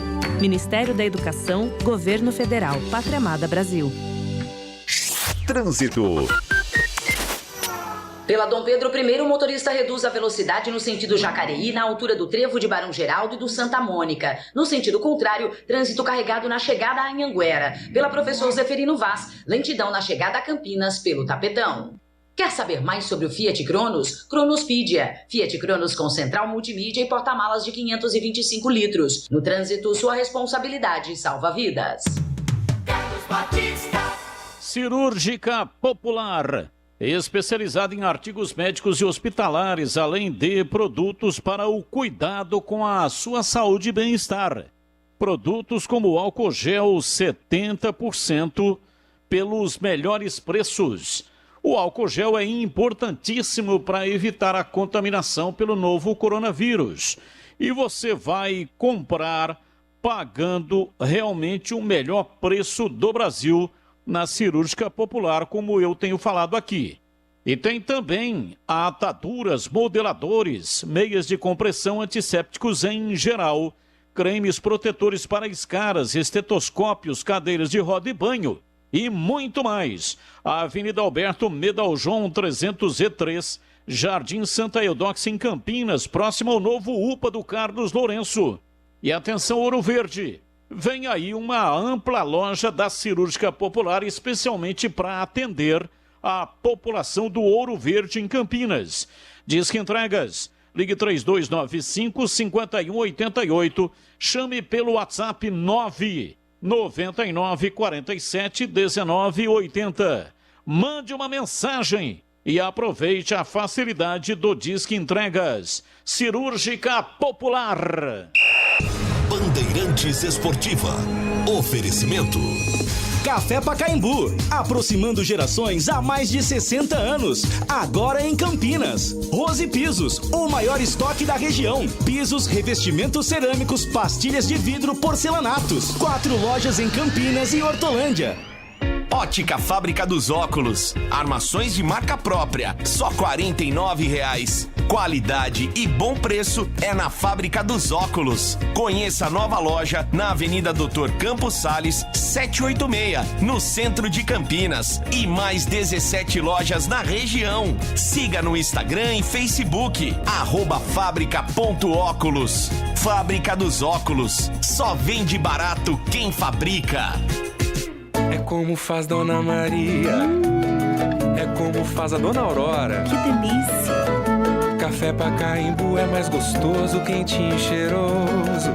Ministério da Educação, Governo Federal, Pátria Amada Brasil. Trânsito. Pela Dom Pedro I, o motorista reduz a velocidade no sentido Jacareí, na altura do trevo de Barão Geraldo e do Santa Mônica. No sentido contrário, trânsito carregado na chegada a Anhanguera. Pela Professor Zeferino Vaz, lentidão na chegada a Campinas pelo Tapetão. Quer saber mais sobre o Fiat Cronos? Cronospedia. Fiat Cronos com central multimídia e porta-malas de 525 litros. No trânsito, sua responsabilidade salva vidas. Cirúrgica Popular, especializada em artigos médicos e hospitalares, além de produtos para o cuidado com a sua saúde e bem-estar. Produtos como o álcool gel 70% pelos melhores preços. O álcool gel é importantíssimo para evitar a contaminação pelo novo coronavírus. E você vai comprar pagando realmente o melhor preço do Brasil na Cirúrgica Popular, como eu tenho falado aqui. E tem também ataduras, modeladores, meias de compressão, antissépticos em geral, cremes protetores para escaras, estetoscópios, cadeiras de roda e banho e muito mais. A Avenida Alberto Medaljon 303, Jardim Santa Eudóxia, em Campinas, próximo ao novo UPA do Carlos Lourenço. E atenção, Ouro Verde, vem aí uma ampla loja da Cirúrgica Popular, especialmente para atender a população do Ouro Verde em Campinas. Disque entregas, ligue 3295-5188, chame pelo WhatsApp 999471980. Mande uma mensagem e aproveite a facilidade do Disque Entregas. Cirúrgica Popular. Bandeirantes Esportiva. Oferecimento. Café Pacaembu, aproximando gerações há mais de 60 anos. Agora em Campinas. Rose Pisos, o maior estoque da região. Pisos, revestimentos cerâmicos, pastilhas de vidro, porcelanatos. 4 lojas em Campinas e Hortolândia. Ótica Fábrica dos Óculos. Armações de marca própria, só R$ 49,00. Qualidade e bom preço é na Fábrica dos Óculos. Conheça a nova loja na Avenida Doutor Campos Sales, 786, no centro de Campinas. E mais 17 lojas na região. Siga no Instagram e Facebook, @fábrica.óculos. Fábrica dos Óculos. Só vende barato quem fabrica. É como faz Dona Maria, é como faz a Dona Aurora. Que delícia! Café Pacaembu é mais gostoso, quentinho e cheiroso.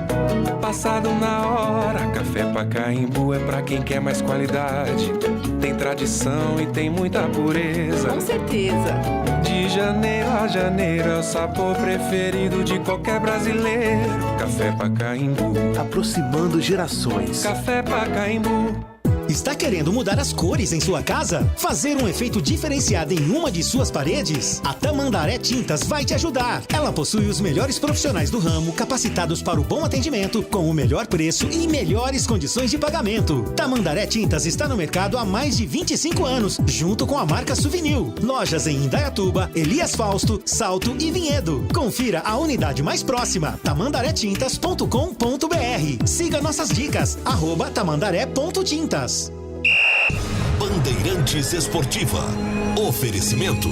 Passado na hora, Café Pacaembu é pra quem quer mais qualidade. Tem tradição e tem muita pureza. Com certeza. De janeiro a janeiro é o sabor preferido de qualquer brasileiro. Café Pacaembu, aproximando gerações. Café Pacaembu. Está querendo mudar as cores em sua casa? Fazer um efeito diferenciado em uma de suas paredes? A Tamandaré Tintas vai te ajudar. Ela possui os melhores profissionais do ramo, capacitados para o bom atendimento, com o melhor preço e melhores condições de pagamento. Tamandaré Tintas está no mercado há mais de 25 anos, junto com a marca Souvenir. Lojas em Indaiatuba, Elias Fausto, Salto e Vinhedo. Confira a unidade mais próxima, tamandaretintas.com.br. Siga nossas dicas, @tamandaré.tintas. Bandeirantes Esportiva. Oferecimento.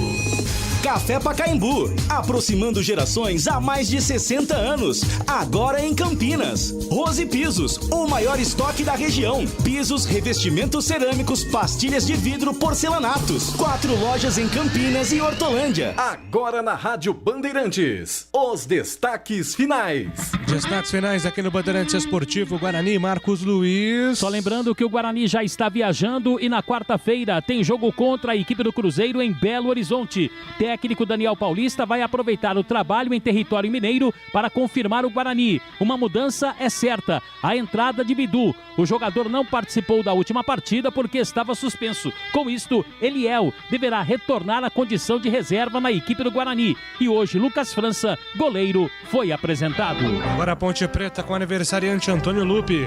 Café Pacaembu, aproximando gerações há mais de 60 anos. Agora em Campinas. Rose Pisos, o maior estoque da região. Pisos, revestimentos cerâmicos, pastilhas de vidro, porcelanatos. 4 lojas em Campinas e Hortolândia. Agora na Rádio Bandeirantes, os destaques finais. Destaques finais aqui no Bandeirantes Esportivo, Guarani, Marcos Luiz. Só lembrando que o Guarani já está viajando e na quarta-feira tem jogo contra a equipe do Cruzeiro em Belo Horizonte. Técnico Daniel Paulista vai aproveitar o trabalho em território mineiro para confirmar o Guarani. Uma mudança é certa, a entrada de Bidu. O jogador não participou da última partida porque estava suspenso. Com isto, Eliel deverá retornar à condição de reserva na equipe do Guarani. E hoje, Lucas França, goleiro, foi apresentado. Agora a Ponte Preta com o aniversariante Antônio Lupi,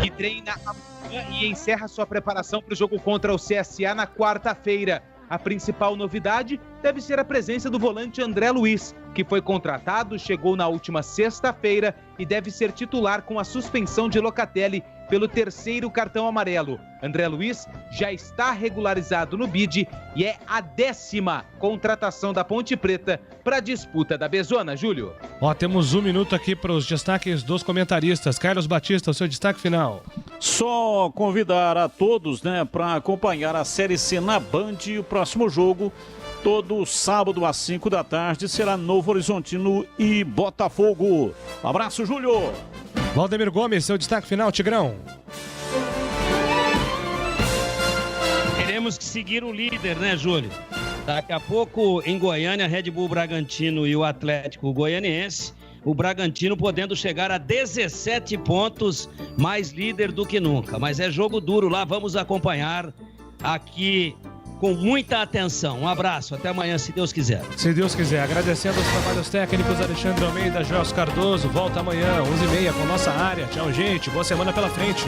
que treina amanhã e encerra sua preparação para o jogo contra o CSA na quarta-feira. A principal novidade deve ser a presença do volante André Luiz, que foi contratado, chegou na última sexta-feira e deve ser titular com a suspensão de Locatelli pelo terceiro cartão amarelo. André Luiz já está regularizado no BID e é a 10ª contratação da Ponte Preta para a disputa da Bezona, Júlio. Temos 1 minuto aqui para os destaques dos comentaristas. Carlos Batista, o seu destaque final. Só convidar a todos, para acompanhar a Série C na Band. O próximo jogo, todo sábado às 5 da tarde, será Novo Horizontino e Botafogo. Um abraço, Júlio. Valdemir Gomes, seu destaque final, Tigrão. Teremos que seguir o líder, Júlio? Daqui a pouco, em Goiânia, Red Bull Bragantino e o Atlético Goianiense. O Bragantino podendo chegar a 17 pontos, mais líder do que nunca. Mas é jogo duro lá, vamos acompanhar aqui com muita atenção. Um abraço, até amanhã, se Deus quiser. Se Deus quiser. Agradecendo os trabalhos técnicos Alexandre Almeida, Jorge Cardoso. Volta amanhã, 11h30, com nossa área. Tchau, gente. Boa semana pela frente.